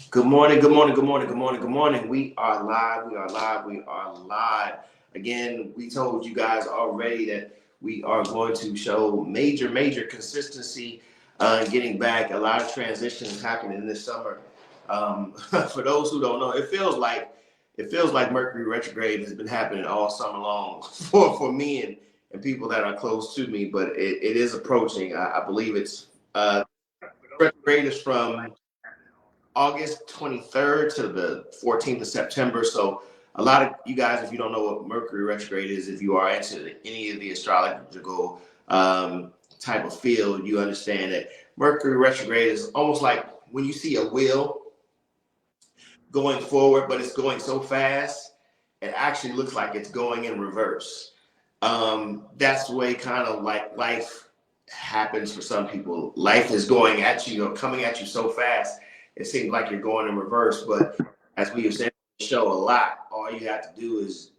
Good morning, good morning, good morning, good morning, good morning. We are live, we are live, we are live. Again, we told you guys already that we are going to show major consistency getting back. A lot of transitions happening this summer. For those who don't know, it feels like Mercury retrograde has been happening all summer long for me and people that are close to me, but it is approaching. I believe it's retrograde is from August 23rd to the 14th of September. So a lot of you guys, if you don't know what Mercury retrograde is, if you are into any of the astrological type of field, you understand that Mercury retrograde is almost like when you see a wheel going forward, but it's going so fast, it actually looks like it's going in reverse. That's the way kind of like life happens for some people. Life is going at you, coming at you so fast, it seems like you're going in reverse. But as we have said on the show a lot, all you have to do is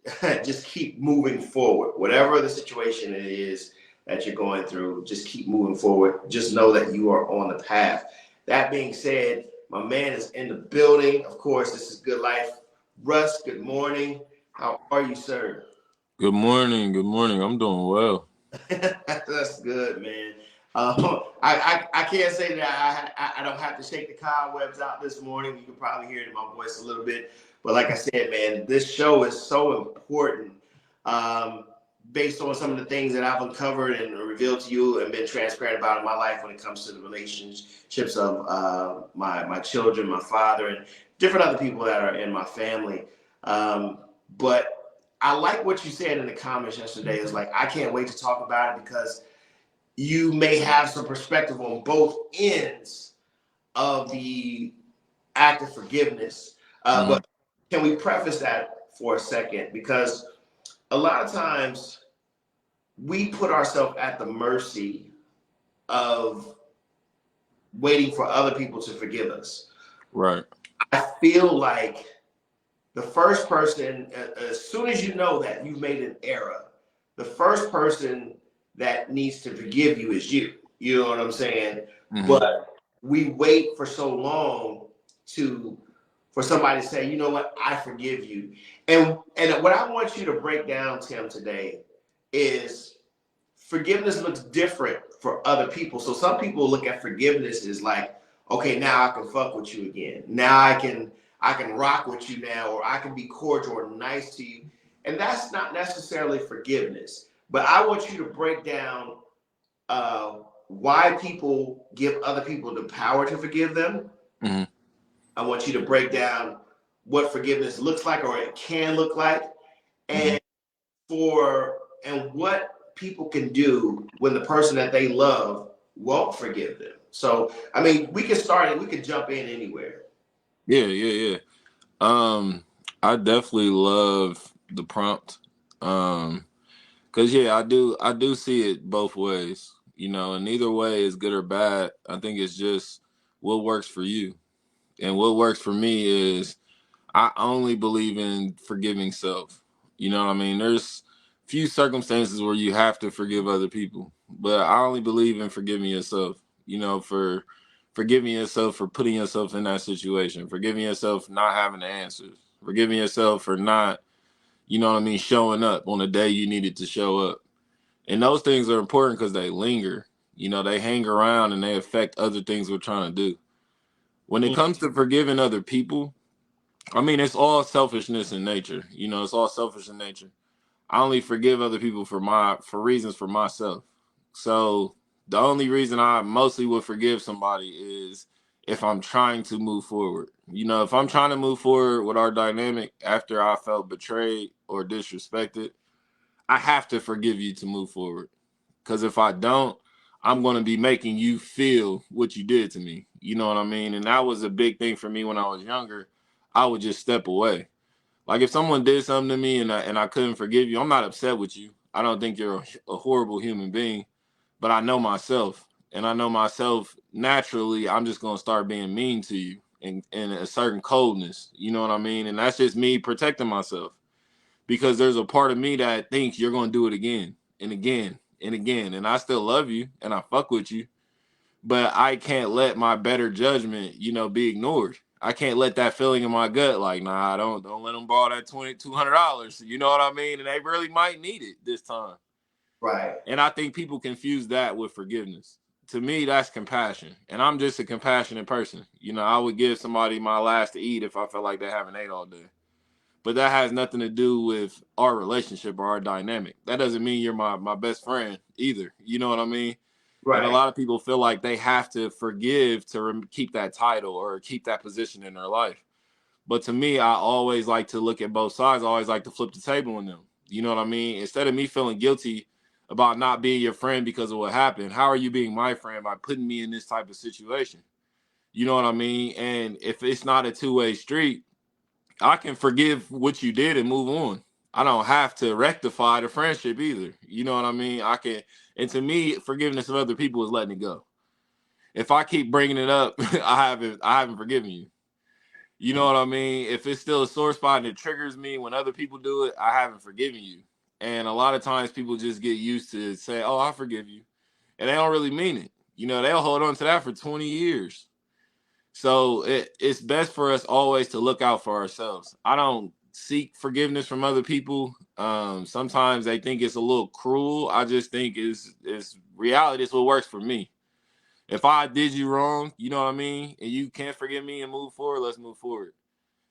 just keep moving forward. Whatever the situation it is that you're going through, just keep moving forward. Just know that you are on the path. That being said, my man is in the building. Of course, this is Good Life. Russ, good morning. How are you, sir? Good morning. Good morning. I'm doing well. That's good, man. I can't say that I don't have to shake the cobwebs out this morning. You can probably hear it in my voice a little bit. But like I said, man, this show is so important um, based on some of the things that I've uncovered and revealed to you and been transparent about in my life when it comes to the relationships of my children, my father, and different other people that are in my family. But I like what you said in the comments yesterday. It's like, I can't wait to talk about it because you may have some perspective on both ends of the act of forgiveness. hmm But can we preface that for a second? Because a lot of times we put ourselves at the mercy of waiting for other people to forgive us. Right. I feel like the first person, as soon as you know that you've made an error, the first person that needs to forgive you is you. You know what I'm saying? hmm But we wait for so long to for somebody to say, you know what, I forgive you. And what I want you to break down, Tim, today is forgiveness looks different for other people. So some people look at forgiveness as like, okay, now I can fuck with you again. Now I can rock with you now, or I can be cordial or nice to you. And that's not necessarily forgiveness. But I want you to break down why people give other people the power to forgive them. hmm I want you to break down what forgiveness looks like or it can look like, hmm and what people can do when the person that they love won't forgive them. So, I mean, we can start it. We can jump in anywhere. Yeah, yeah, yeah. Um, I definitely love the prompt. Um, cause yeah, I do see it both ways. And either way is good or bad. I think it's just what works for you. And what works for me is I only believe in forgiving self. You know what I mean? There's few circumstances where you have to forgive other people, but I only believe in forgiving yourself. For forgiving yourself for putting yourself in that situation, forgiving yourself for not having the answers, forgiving yourself for not, showing up on the day you needed to show up. And those things are important because they linger. They hang around and they affect other things we're trying to do. When it comes to forgiving other people, I mean, it's all selfishness in nature. It's all selfish in nature. I only forgive other people for reasons for myself. So the only reason I mostly would forgive somebody is if I'm trying to move forward. If I'm trying to move forward with our dynamic after I felt betrayed or disrespected, I have to forgive you to move forward. Because if I don't, I'm going to be making you feel what you did to me. You know what I mean? And that was a big thing for me when I was younger. I would just step away. Like if someone did something to me and I couldn't forgive you, I'm not upset with you. I don't think you're a horrible human being, but I know myself. And I know myself naturally, I'm just going to start being mean to you and a certain coldness. You know what I mean? And that's just me protecting myself because there's a part of me that thinks you're going to do it again and again and again. And I still love you and I fuck with you, but I can't let my better judgment, be ignored. I can't let that feeling in my gut, like, nah, don't let them borrow that $200. You know what I mean? And they really might need it this time. Right. And I think people confuse that with forgiveness. To me, that's compassion. And I'm just a compassionate person. You know, I would give somebody my last to eat if I felt like they haven't ate all day. But that has nothing to do with our relationship or our dynamic. That doesn't mean you're my best friend either. You know what I mean? And a Right. lot of people feel like they have to forgive to keep that title or keep that position in their life. But to me, I always like to look at both sides. I always like to flip the table on them. You know what I mean? Instead of me feeling guilty about not being your friend because of what happened, how are you being my friend by putting me in this type of situation? You know what I mean? And if it's not a two-way street, I can forgive what you did and move on. I don't have to rectify the friendship either. You know what I mean? I can, and to me, forgiveness of other people is letting it go. If I keep bringing it up, I haven't forgiven you. You know what I mean? If it's still a sore spot and it triggers me when other people do it, I haven't forgiven you. And a lot of times people just get used to say, "Oh, I forgive you," and they don't really mean it. You know, they'll hold on to that for 20 years. So it's best for us always to look out for ourselves. I don't seek forgiveness from other people. Sometimes they think it's a little cruel. I just think it's reality. It's what works for me. If I did you wrong, you know what I mean, and you can't forgive me and move forward, let's move forward.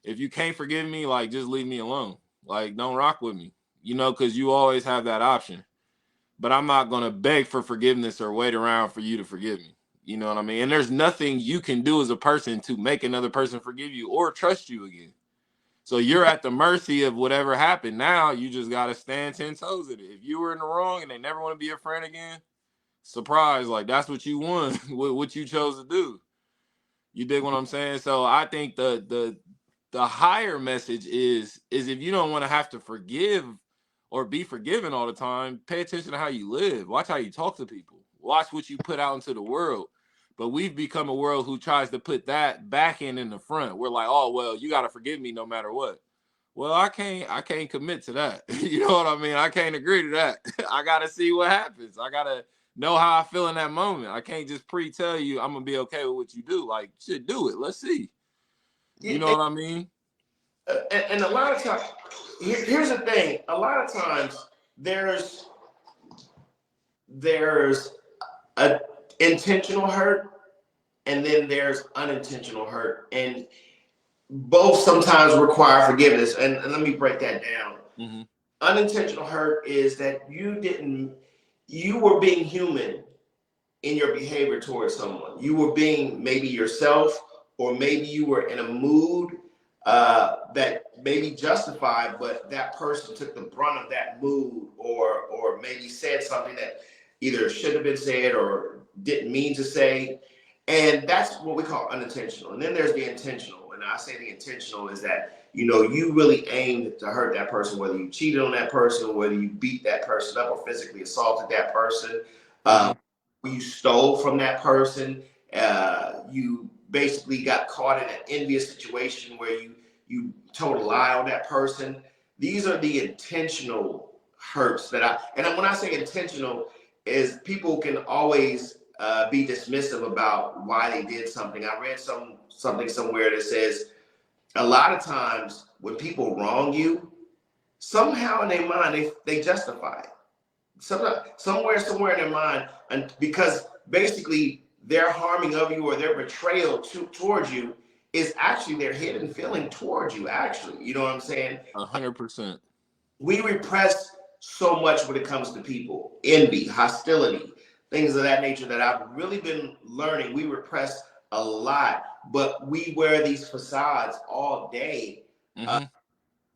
If you can't forgive me, like just leave me alone. Like don't rock with me. You know, because you always have that option. But I'm not gonna beg for forgiveness or wait around for you to forgive me. You know what I mean? And there's nothing you can do as a person to make another person forgive you or trust you again. So you're at the mercy of whatever happened. Now you just gotta stand 10 toes in it. If you were in the wrong and they never want to be your friend again, surprise, like that's what you won, what you chose to do. You dig what I'm saying? So I think the higher message is if you don't want to have to forgive or be forgiven all the time, pay attention to how you live. Watch how you talk to people. Watch what you put out into the world. But we've become a world who tries to put that back in the front. We're like, oh well, you gotta forgive me no matter what. Well, I can't commit to that. You know what I mean? I can't agree to that. I gotta see what happens. I gotta know how I feel in that moment. I can't just pre-tell you I'm gonna be okay with what you do. Like, shit, do it. Let's see. You know Yeah, what I mean? and a lot of times, here's the thing. A lot of times, there's there's a intentional hurt, and then there's unintentional hurt, and both sometimes require forgiveness. And let me break that down. Mm-hmm. Unintentional hurt is that you were being human in your behavior towards someone. You were being maybe yourself, or maybe you were in a mood that maybe justified, but that person took the brunt of that mood, or maybe said something that either should have been said or didn't mean to say. And that's what we call unintentional. And then there's the intentional. And I say the intentional is that, you really aimed to hurt that person, whether you cheated on that person, whether you beat that person up or physically assaulted that person. Mm-hmm. You stole from that person. You basically got caught in an envious situation where you told a lie on that person. These are the intentional hurts and when I say intentional, is people can always be dismissive about why they did something. I read something somewhere that says a lot of times when people wrong you, somehow in their mind they justify it. Somewhere in their mind, and because basically their harming of you or their betrayal towards you is actually their hidden feeling towards you. Actually, you know what I'm saying? 100%. We repress so much when it comes to people, envy, hostility, things of that nature that I've really been learning. We repress a lot, but we wear these facades all day. Mm-hmm.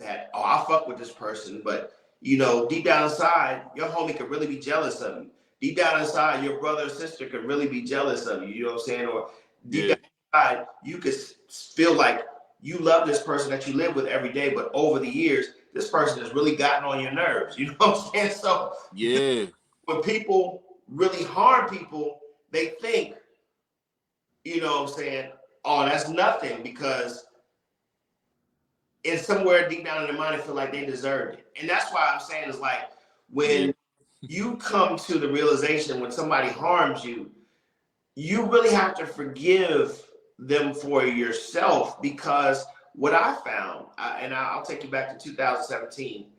That, oh, I fuck with this person, but deep down inside, your homie could really be jealous of you. Deep down inside, your brother or sister could really be jealous of you. You know what I'm saying? Or deep Yeah. down inside, you could feel like you love this person that you live with every day, but over the years, this person has really gotten on your nerves. You know what I'm saying? So Yeah. when people really harm people, they think, what I'm saying, oh, that's nothing, because and somewhere deep down in their mind, they feel like they deserved it. And that's why I'm saying is like Yeah. when you come to the realization when somebody harms you, you really have to forgive them for yourself, because what I found, and I'll take you back to 2017,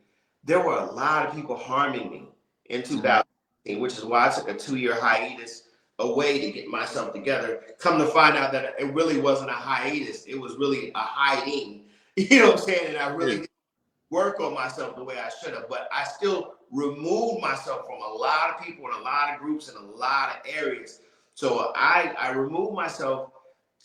there were a lot of people harming me in Mhm. 2017, which is why I took a 2 year hiatus away to get myself together. Come to find out that it really wasn't a hiatus, it was really a hiding. You know what I'm saying? And I really Yeah. didn't work on myself the way I should have, but I still removed myself from a lot of people and a lot of groups and a lot of areas. So I removed myself,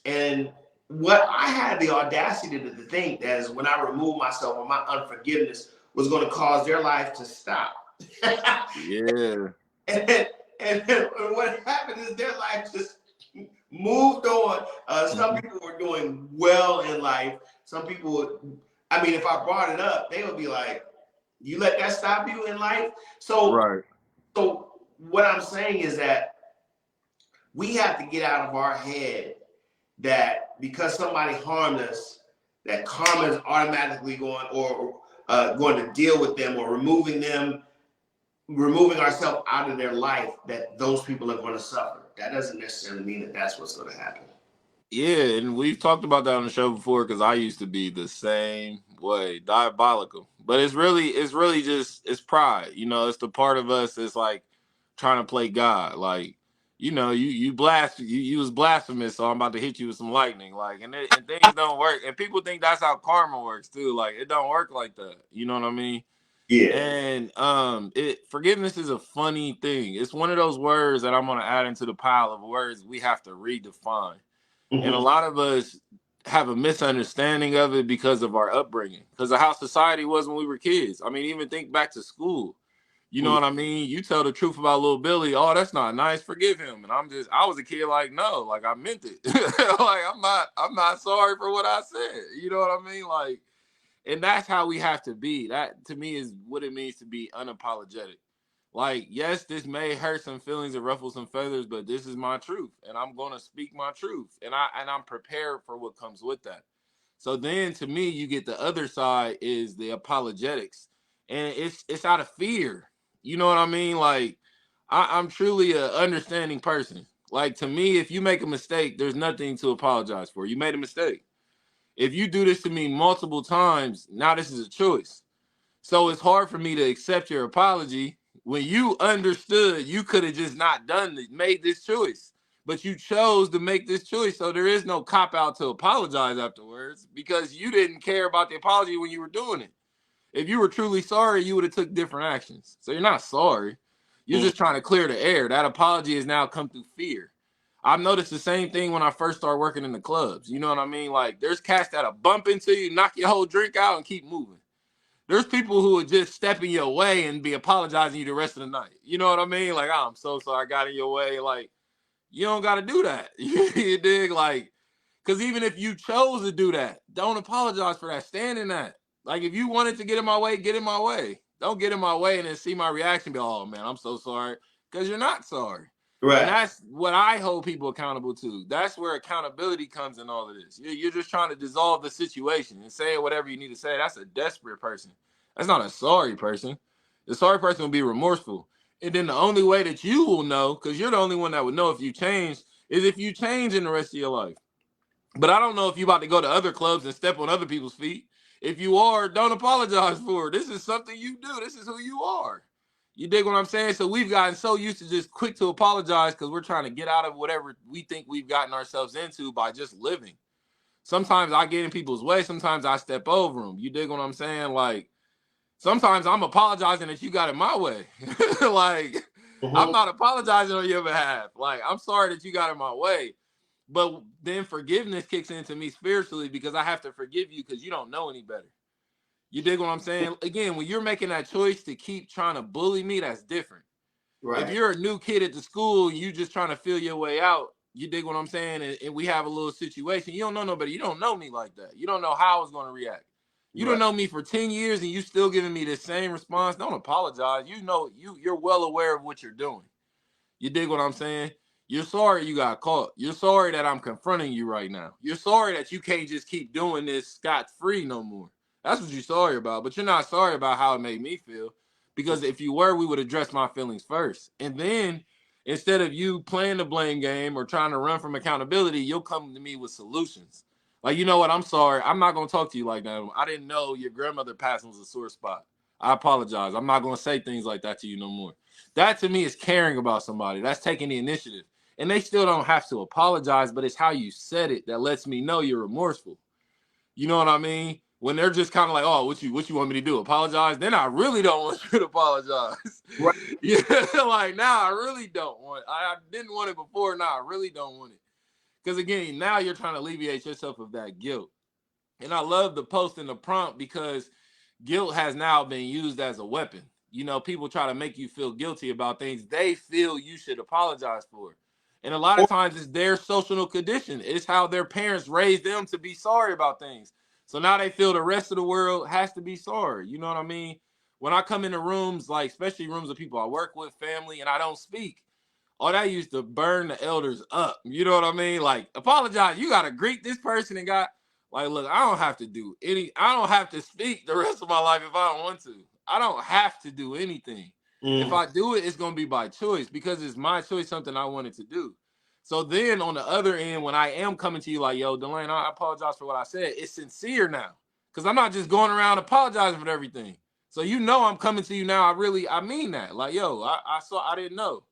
and what I had the audacity to think that is when I removed myself and my unforgiveness was going to cause their life to stop. Yeah. and, and what happened is their life just moved on. Some Mhm. people were doing well in life. Some people, I mean, if I brought it up, they would be like, "You let that stop you in life?" So, Right. so what I'm saying is that we have to get out of our head that because somebody harmed us, that karma is automatically going or going to deal with them or removing them, removing ourselves out of their life. That those people are going to suffer. That doesn't necessarily mean that that's what's going to happen. Yeah, and we've talked about that on the show before because I used to be the same way, diabolical. But it's really just it's pride. You know, it's the part of us that's like trying to play God. Like, you was blasphemous, so I'm about to hit you with some lightning. Like, and things don't work, and people think that's how karma works too. Like, it don't work like that. You know what I mean? Yeah. And it forgiveness is a funny thing. It's one of those words that I'm gonna add into the pile of words we have to redefine, and a Mm-hmm. lot of us have a misunderstanding of it because of our upbringing, because of how society was when we were kids. I mean, even think back to school. You know what I mean? You tell the truth about little Billy, oh, that's not nice, forgive him. And I was a kid like, no, like I meant it. Like I'm not sorry for what I said. You know what I mean? Like, and that's how we have to be. That to me is what it means to be unapologetic. Like, yes, this may hurt some feelings and ruffle some feathers, but this is my truth, and I'm gonna speak my truth, and I'm prepared for what comes with that. So then, to me, you get the other side is the apologetics, and it's out of fear. You know what I mean? Like, I'm truly a understanding person. Like, to me, if you make a mistake, there's nothing to apologize for. You made a mistake. If you do this to me multiple times, now this is a choice. So it's hard for me to accept your apology when you understood you could have just not done it, made this choice. But you chose to make this choice. So there is no cop out to apologize afterwards because you didn't care about the apology when you were doing it. If you were truly sorry, you would have took different actions. So you're not sorry. You're Mm-hmm. just trying to clear the air. That apology has now come through fear. I've noticed the same thing when I first started working in the clubs. You know what I mean? Like there's cats that'll bump into you, knock your whole drink out, and keep moving. There's people who would just step in your way and be apologizing to you the rest of the night. You know what I mean? Like, oh, I'm so sorry I got in your way. Like, you don't got to do that. You dig? Like, because even if you chose to do that, don't apologize for that. Stand in that. Like, if you wanted to get in my way, get in my way. Don't get in my way and then see my reaction. Be, oh man, I'm so sorry, because you're not sorry. And Right. that's what I hold people accountable to. That's where accountability comes in all of this. You're just trying to dissolve the situation and say whatever you need to say. That's a desperate person. That's not a sorry person. The sorry person will be remorseful. And then the only way that you will know, because you're the only one that would know if you change, is if you change in the rest of your life. But I don't know if you're about to go to other clubs and step on other people's feet. If you are, don't apologize for it. This is something you do. This is who you are. You dig what I'm saying? So we've gotten so used to just quick to apologize because we're trying to get out of whatever we think we've gotten ourselves into by just living. Sometimes I get in people's way. Sometimes I step over them. You dig what I'm saying? Like sometimes I'm apologizing that you got in my way. Like I'm Mm-hmm. not apologizing on your behalf. Like I'm sorry that you got in my way. But then forgiveness kicks into me spiritually because I have to forgive you because you don't know any better. You dig what I'm saying? Again, when you're making that choice to keep trying to bully me, that's different. If Right. you're a new kid at the school, you just trying to feel your way out. You dig what I'm saying? And we have a little situation. You don't know nobody. You don't know me like that. You don't know how I was going to react. You don't Right. know me for 10 years and you still giving me the same response. Don't apologize. You know you're well aware of what you're doing. You dig what I'm saying? You're sorry you got caught. You're sorry that I'm confronting you right now. You're sorry that you can't just keep doing this scot-free no more. That's what you're sorry about. But you're not sorry about how it made me feel. Because if you were, we would address my feelings first. And then Instead of you playing the blame game or trying to run from accountability, you'll come to me with solutions. Like, you know what? I'm sorry. I'm not going to talk to you like that. I didn't know your grandmother passing was a sore spot. I apologize. I'm not going to say things like that to you no more. That to me is caring about somebody. That's taking the initiative. And they still don't have to apologize, but it's how you said it that lets me know you're remorseful. You know what I mean? When they're just kind of like, oh, what you want me to do? Apologize? Then I really don't want you to apologize. Right. Yeah, like now I really don't want it. I didn't want it before. Now I really don't want it. Because again, now you're trying to alleviate yourself of that guilt. And I love the post and the prompt because guilt has now been used as a weapon. You know, people try to make you feel guilty about things they feel you should apologize for. And a lot of times it's their social condition. It's how their parents raised them to be sorry about things. So now they feel the rest of the world has to be sorry. You know what I mean? When I come into rooms, like especially rooms of people I work with, family, and I don't speak, oh, that used to burn the elders up. You know what I mean? Like, apologize. You got to greet this person and got, like, look, I don't have to do I don't have to speak the rest of my life if I don't want to. I don't have to do anything. If I do it, it's going to be by choice because it's my choice, something I wanted to do. So then on the other end, when I am coming to you like, yo, Delayne, I apologize for what I said, it's sincere now because I'm not just going around apologizing for everything. So you know I'm coming to you now. I mean that. Like, yo, I didn't know.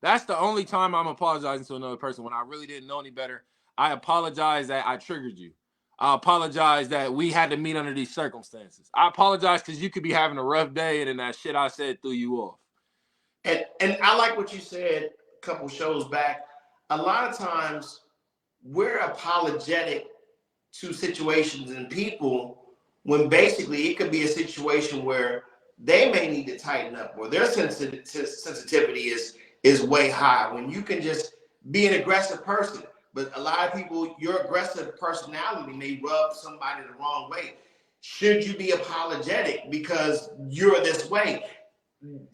That's the only time I'm apologizing to another person when I really didn't know any better. I apologize that I triggered you. I apologize that we had to meet under these circumstances. I apologize because you could be having a rough day and then that shit I said threw you off. And I like what you said a couple shows back. A lot of times we're apologetic to situations and people when basically it could be a situation where they may need to tighten up or their sensitivity is way high. When you can just be an aggressive person, but a lot of people, your aggressive personality may rub somebody the wrong way. Should you be apologetic because you're this way?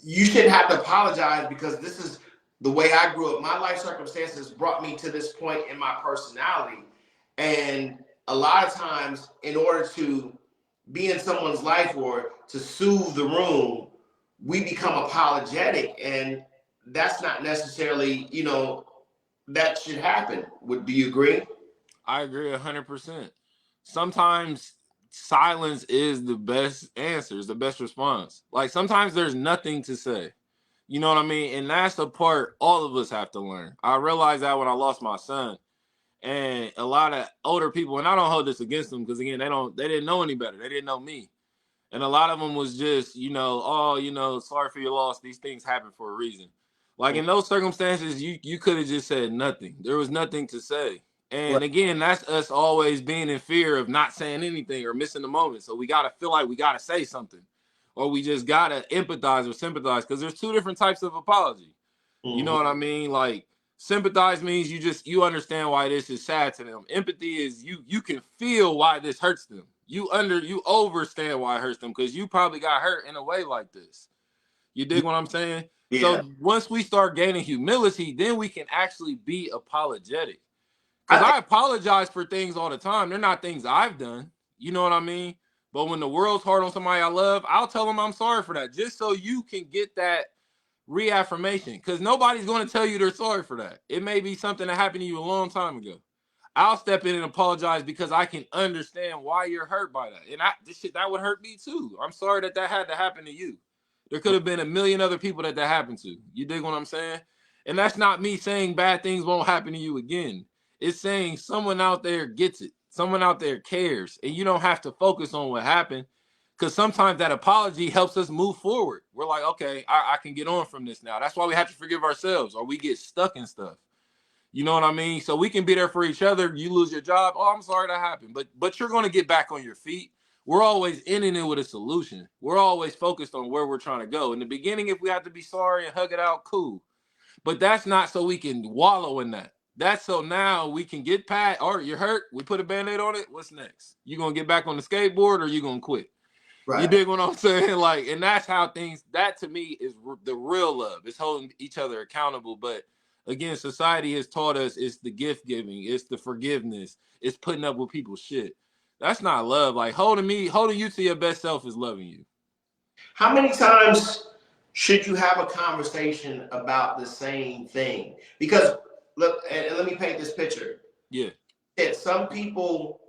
You shouldn't have to apologize because this is the way I grew up. My life circumstances brought me to this point in my personality. And a lot of times, in order to be in someone's life or to soothe the room, we become apologetic. And that's not necessarily, that should happen. Do you agree? I agree 100%. Sometimes silence is the best answer, is the best response. Like sometimes there's nothing to say. You know what I mean? And that's the part all of us have to learn. I realized that when I lost my son. And a lot of older people, and I don't hold this against them because again, they didn't know any better. They didn't know me. And a lot of them was just, sorry for your loss. These things happen for a reason. Like in those circumstances, you could have just said nothing. There was nothing to say. Right. And again, that's us always being in fear of not saying anything or missing the moment. So we gotta feel like we gotta say something, or we just gotta empathize or sympathize because there's two different types of apology. You know what I mean? Like sympathize means you understand why this is sad to them. Empathy is you can feel why this hurts them. You understand why it hurts them because you probably got hurt in a way like this. You dig what I'm saying? Yeah. So once we start gaining humility, then we can actually be apologetic. Because I apologize for things all the time. They're not things I've done. You know what I mean? But when the world's hard on somebody I love, I'll tell them I'm sorry for that, just so you can get that reaffirmation. Because nobody's going to tell you they're sorry for that. It may be something that happened to you a long time ago. I'll step in and apologize because I can understand why you're hurt by that. And that would hurt me too. I'm sorry that had to happen to you. There could have been a million other people that happened to. You dig what I'm saying? And that's not me saying bad things won't happen to you again. It's saying someone out there gets it. Someone out there cares. And you don't have to focus on what happened because sometimes that apology helps us move forward. We're like, okay, I can get on from this now. That's why we have to forgive ourselves or we get stuck in stuff. You know what I mean? So we can be there for each other. You lose your job. Oh, I'm sorry that happened. But you're going to get back on your feet. We're always ending it with a solution. We're always focused on where we're trying to go. In the beginning, if we have to be sorry and hug it out, cool. But that's not so we can wallow in that. That's so now we can get past, all right, you're hurt. We put a Band-Aid on it. What's next? You going to get back on the skateboard or you going to quit? Right. You dig what I'm saying? Like, and that's how that to me is the real love. It's holding each other accountable. But again, society has taught us it's the gift giving, it's the forgiveness, it's putting up with people's shit. That's not love. Like holding you to your best self is loving you. How many times should you have a conversation about the same thing? Because look, and let me paint this picture. Yeah. That some people,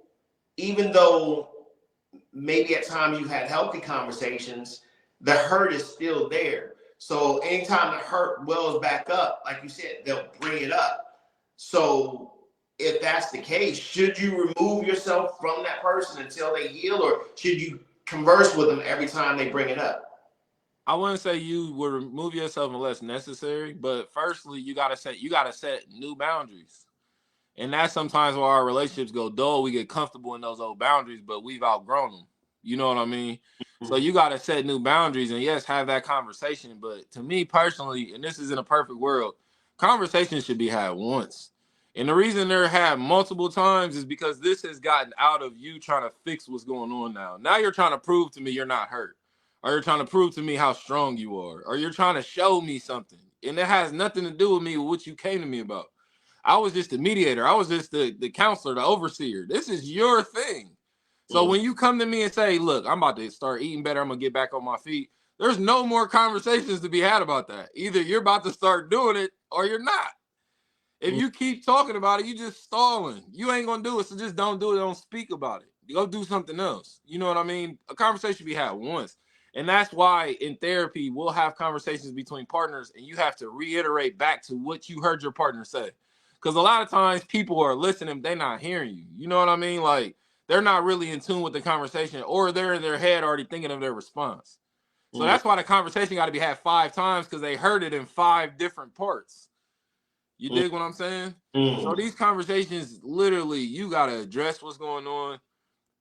even though maybe at times you had healthy conversations, the hurt is still there. So anytime the hurt wells back up, like you said, they'll bring it up. So if that's the case, should you remove yourself from that person until they heal, or should you converse with them every time they bring it up? I wouldn't say you would remove yourself unless necessary, but firstly, you gotta set new boundaries. And that's sometimes where our relationships go dull. We get comfortable in those old boundaries, but we've outgrown them. You know what I mean? So you got to set new boundaries and yes, have that conversation. But to me personally, and this is in a perfect world, conversations should be had once. And the reason they're had multiple times is because this has gotten out of you trying to fix what's going on now. Now you're trying to prove to me you're not hurt, or you're trying to prove to me how strong you are, or you're trying to show me something. And it has nothing to do with me, with what you came to me about. I was just the mediator. I was just the counselor, the overseer. This is your thing. So Mm, when you come to me and say, look, I'm about to start eating better, I'm going to get back on my feet, there's no more conversations to be had about that. Either you're about to start doing it or you're not. If mm, you keep talking about it, you just stalling. You ain't going to do it, so just don't do it. Don't speak about it. Go do something else. You know what I mean? A conversation be had once. And that's why in therapy, we'll have conversations between partners and you have to reiterate back to what you heard your partner say. Because a lot of times people are listening, they're not hearing you. You know what I mean? Like they're not really in tune with the conversation, or they're in their head already thinking of their response. So mm, that's why the conversation got to be had 5 times, because they heard it in 5 different parts. You mm, dig what I'm saying? So mm, these conversations, literally, you got to address what's going on.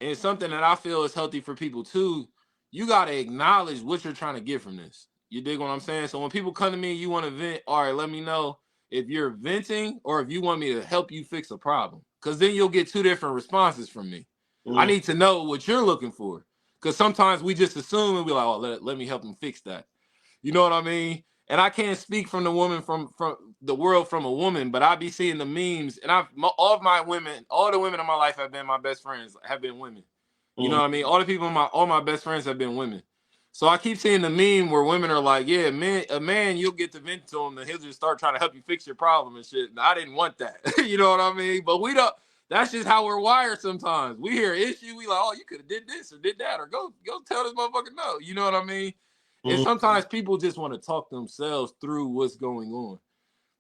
And something that I feel is healthy for people too, you got to acknowledge what you're trying to get from this. You dig what I'm saying? So when people come to me and you want to vent, all right, let me know if you're venting or if you want me to help you fix a problem. Because then you'll get 2 different responses from me. I mm, need to know what you're looking for. Because sometimes we just assume and be like, oh, let me help them fix that. You know what I mean? And I can't speak from the woman from the world from a woman, but I be seeing the memes, and all of my women, all the women in my life have been my best friends, have been women. You know mm, what I mean? All the people in all my best friends have been women. So I keep seeing the meme where women are like, "Yeah, a man, you'll get to vent to him, and he'll just start trying to help you fix your problem and shit." And I didn't want that. You know what I mean? But we don't. That's just how we're wired. Sometimes we hear an issue, we like, "Oh, you could have did this or did that, or go tell this motherfucker no." You know what I mean? And mm. sometimes people just want to talk themselves through what's going on.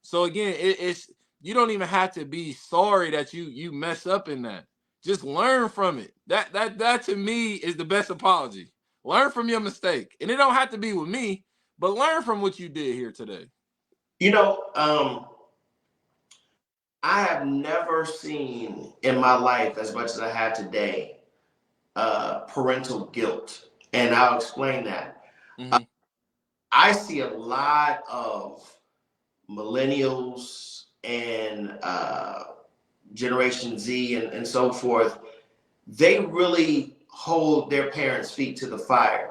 So again, it's you don't even have to be sorry that you mess up in that. Just learn from it. That to me is the best apology. Learn from your mistake, and it don't have to be with me, but learn from what you did here today. You know, I have never seen in my life as much as I have today parental guilt, and I'll explain that. Uh, Mm-hmm. I see a lot of millennials and Generation Z and so forth. They really hold their parents' feet to the fire.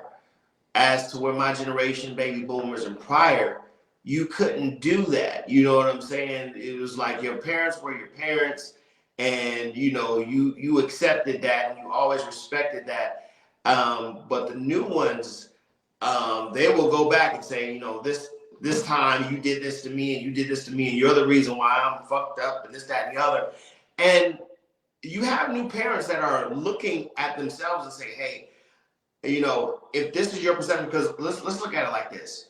As to where my generation, baby boomers and prior, you couldn't do that. You know what I'm saying? It was like your parents were your parents, and you accepted that and you always respected that. But the new ones, they will go back and say, this time you did this to me and you did this to me and you're the reason why I'm fucked up and this, that, and the other. And you have new parents that are looking at themselves and say, hey, if this is your perception, because let's look at it like this.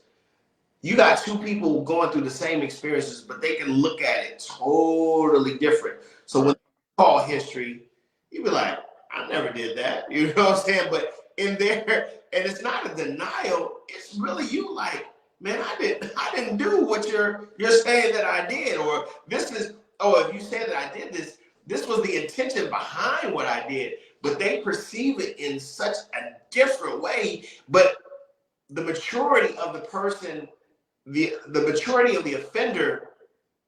You got two people going through the same experiences, but they can look at it totally different. So when Right. you call history, you be like, I never did that. You know what I'm saying? But in there, and it's not a denial, it's really you like, man, I didn't do what you're saying that I did. Or this is, oh, if you say that I did this was the intention behind what I did. But they perceive it in such a different way. But the maturity of the person, the maturity of the offender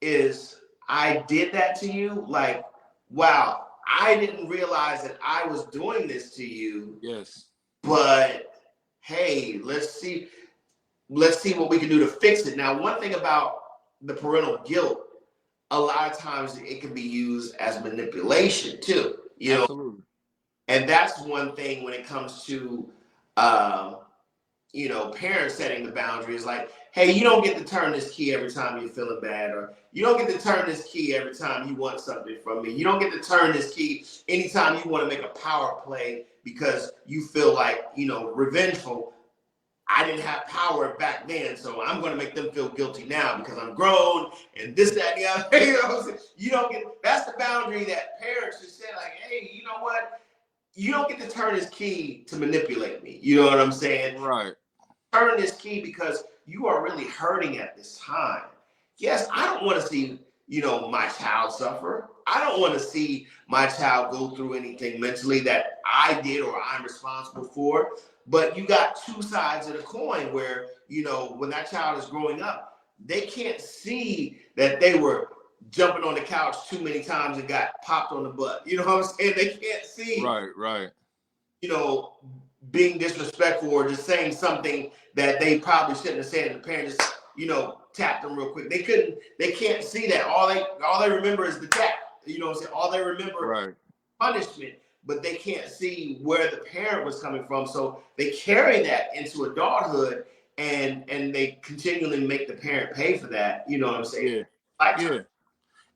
is, I did that to you. Like, wow, I didn't realize that I was doing this to you. Yes. But hey, let's see what we can do to fix it. Now, one thing about the parental guilt, a lot of times it can be used as manipulation too. Absolutely. And that's one thing when it comes to um, parents setting the boundary is like, hey, you don't get to turn this key every time you're feeling bad, or you don't get to turn this key every time you want something from me. You don't get to turn this key anytime you want to make a power play because you feel like, revengeful. I didn't have power back then, so I'm going to make them feel guilty now because I'm grown and this, that, and the other. You don't get, that's the boundary that parents should say, like, hey, you know what? You don't get to turn this key to manipulate me. You know what I'm saying? Right. Turn this key because you are really hurting at this time. Yes, I don't want to see, my child suffer. I don't want to see my child go through anything mentally that I did or I'm responsible for. But you got two sides of the coin where, when that child is growing up, they can't see that they were jumping on the couch too many times and got popped on the butt. You know what I'm saying? They can't see, right. Being disrespectful or just saying something that they probably shouldn't have said, and the parent just, tapped them real quick. They can't see that. All they remember is the tap. You know what I'm saying? All they remember punishment, but they can't see where the parent was coming from. So they carry that into adulthood and they continually make the parent pay for that. You know what I'm saying? Yeah.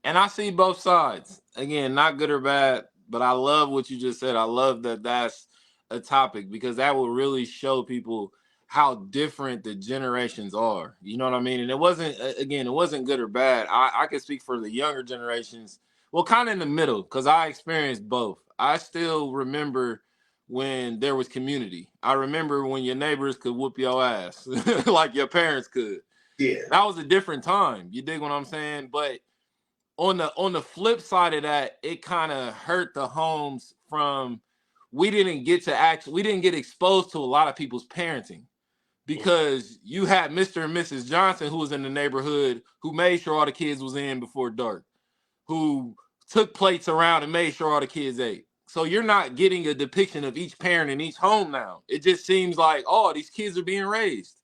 And I see both sides. Again, not good or bad, but I love what you just said. I love that that's a topic because that will really show people how different the generations are. You know what I mean? And it wasn't good or bad. I can speak for the younger generations. Well, kind of in the middle because I experienced both. I still remember when there was community. I remember when your neighbors could whoop your ass like your parents could. Yeah. That was a different time. You dig what I'm saying? But on the flip side of that, it kind of hurt the homes from we didn't get exposed to a lot of people's parenting because you had Mr. and Mrs. Johnson who was in the neighborhood who made sure all the kids was in before dark, who took plates around and made sure all the kids ate. So you're not getting a depiction of each parent in each home now. It just seems like, oh, these kids are being raised.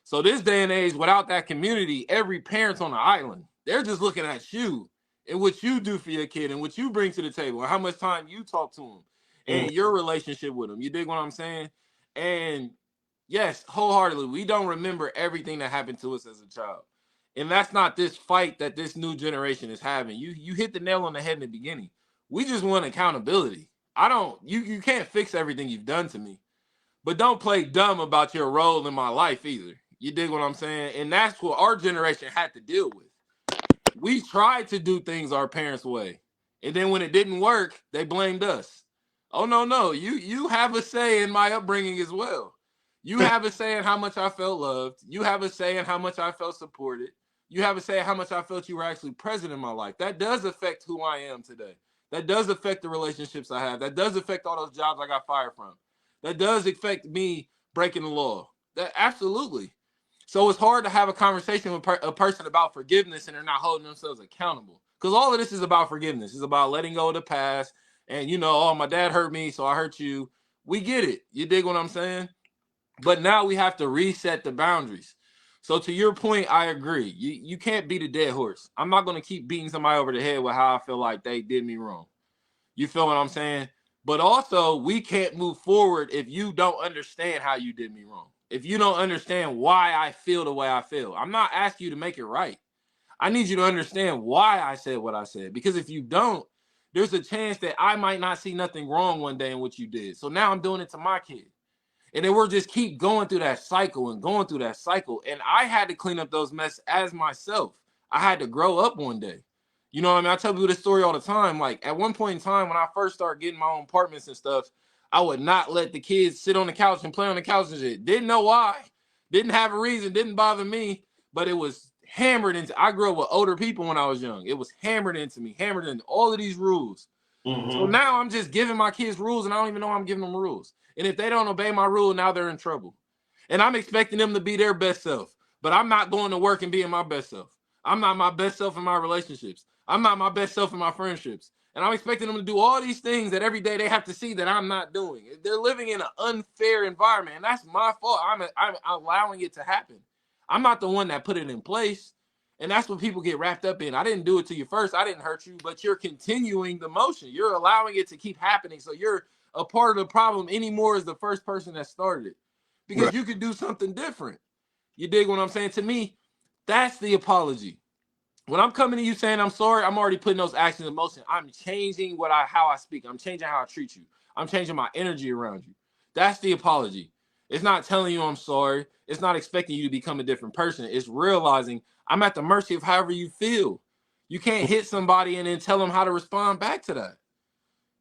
So this day and age, without that community, every parent's on the island. They're just looking at you and what you do for your kid and what you bring to the table and how much time you talk to them and your relationship with them. You dig what I'm saying? And yes, wholeheartedly, we don't remember everything that happened to us as a child. And that's not this fight that this new generation is having. You hit the nail on the head in the beginning. We just want accountability. You can't fix everything you've done to me. But don't play dumb about your role in my life either. You dig what I'm saying? And that's what our generation had to deal with. We tried to do things our parents' way. And then when it didn't work, they blamed us. Oh no. You have a say in my upbringing as well. You have a say in how much I felt loved. You have a say in how much I felt supported. You have a say in how much I felt you were actually present in my life. That does affect who I am today. That does affect the relationships I have. That does affect all those jobs I got fired from. That does affect me breaking the law. That absolutely. So it's hard to have a conversation with a person about forgiveness and they're not holding themselves accountable. Because all of this is about forgiveness. It's about letting go of the past. And, oh, my dad hurt me, so I hurt you. We get it. You dig what I'm saying? But now we have to reset the boundaries. So to your point, I agree. You can't beat a dead horse. I'm not going to keep beating somebody over the head with how I feel like they did me wrong. You feel what I'm saying? But also, we can't move forward if you don't understand how you did me wrong. If you don't understand why I feel the way I feel. I'm not asking you to make it right. I need you to understand why I said what I said. Because if you don't, there's a chance that I might not see nothing wrong one day in what you did. So now I'm doing it to my kid. And then we'll just keep going through that cycle and going through that cycle. And I had to clean up those messes as myself. I had to grow up one day. You know what I mean? I tell people this story all the time. Like at one point in time, when I first started getting my own apartments and stuff, I would not let the kids sit on the couch and play on the couch and shit. Didn't know why. Didn't have a reason. Didn't bother me. But it was hammered into. I grew up with older people when I was young. It was hammered into me. Hammered into all of these rules. Mm-hmm. So now I'm just giving my kids rules and I don't even know I'm giving them rules. And if they don't obey my rule, now they're in trouble. And I'm expecting them to be their best self. But I'm not going to work and being my best self. I'm not my best self in my relationships. I'm not my best self in my friendships. And I'm expecting them to do all these things that every day they have to see that I'm not doing. They're living in an unfair environment. And that's my fault. I'm allowing it to happen. I'm not the one that put it in place. And that's what people get wrapped up in. I didn't do it to you first. I didn't hurt you, but you're continuing the motion. You're allowing it to keep happening. So you're a part of the problem anymore as the first person that started it. because you could do something different. You dig what I'm saying? To me, that's the apology. When I'm coming to you saying I'm sorry, I'm already putting those actions in motion. I'm changing how I speak. I'm changing how I treat you. I'm changing my energy around you. That's the apology. It's not telling you I'm sorry. It's not expecting you to become a different person. It's realizing I'm at the mercy of however you feel. You can't hit somebody and then tell them how to respond back to that.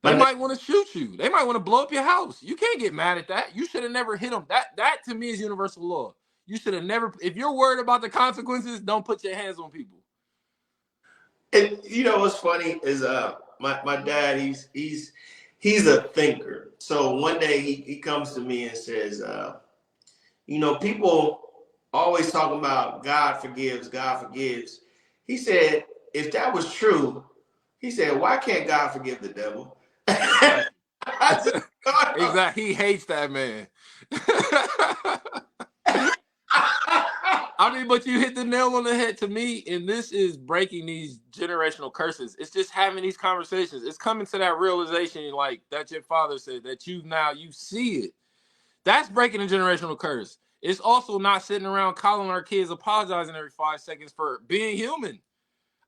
They My might want to shoot you. They might want to blow up your house. You can't get mad at that. You should have never hit them. That to me is universal law. You should have never. If you're worried about the consequences, don't put your hands on people. And you know what's funny is my dad, he's a thinker. So one day he comes to me and says, people always talking about God forgives, God forgives. He said, if that was true, he said, why can't God forgive the devil? Exactly. I just Exactly. He hates that man. I mean, but you hit the nail on the head to me, and this is breaking these generational curses. It's just having these conversations. It's coming to that realization, like that your father said, that you see it. That's breaking a generational curse. It's also not sitting around calling our kids apologizing every 5 seconds for being human.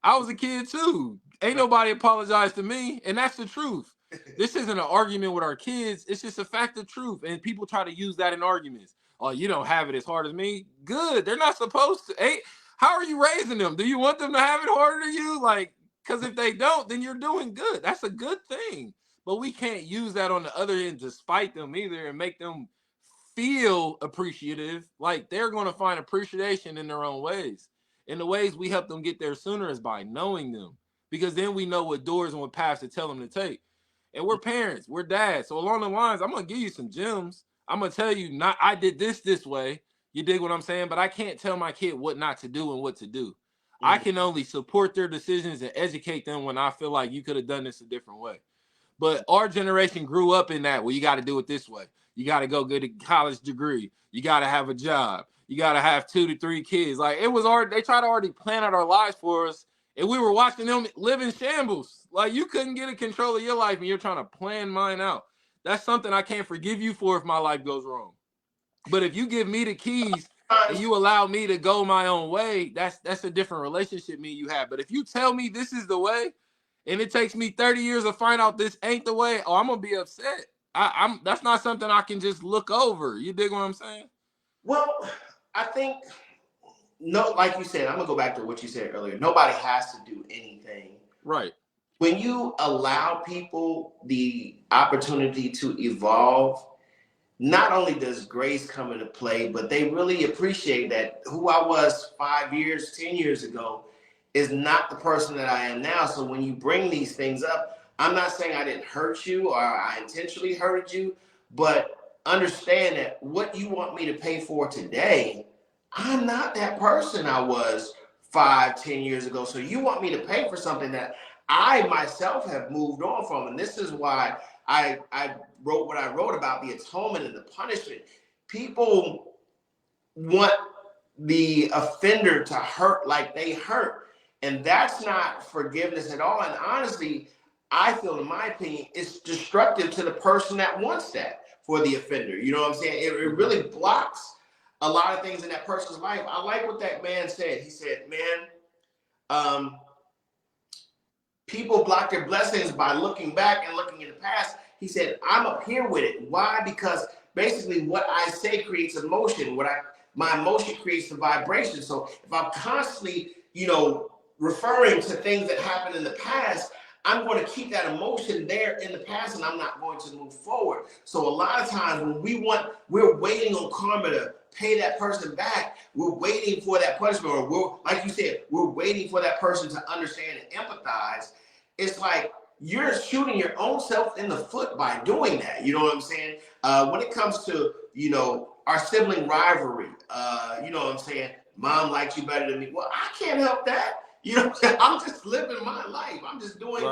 I was a kid too. Ain't nobody apologized to me, and that's the truth. This isn't an argument with our kids. It's just a fact of truth, and people try to use that in arguments. Oh, you don't have it as hard as me. Good. They're not supposed to. Hey, how are you raising them? Do you want them to have it harder than you? Like, because if they don't, then you're doing good. That's a good thing. But we can't use that on the other end to spite them either and make them feel appreciative. Like they're going to find appreciation in their own ways. And the ways we help them get there sooner is by knowing them, because then we know what doors and what paths to tell them to take. And we're parents, we're dads. So along the lines, I'm going to give you some gems. I'm going to tell you, not I did this way. You dig what I'm saying? But I can't tell my kid what not to do and what to do. I can only support their decisions and educate them when I feel like you could have done this a different way. But our generation grew up in that. Well, you got to do it this way. You got to go get a college degree. You got to have a job. You got to have 2 to 3 kids. Like it was already, they tried to already plan out our lives for us. And we were watching them live in shambles. Like you couldn't get a control of your life and you're trying to plan mine out. That's something I can't forgive you for if my life goes wrong. But if you give me the keys and you allow me to go my own way, that's a different relationship me and you have. But if you tell me this is the way, and it takes me 30 years to find out this ain't the way, I'm gonna be upset. I'm that's not something I can just look over. You dig what I'm saying? Well, I think no, like you said, I'm gonna go back to what you said earlier. Nobody has to do anything. Right. When you allow people the opportunity to evolve, not only does grace come into play, but they really appreciate that who I was 5 years, 10 years ago is not the person that I am now. So when you bring these things up, I'm not saying I didn't hurt you or I intentionally hurted you, but understand that what you want me to pay for today, I'm not that person I was 5, 10 years ago. So you want me to pay for something that I myself have moved on from. And this is why I wrote what I wrote about the atonement and the punishment. People want the offender to hurt like they hurt. And that's not forgiveness at all. And honestly, I feel, in my opinion, it's destructive to the person that wants that for the offender. You know what I'm saying? It really blocks a lot of things in that person's life. I like what that man said. He said, man, people block their blessings by looking back and looking in the past. He said, I'm up here with it. Why? Because basically what I say creates emotion. My emotion creates the vibration. So if I'm constantly, referring to things that happened in the past, I'm going to keep that emotion there in the past and I'm not going to move forward. So a lot of times when we're waiting on karma to pay that person back. We're waiting for that punishment, or like you said, we're waiting for that person to understand and empathize. It's like you're shooting your own self in the foot by doing that. You know what I'm saying? When it comes to, our sibling rivalry, you know what I'm saying? Mom likes you better than me. Well, I can't help that. I'm just living my life. I'm just doing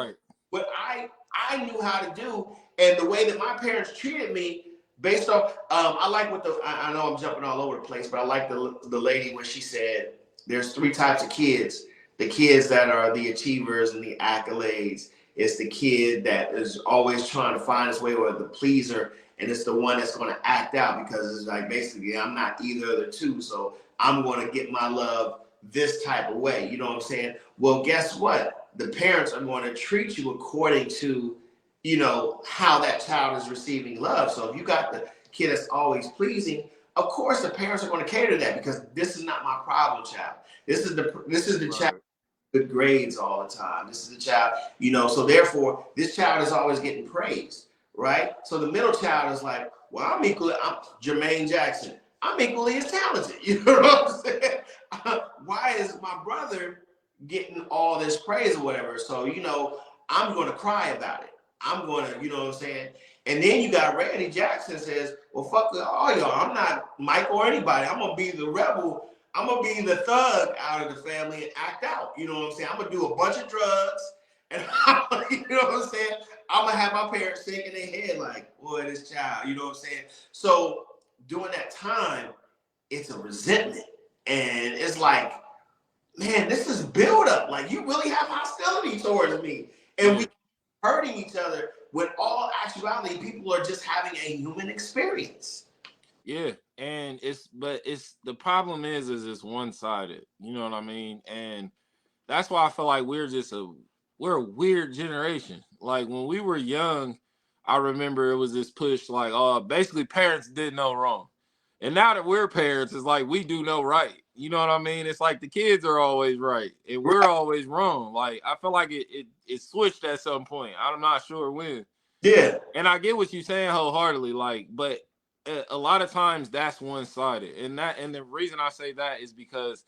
what I knew how to do. And the way that my parents treated me based off, I like what I know I'm jumping all over the place, but I like the lady when she said there's 3 types of kids. The kids that are the achievers and the accolades. It's the kid that is always trying to find his way, or the pleaser. and it's the one that's going to act out because it's like basically I'm not either of the two, so I'm going to get my love this type of way. You know what I'm saying? Well, guess what? The parents are going to treat you according to, you know, how that child is receiving love. So if you got the kid that's always pleasing, of course the parents are going to cater to that because this is not my problem child. This is the child with good grades all the time. This is the child, you know, so therefore this child is always getting praised, right? So the middle child is like, well, I'm Jermaine Jackson. I'm equally as talented. You know what I'm saying? Why is my brother getting all this praise or whatever? So, you know, I'm going to cry about it. I'm going to, you know what I'm saying? And then you got Randy Jackson says, well, fuck all y'all. I'm not Mike or anybody. I'm going to be the rebel. I'm going to be the thug out of the family and act out. You know what I'm saying? I'm going to do a bunch of drugs. And, you know what I'm saying? I'm going to have my parents shaking their head like, boy, this child. You know what I'm saying? So during that time, it's a resentment. And it's like, man, this is build up. Like, you really have hostility towards me. And we hurting each other when all actuality people are just having a human experience. Yeah, and it's the problem is it's one sided. You know what I mean? And that's why I feel like we're a weird generation. Like when we were young, I remember it was this push like, basically parents did no wrong. And now that we're parents, it's like we do no right. You know what I mean? It's like the kids are always right and we're always wrong. Like I feel like it switched at some point. I'm not sure when. Yeah. And I get what you're saying wholeheartedly, like, but a lot of times that's one-sided. And the reason I say that is because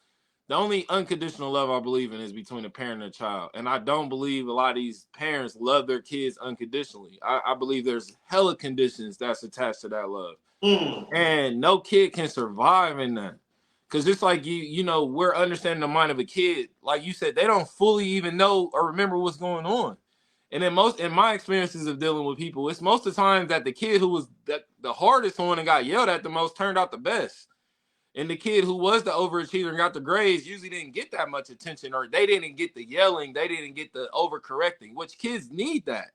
the only unconditional love I believe in is between a parent and a child. And I don't believe a lot of these parents love their kids unconditionally. I believe there's hella conditions that's attached to that love. And no kid can survive in that. Because just like you know, we're understanding the mind of a kid. Like you said, they don't fully even know or remember what's going on. And in my experiences of dealing with people, it's most of the time that the kid who was the hardest one and got yelled at the most turned out the best. And the kid who was the overachiever and got the grades usually didn't get that much attention, or they didn't get the yelling, they didn't get the overcorrecting, which kids need that.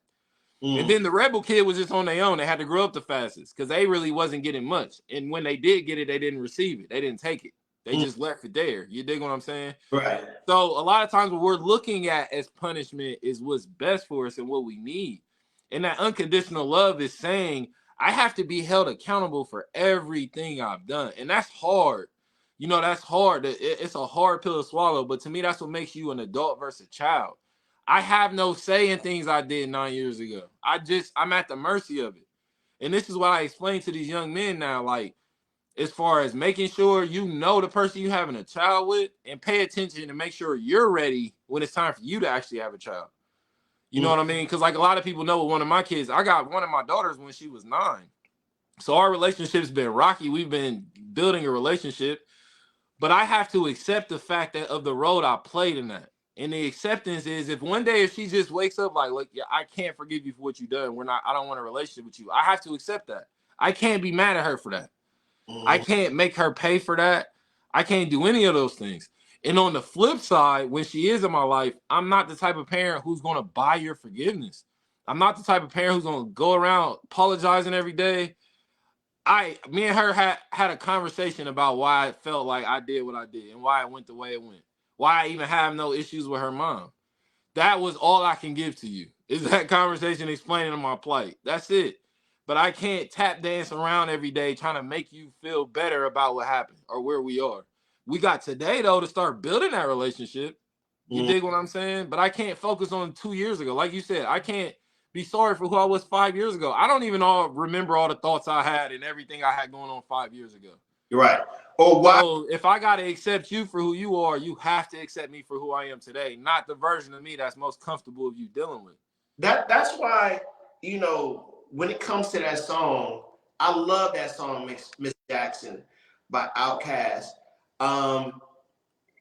And then the rebel kid was just on their own. They had to grow up the fastest because they really wasn't getting much. And when they did get it, they didn't receive it. They didn't take it. They just left it there. You dig what I'm saying? Right. So a lot of times what we're looking at as punishment is what's best for us and what we need. And that unconditional love is saying, I have to be held accountable for everything I've done. And that's hard. You know, that's hard. It's a hard pill to swallow. But to me, that's what makes you an adult versus a child. I have no say in things I did 9 years ago. I'm at the mercy of it. And this is what I explain to these young men now, like, as far as making sure you know the person you having a child with and pay attention to make sure you're ready when it's time for you to actually have a child. You know what I mean? Because like a lot of people know with one of my kids, I got one of my daughters when she was 9. So our relationship's been rocky. We've been building a relationship, but I have to accept the fact that of the role I played in that. And the acceptance is if she just wakes up like, look, yeah, I can't forgive you for what you've done. I don't want a relationship with you. I have to accept that. I can't be mad at her for that. I can't make her pay for that. I can't do any of those things. And on the flip side, when she is in my life, I'm not the type of parent who's going to buy your forgiveness. I'm not the type of parent who's going to go around apologizing every day. Me and her had a conversation about why I felt like I did what I did and why it went the way it went. Why I even have no issues with her mom. That was all I can give to you is that conversation explaining my plight. That's it. But I can't tap dance around every day trying to make you feel better about what happened or where we are. We got today, though, to start building that relationship. You dig what I'm saying? But I can't focus on 2 years ago. Like you said, I can't be sorry for who I was 5 years ago. I don't even remember all the thoughts I had and everything I had going on 5 years ago. You're right. Or why? So if I got to accept you for who you are, you have to accept me for who I am today, not the version of me that's most comfortable of you dealing with. That's why, you know, when it comes to that song, I love that song, Miss Jackson by Outkast.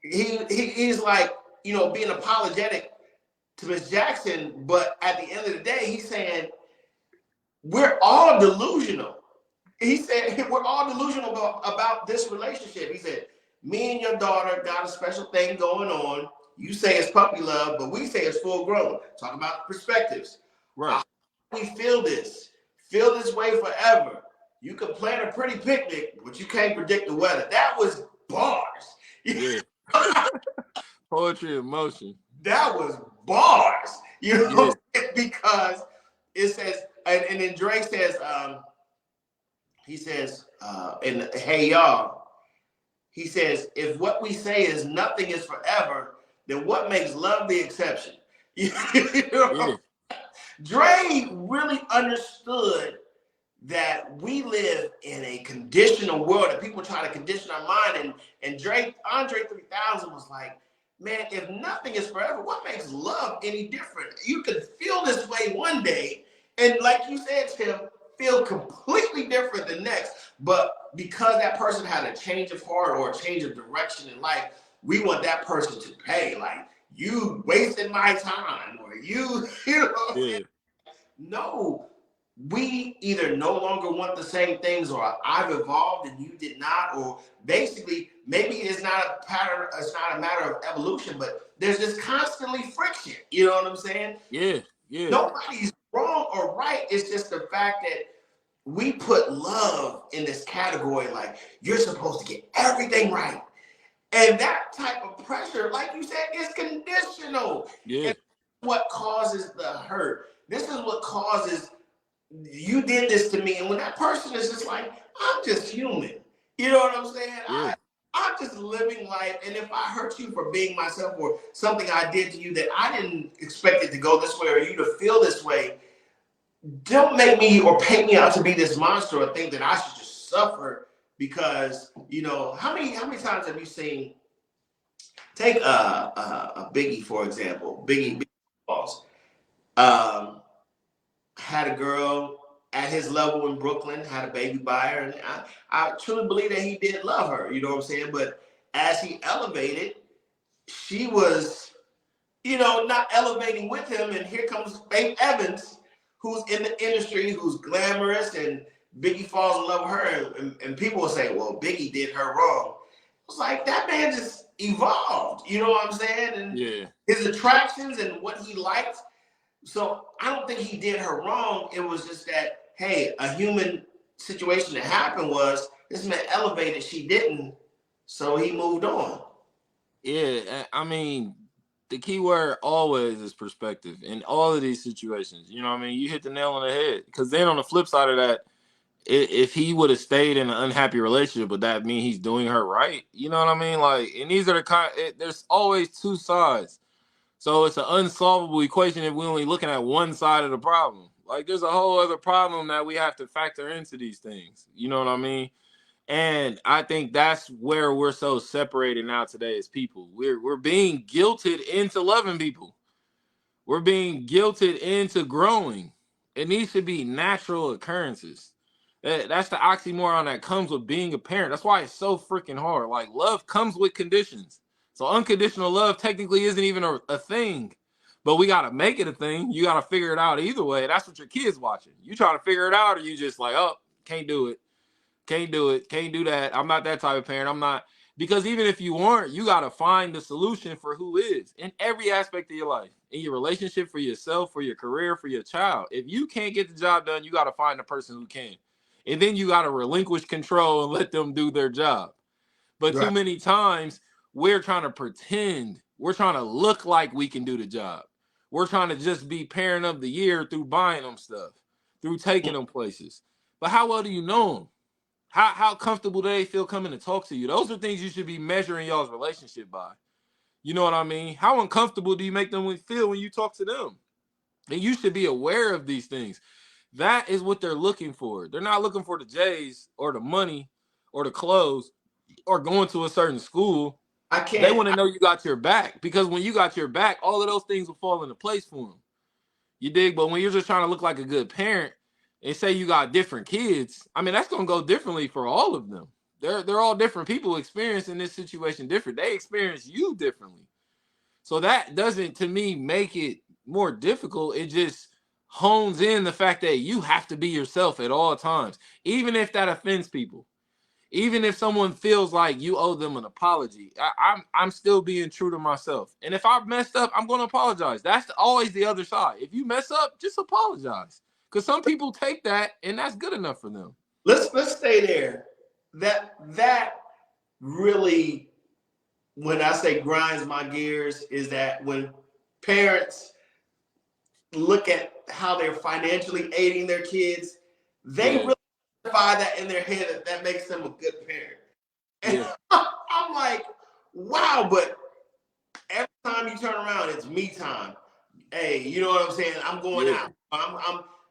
He's like, you know, being apologetic to Miss Jackson, but at the end of the day, he's saying we're all delusional. He said we're all delusional about this relationship. He said, me and your daughter got a special thing going on. You say it's puppy love, but we say it's full grown. Talk about perspectives. Right. We feel this. feel this way forever. You can plan a pretty picnic, but you can't predict the weather. That was bars. Yeah. Poetry in motion. That was bars. You Yeah. know, because it says, and then Drake says, he says, in Hey Y'all, he says, if what we say is nothing is forever, then what makes love the exception? You Yeah. know? Dre really understood that we live in a conditional world that people try to condition our mind. And Andre 3000 was like, man, if nothing is forever, what makes love any different? You can feel this way one day, and like you said, Tim, feel completely different the next. But because that person had a change of heart or a change of direction in life, we want that person to pay. Like, you wasted my time, or you know, Yeah. no, we either no longer want the same things, or I've evolved and you did not, or basically maybe it's not a pattern, it's not a matter of evolution, but there's just constantly friction. You know what I'm saying? Yeah. Yeah. Nobody's wrong or right. It's just the fact that we put love in this category, like you're supposed to get everything right. And that type of pressure, like you said, is conditional. Yeah. And what causes the hurt. This is what causes you did this to me. And when that person is just like, I'm just human. You know what I'm saying? Yeah. I'm just living life. And if I hurt you for being myself, or something I did to you that I didn't expect it to go this way, or you to feel this way, don't make me or paint me out to be this monster, or think that I should just suffer because, how many times have you seen, take a Biggie, for example, Biggie Balls. Um, had a girl at his level in Brooklyn, had a baby by her, and I truly believe that he did love her, you know what I'm saying? But as he elevated, she was, not elevating with him, and here comes Faith Evans, who's in the industry, who's glamorous, and Biggie falls in love with her, and people will say, well, Biggie did her wrong. It's like, that man just evolved, you know what I'm saying? And Yeah. his attractions and what he liked. So I don't think he did her wrong. It was just that, hey, a human situation that happened was this man elevated, she didn't, so he moved on. Yeah. I mean, the key word always is perspective in all of these situations. You know what I mean? You hit the nail on the head. Because then on the flip side of that, if he would have stayed in an unhappy relationship, would that mean he's doing her right? You know what I mean? Like, and these are there's always two sides. So it's an unsolvable equation if we're only looking at one side of the problem. Like, there's a whole other problem that we have to factor into these things. You know what I mean? And I think that's where we're so separated now today as people. We're being guilted into loving people. We're being guilted into growing. It needs to be natural occurrences. That's the oxymoron that comes with being a parent. That's why it's so freaking hard. Like, love comes with conditions. So unconditional love technically isn't even a thing. But we gotta make it a thing. You gotta figure it out either way. That's what your kids watching. You trying to figure it out, or you just like, oh, can't do it. Can't do it. Can't do that. I'm not that type of parent. I'm not, because even if you weren't, you got to find the solution for who is in every aspect of your life, in your relationship, for yourself, for your career, for your child. If you can't get the job done, you got to find the person who can. And then you got to relinquish control and let them do their job. But too Right. many times we're trying to pretend, we're trying to look like we can do the job. We're trying to just be parent of the year through buying them stuff, through taking them places. But how well do you know them? How comfortable do they feel coming to talk to you? Those are things you should be measuring y'all's relationship by. You know what I mean? How uncomfortable do you make them feel when you talk to them? And you should be aware of these things. That is what they're looking for. They're not looking for the J's or the money or the clothes or going to a certain school. I They can't. want to know you got your back, because when you got your back, all of those things will fall into place for them. You dig? But when you're just trying to look like a good parent and say you got different kids, I mean, that's gonna go differently for all of them. They're all different people experiencing this situation different. They experience you differently. So that doesn't, to me, make it more difficult. It just hones in the fact that you have to be yourself at all times, even if that offends people. Even if someone feels like you owe them an apology, I'm still being true to myself. And if I messed up, I'm going to apologize. That's always the other side. If you mess up, just apologize. Because some people take that and that's good enough for them. Let's stay there. That really, when I say grinds my gears, is that when parents look at how they're financially aiding their kids, they really find that in their head that makes them a good parent. And I'm like, wow, but every time you turn around, it's me time. Hey, you know what I'm saying? I'm going out.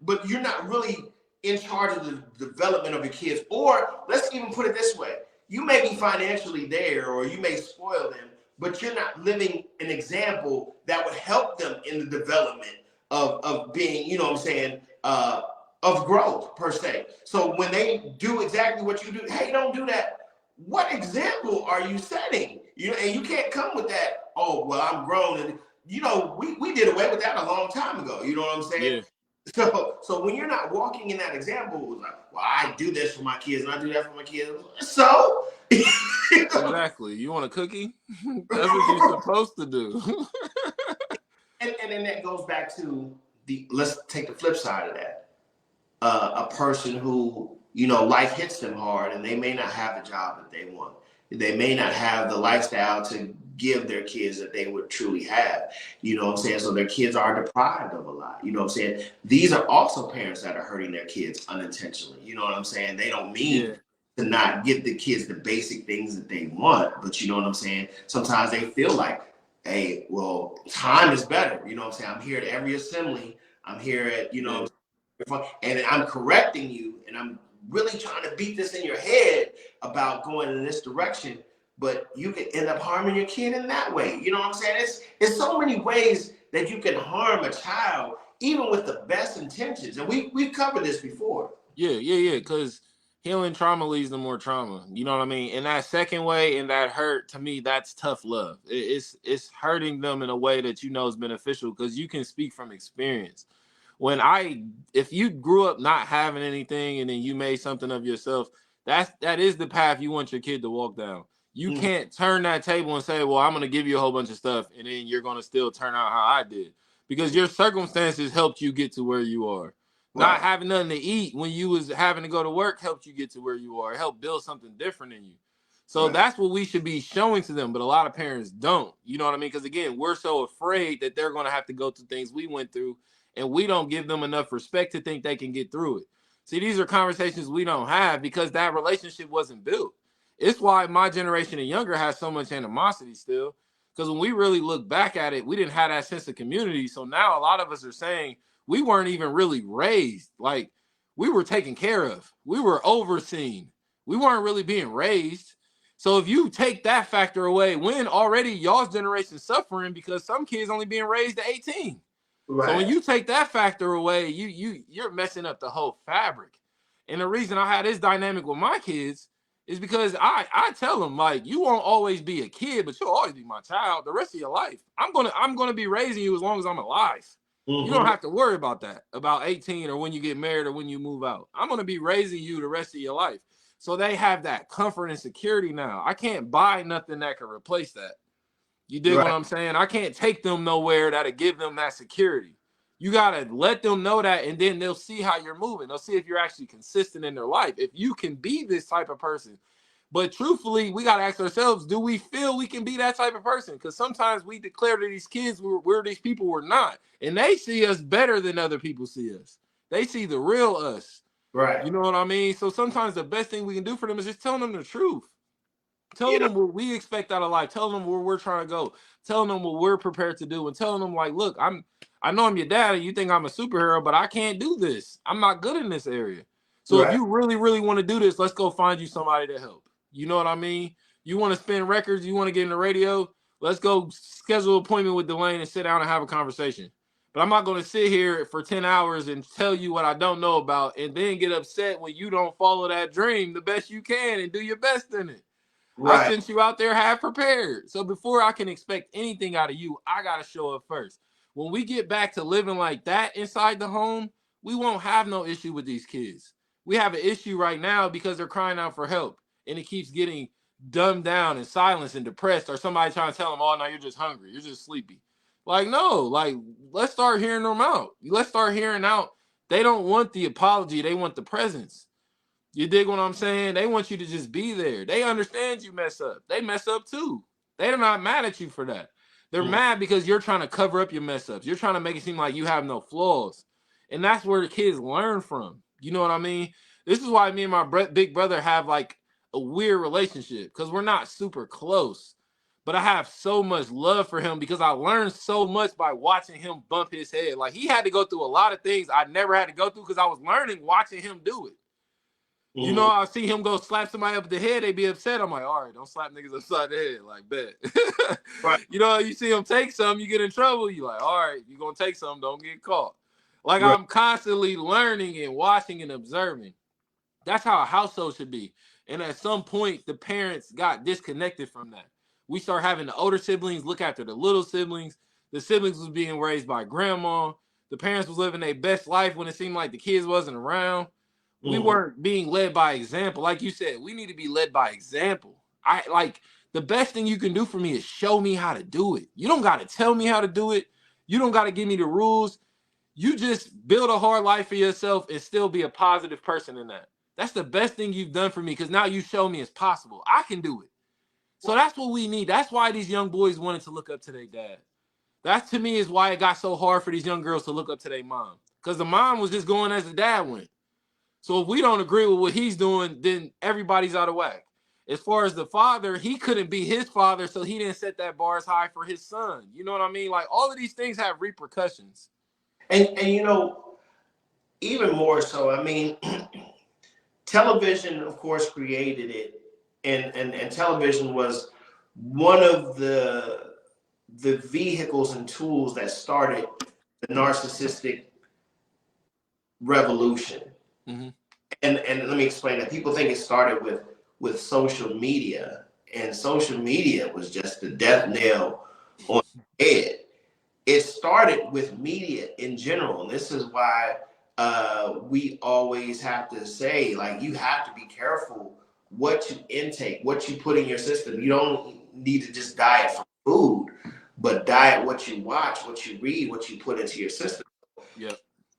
But you're not really in charge of the development of your kids. Or let's even put it this way: you may be financially there, or you may spoil them, but you're not living an example that would help them in the development of being, you know what I'm saying, of growth per se. So when they do exactly what you do, hey, don't do that. What example are you setting? You know, and you can't come with that. Oh, well, I'm grown, and you know, we did away with that a long time ago. You know what I'm saying? Yeah. So when you're not walking in that example, like, well, I do this for my kids and I do that for my kids. So exactly. You want a cookie? That's what you're supposed to do. and then that goes back to let's take the flip side of that. A person who, you know, life hits them hard and they may not have the job that they want. They may not have the lifestyle to give their kids that they would truly have. You know what I'm saying? So their kids are deprived of a lot. You know what I'm saying? These are also parents that are hurting their kids unintentionally. You know what I'm saying? They don't mean to not give the kids the basic things that they want, but you know what I'm saying? Sometimes they feel like, hey, well, time is better. You know what I'm saying? I'm here at every assembly. I'm here at, you know, and I'm correcting you, and I'm really trying to beat this in your head about going in this direction, but you can end up harming your kid in that way. You know what I'm saying? It's so many ways that you can harm a child, even with the best intentions. And we've covered this before. Yeah. Because healing trauma leads to more trauma. You know what I mean? And that second way, and that hurt, to me, that's tough love. It's hurting them in a way that you know is beneficial because you can speak from experience. If you grew up not having anything and then you made something of yourself, that is the path you want your kid to walk down. You can't turn that table and say, well, I'm going to give you a whole bunch of stuff and then you're going to still turn out how I did, because your circumstances helped you get to where you are. Not having nothing to eat when you was having to go to work helped you get to where you are. It helped build something different in you. So that's what we should be showing to them. But a lot of parents don't. You know what I mean? Because again, we're so afraid that they're going to have to go through things we went through, and we don't give them enough respect to think they can get through it. See, these are conversations we don't have because that relationship wasn't built. It's why my generation and younger has so much animosity still. Because when we really look back at it, we didn't have that sense of community. So now a lot of us are saying we weren't even really raised. Like, we were taken care of. We were overseen. We weren't really being raised. So if you take that factor away, when already y'all's generation suffering because some kids only being raised at 18. So when you take that factor away, you're messing up the whole fabric. And the reason I had this dynamic with my kids is because I tell them, like, you won't always be a kid, but you'll always be my child the rest of your life. I'm gonna be raising you as long as I'm alive. You don't have to worry about that, about 18 or when you get married or when you move out. I'm gonna be raising you the rest of your life. So they have that comfort and security now. I can't buy nothing that can replace that. You dig what I'm saying? I can't take them nowhere that'll give them that security. You gotta let them know that, and then they'll see how you're moving. They'll see if you're actually consistent in their life. If you can be this type of person. But truthfully, we gotta ask ourselves, do we feel we can be that type of person? Because sometimes we declare to these kids we're these people we're not. And they see us better than other people see us. They see the real us. You know what I mean? So sometimes the best thing we can do for them is just telling them the truth. Telling them what we expect out of life, telling them where we're trying to go, telling them what we're prepared to do, and telling them, like, look, I know I'm your dad and you think I'm a superhero, but I can't do this. I'm not good in this area. So if you really, really want to do this, let's go find you somebody to help. You know what I mean? You want to spin records, you want to get in the radio, let's go schedule an appointment with Delayne and sit down and have a conversation. But I'm not going to sit here for 10 hours and tell you what I don't know about and then get upset when you don't follow that dream the best you can and do your best in it. I sent you out there half prepared. So before I can expect anything out of you, I got to show up first. When we get back to living like that inside the home, we won't have no issue with these kids. We have an issue right now because they're crying out for help and it keeps getting dumbed down and silenced and depressed, or somebody trying to tell them, oh, no, you're just hungry. You're just sleepy. Like, no, like, let's start hearing them out. Let's start hearing out They don't want the apology. They want the presence. You dig what I'm saying? They want you to just be there. They understand you mess up. They mess up too. They're not mad at you for that. They're Mm. mad because you're trying to cover up your mess ups. You're trying to make it seem like you have no flaws. And that's where the kids learn from. You know what I mean? This is why me and my big brother have like a weird relationship, because we're not super close. But I have so much love for him because I learned so much by watching him bump his head. Like, he had to go through a lot of things I never had to go through because I was learning watching him do it. You know, Mm. I see him go slap somebody up the head, they be upset. I'm like, all right, don't slap niggas upside the head. Like, bet. Right. You know, you see him take some, you get in trouble. You like, all right, you gonna take some, don't get caught. Like, Right. I'm constantly learning and watching and observing. That's how a household should be. And at some point, the parents got disconnected from that. We start having the older siblings look after the little siblings. The siblings was being raised by grandma. The parents was living their best life when it seemed like the kids wasn't around. We Mm. weren't being led by example. Like you said, we need to be led by example. I like, the best thing you can do for me is show me how to do it. You don't got to tell me how to do it. You don't got to give me the rules. You just build a hard life for yourself and still be a positive person in that. That's the best thing you've done for me, because now you show me it's possible. I can do it. So that's what we need. That's why these young boys wanted to look up to their dad. That, to me, is why it got so hard for these young girls to look up to their mom. Because the mom was just going as the dad went. So if we don't agree with what he's doing, then everybody's out of whack. As far as the father, he couldn't be his father, so he didn't set that bar as high for his son. You know what I mean? Like, all of these things have repercussions. And you know, even more so, I mean, television, of course, created it, and television was one of the vehicles and tools that started the narcissistic revolution. Mm-hmm. And let me explain that. People think it started with social media, and social media was just the death nail on the head. It started with media in general. And this is why we always have to say, like, you have to be careful what you intake, what you put in your system. You don't need to just diet from food, but diet what you watch, what you read, what you put into your system. Yep.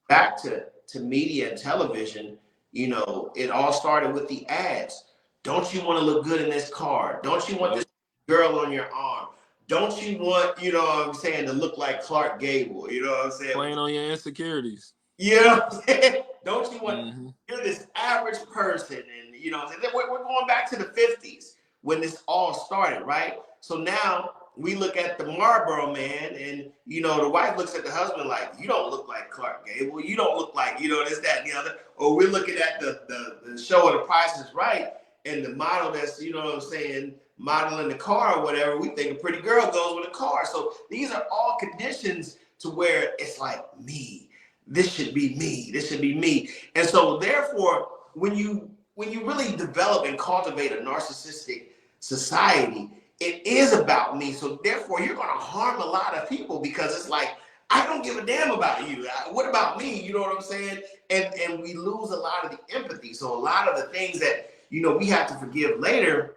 Back to media and television, you know, it all started with the ads. Don't you want to look good in this car? Don't you want Yep. this girl on your arm? Don't you want, you know what I'm saying, to look like Clark Gable? You know what I'm saying? Playing on your insecurities. You know what I'm saying? Don't you want, Mm-hmm. you're this average person, and you know what I'm saying? We're going back to the 50s when this all started, right? So now we look at the Marlboro Man, and you know, the wife looks at the husband like, you don't look like Clark Gable, you don't look like, you know, this, that, and the other. Or we're looking at the show of The Price is Right, and the model that's, you know what I'm saying, modeling the car or whatever, we think a pretty girl goes with a car. So these are all conditions to where it's like, me, this should be me, this should be me. And so therefore, when you really develop and cultivate a narcissistic society, it is about me. So therefore, you're going to harm a lot of people, because it's like, I don't give a damn about you. What about me? You know what I'm saying? And we lose a lot of the empathy. So a lot of the things that, you know, we have to forgive later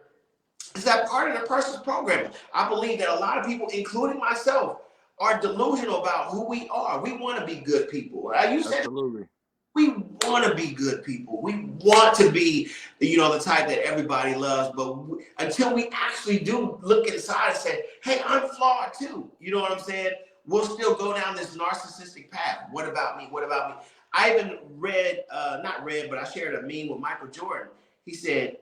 is that part of the person's programming. I believe that a lot of people, including myself, are delusional about who we are. We want to be good people. You said Absolutely. we want to be good people. We want to be, you know, the type that everybody loves. But until we actually do look inside and say, hey, I'm flawed too. You know what I'm saying? We'll still go down this narcissistic path. What about me? What about me? I even read, not read, but I shared a meme with Michael Jordan. He said,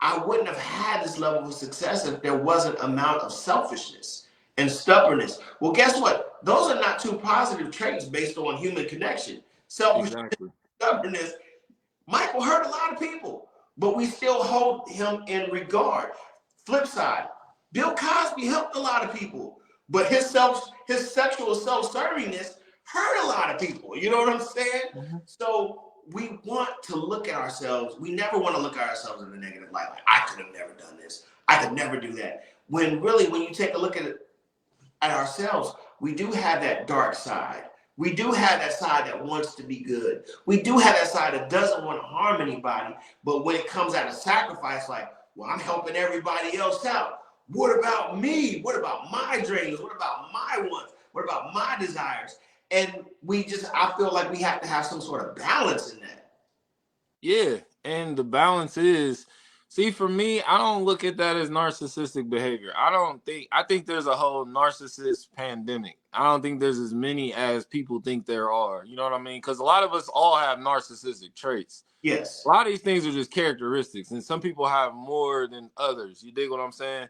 I wouldn't have had this level of success if there wasn't amount of selfishness and stubbornness. Well, guess what? Those are not two positive traits based on human connection. Selfishness, Exactly. stubbornnness. Michael hurt a lot of people, but we still hold him in regard. Flip side, Bill Cosby helped a lot of people, but his sexual self-servingness hurt a lot of people. You know what I'm saying? Mm-hmm. So we want to look at ourselves. We never want to look at ourselves in a negative light. Like, I could have never done this. I could never do that. When really, when you take a look at ourselves, we do have that dark side. We do have that side that wants to be good. We do have that side that doesn't want to harm anybody. But when it comes out of sacrifice, like, well, I'm helping everybody else out. What about me? What about my dreams? What about my wants? What about my desires? And I feel like we have to have some sort of balance in that. Yeah, and the balance is, see, for me, I don't look at that as narcissistic behavior. I think there's a whole narcissist pandemic. I don't think there's as many as people think there are. You know what I mean? Because a lot of us all have narcissistic traits. A Yes. lot of these things are just characteristics, and some people have more than others. You dig what I'm saying?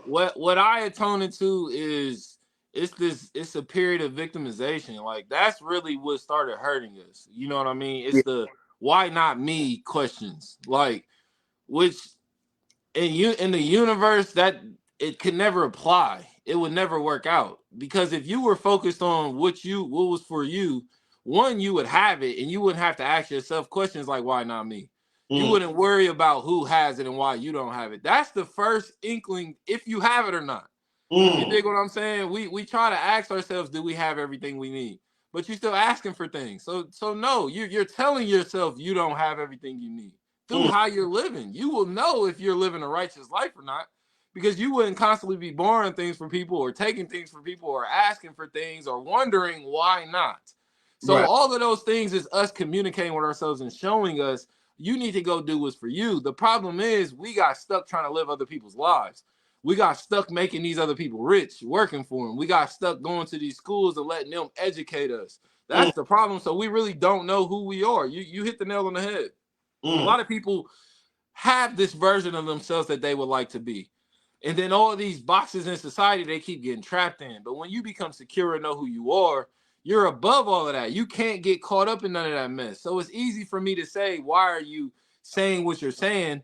What I atone it to is it's a period of victimization. Like that's really what started hurting us. You know what I mean? It's the why not me questions. Like which in the universe that it could never apply. It would never work out. Because if you were focused on what was for you, one, you would have it and you wouldn't have to ask yourself questions like why not me? You Mm, wouldn't worry about who has it and why you don't have it. That's the first inkling if you have it or not. You mm, dig what I'm saying? We try to ask ourselves, do we have everything we need? But you're still asking for things. So no, you're telling yourself you don't have everything you need through mm, how you're living. You will know if you're living a righteous life or not, because you wouldn't constantly be borrowing things from people or taking things from people or asking for things or wondering why not. So right. all of those things is us communicating with ourselves and showing us you need to go do what's for you. The problem is we got stuck trying to live other people's lives. We got stuck making these other people rich, working for them. We got stuck going to these schools and letting them educate us. Mm, That's the problem. So we really don't know who we are. You hit the nail on the head. A mm, lot of people have this version of themselves that they would like to be. And then all of these boxes in society they keep getting trapped in. But when you become secure and know who you are, you're above all of that. You can't get caught up in none of that mess. So it's easy for me to say, why are you saying what you're saying?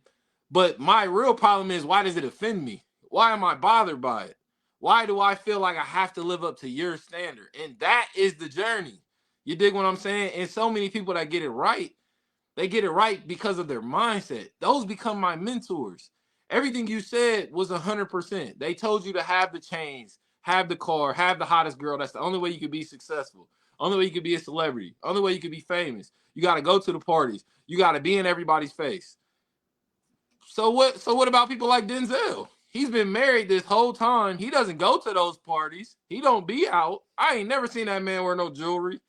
But my real problem is, why does it offend me? Why am I bothered by it? Why do I feel like I have to live up to your standard? And that is the journey. You dig what I'm saying? And so many people that get it right, they get it right because of their mindset. Those become my mentors. Everything you said was 100%. They told you to have the chains, have the car, have the hottest girl. That's the only way you could be successful. Only way you could be a celebrity. Only way you could be famous. You got to go to the parties. You got to be in everybody's face. So what? So what about people like Denzel? He's been married this whole time. He doesn't go to those parties. He don't be out. I ain't never seen that man wear no jewelry.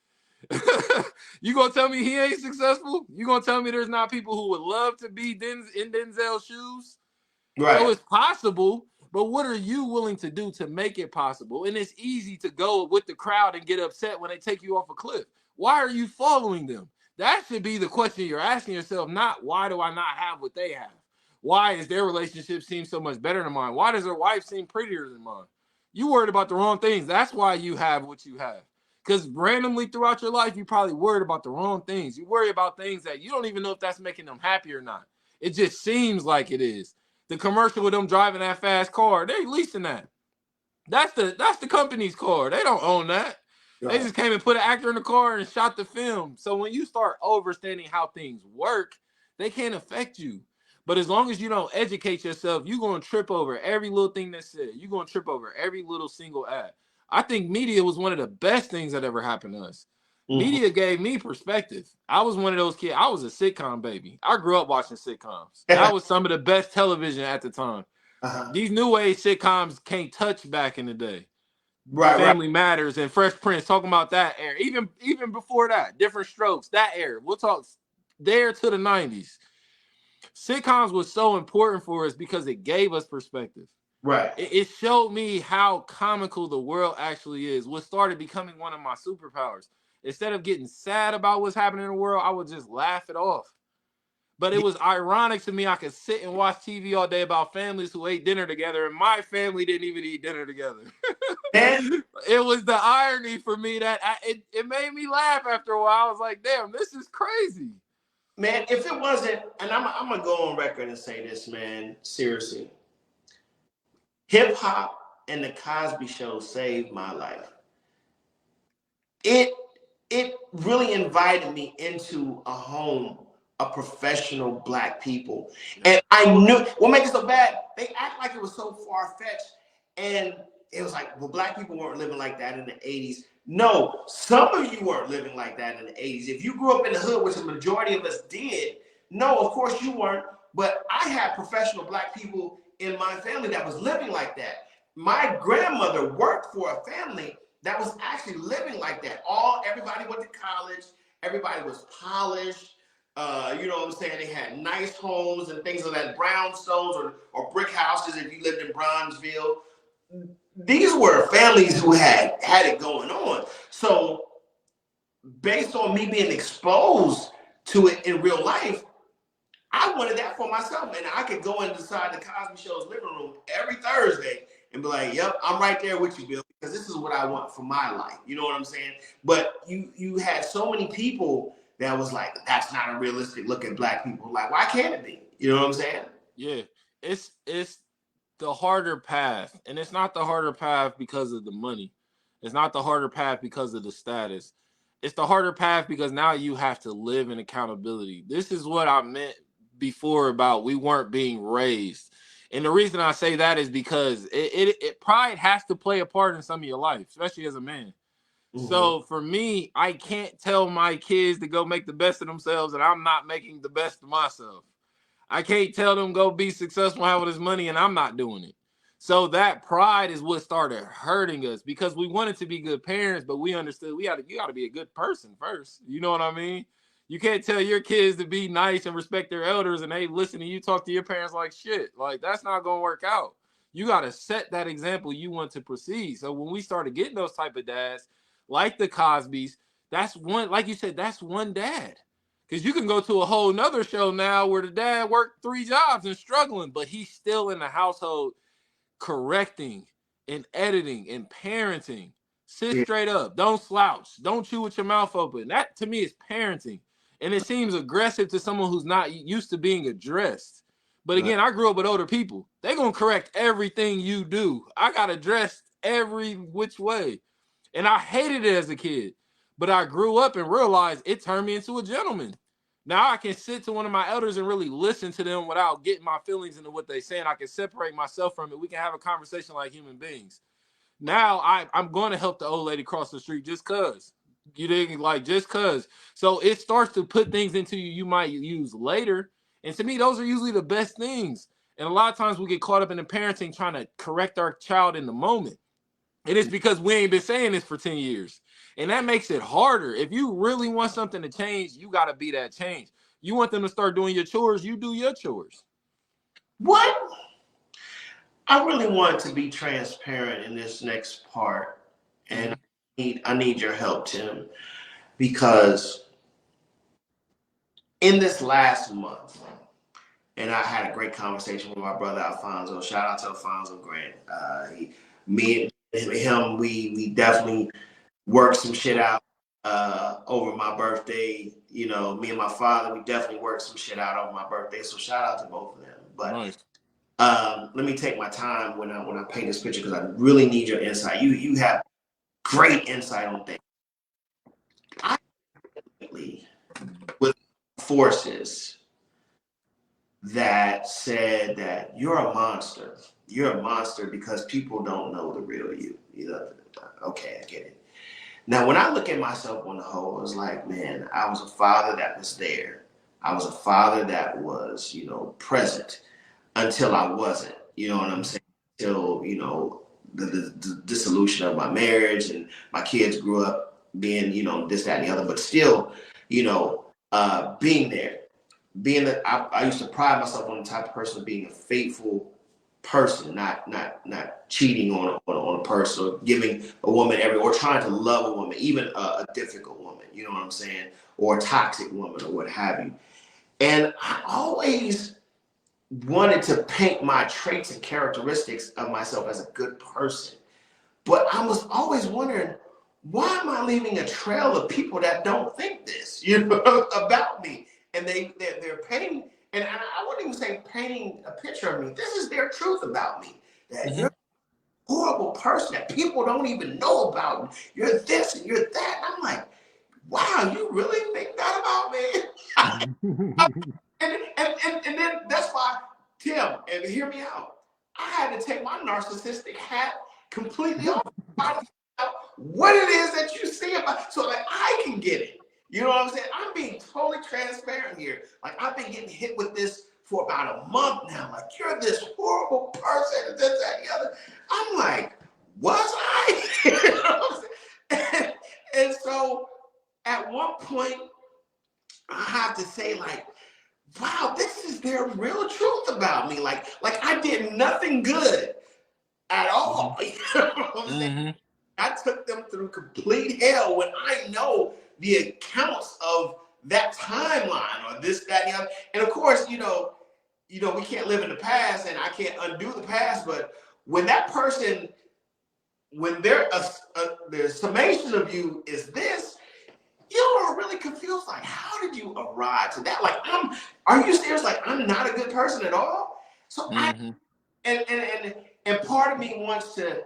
You gonna tell me he ain't successful? You gonna tell me there's not people who would love to be in Denzel's shoes? So right. it's possible, but what are you willing to do to make it possible? And it's easy to go with the crowd and get upset when they take you off a cliff. Why are you following them? That should be the question you're asking yourself, not why do I not have what they have? Why is their relationship seem so much better than mine? Why does their wife seem prettier than mine? You worried about the wrong things. That's why you have what you have. Because randomly throughout your life, you probably worried about the wrong things. You worry about things that you don't even know if that's making them happy or not. It just seems like it is. The commercial with them driving that fast car, they leasing that. That's the company's car. They don't own that. They Right. just came and put an actor in the car and shot the film. So when you start understanding how things work, they can't affect you. But as long as you don't educate yourself, you're going to trip over every little thing that's said. You're going to trip over every little single ad. I think media was one of the best things that ever happened to us. Mm-hmm. Media gave me perspective. I was one of those kids. I was a sitcom baby. I grew up watching sitcoms. That was some of the best television at the time. Uh-huh. These new age sitcoms can't touch back in the day. Right, right. Family Matters and Fresh Prince, talking about that era. Even before that, Different Strokes, that era. We'll talk there to the 90s. Sitcoms was so important for us because it gave us perspective. Right. It showed me how comical the world actually is. What started becoming one of my superpowers. Instead of getting sad about what's happening in the world, I would just laugh it off. But it was ironic to me. I could sit and watch TV all day about families who ate dinner together, and my family didn't even eat dinner together. Man, It was the irony for me that it made me laugh after a while. I was like, damn, this is crazy. man, if it wasn't, and I'm gonna go on record and say this, man, seriously. Hip hop and the Cosby Show saved my life. It it really invited me into a home of professional black people. Yeah. And I knew what makes it so bad, they act like it was so far-fetched. And it was like, well, black people weren't living like that in the 80s. No, some of you weren't living like that in the 80s. If you grew up in the hood, which the majority of us did, no, of course you weren't. But I had professional black people in my family that was living like that. My grandmother worked for a family that was actually living like that. Everybody went to college, everybody was polished. You know what I'm saying? They had nice homes and things of that, brownstones or brick houses if you lived in Bronzeville. These were families who had it going on. So based on me being exposed to it in real life, I wanted that for myself. And I could go inside the Cosby Show's living room every Thursday and be like, yep, I'm right there with you, Bill, because this is what I want for my life. You know what I'm saying? But you had so many people that was like, that's not a realistic look at black people. Like, why can't it be? You know what I'm saying? Yeah. It's the harder path. And it's not the harder path because of the money. It's not the harder path because of the status. It's the harder path because now you have to live in accountability. This is what I meant before about we weren't being raised. And the reason I say that is because it pride has to play a part in some of your life, especially as a man. Mm-hmm. So for me, I can't tell my kids to go make the best of themselves and I'm not making the best of myself. I can't tell them go be successful, have all this money, and I'm not doing it. So that pride is what started hurting us because we wanted to be good parents, but we understood you got to be a good person first. You know what I mean? You can't tell your kids to be nice and respect their elders, and they listen to you talk to your parents like shit. Like that's not gonna work out. You got to set that example you want to proceed. So when we started getting those type of dads, like the Cosbys, that's one, like you said, that's one dad. Because you can go to a whole nother show now where the dad worked 3 jobs and struggling, but he's still in the household correcting and editing and parenting. Sit Yeah. straight up. Don't slouch. Don't chew with your mouth open. That to me is parenting. And it seems aggressive to someone who's not used to being addressed. But Right. again, I grew up with older people. They're going to correct everything you do. I got addressed every which way. And I hated it as a kid. But I grew up and realized it turned me into a gentleman. Now I can sit to one of my elders and really listen to them without getting my feelings into what they're saying. I can separate myself from it. We can have a conversation like human beings. Now I'm going to help the old lady cross the street just cause. You didn't like just cause. So it starts to put things into you might use later. And to me, those are usually the best things. And a lot of times we get caught up in the parenting trying to correct our child in the moment. And it's because we ain't been saying this for 10 years. And that makes it harder. If you really want something to change, you got to be that change. You want them to start doing your chores, you do your chores. What? I really want to be transparent in this next part. And Mm-hmm. I need your help, Tim, because in this last month, and I had a great conversation with my brother Alfonso. Shout out to Alfonso Grant. Me and him, we definitely worked some shit out over my birthday. You know, me and my father, we definitely worked some shit out over my birthday. So shout out to both of them. But Nice. let me take my time when I paint this picture because I really need your insight. You have great insight on things. I with forces that said that you're a monster. You're a monster because people don't know the real you. You know, okay, I get it. Now, when I look at myself on the whole, I was like, man, I was a father that was there. I was a father that was, present until I wasn't. You know what I'm saying? Until, the dissolution of my marriage and my kids grew up being, this, that, and the other, but still, being there. Being that I used to pride myself on the type of person of being a faithful person, not cheating on a person or giving a woman or trying to love a woman, even a difficult woman, you know what I'm saying, or a toxic woman or what have you. And I always wanted to paint my traits and characteristics of myself as a good person. But I was always wondering, why am I leaving a trail of people that don't think this, about me? And they're painting, and I wouldn't even say painting a picture of me. This is their truth about me. That Mm-hmm. you're a horrible person that people don't even know about. You're this and you're that. And I'm like, wow, you really think that about me? And then that's why, Tim, and hear me out. I had to take my narcissistic hat completely off. Try to figure out what it is that you see about, so that I can get it. You know what I'm saying? I'm being totally transparent here. Like I've been getting hit with this for about a month now. Like you're this horrible person, and this, that, and the other. I'm like, was I? You know what I'm saying? And so at one point, I have to say, like, wow, this is their real truth about me. Like I did nothing good at all. You know what I'm saying? Mm-hmm. I took them through complete hell when I know the accounts of that timeline or this, that, and the other. And of course, we can't live in the past, and I can't undo the past. But when that person, when the summation of you is this, you are really confused. Like, how did you arrive to that? Like, are you serious? Like, I'm not a good person at all. So Mm-hmm. and part of me wants to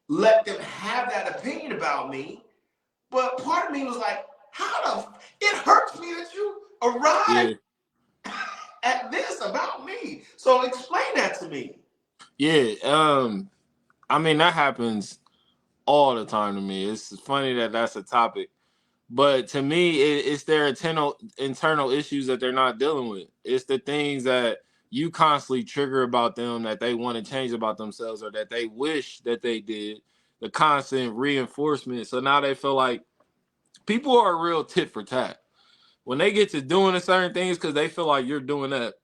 let them have that opinion about me, but part of me was like, it hurts me that you arrived Yeah. at this about me. So explain that to me. Yeah. I mean, that happens all the time to me. It's funny that that's a topic. But to me, it's their internal issues that they're not dealing with. It's the things that you constantly trigger about them that they want to change about themselves or that they wish that they did. The constant reinforcement. So now they feel like people are real tit for tat. When they get to doing a certain things because they feel like you're doing that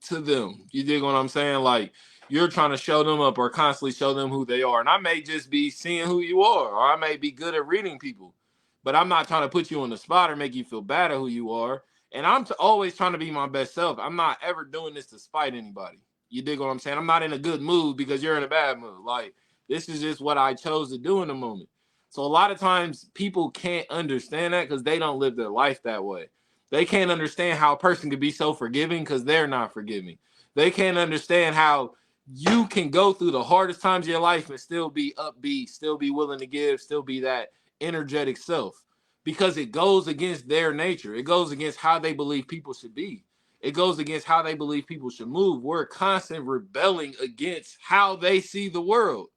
to them. You dig what I'm saying? Like you're trying to show them up or constantly show them who they are. And I may just be seeing who you are, or I may be good at reading people, but I'm not trying to put you on the spot or make you feel bad at who you are. And I'm always trying to be my best self. I'm not ever doing this to spite anybody. You dig what I'm saying? I'm not in a good mood because you're in a bad mood. Like this is just what I chose to do in the moment. So a lot of times people can't understand that because they don't live their life that way. They can't understand how a person could be so forgiving because they're not forgiving. They can't understand how you can go through the hardest times of your life and still be upbeat, still be willing to give, still be that energetic self because it goes against their nature. It goes against how they believe people should be. It goes against how they believe people should move. We're constant rebelling against how they see the world.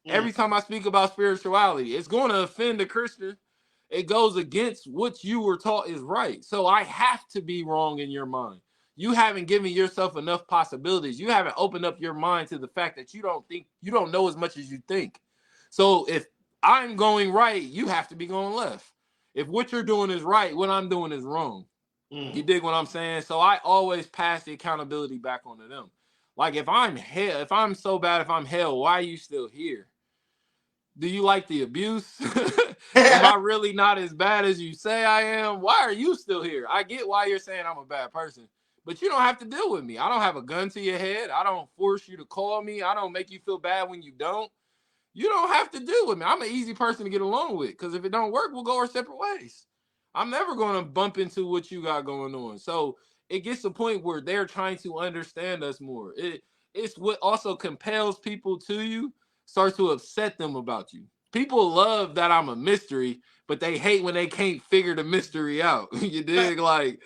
Mm, Every time I speak about spirituality, it's going to offend a Christian. It goes against what you were taught is right. So I have to be wrong in your mind. You haven't given yourself enough possibilities. You haven't opened up your mind to the fact that you don't know as much as you think. So if I'm going right, you have to be going left. If what you're doing is right, what I'm doing is wrong. You mm. dig what I'm saying? So I always pass the accountability back onto them. Like if I'm hell, if I'm so bad, if I'm hell, why are you still here? Do you like the abuse? Am I really not as bad as you say I am? Why are you still here? I get why you're saying I'm a bad person, but you don't have to deal with me. I don't have a gun to your head. I don't force you to call me. I don't make you feel bad when you don't. You don't have to deal with me. I'm an easy person to get along with because if it don't work, we'll go our separate ways. I'm never going to bump into what you got going on. So it gets to a point where they're trying to understand us more. It's what also compels people to you, starts to upset them about you. People love that I'm a mystery, but they hate when they can't figure the mystery out. You dig? Like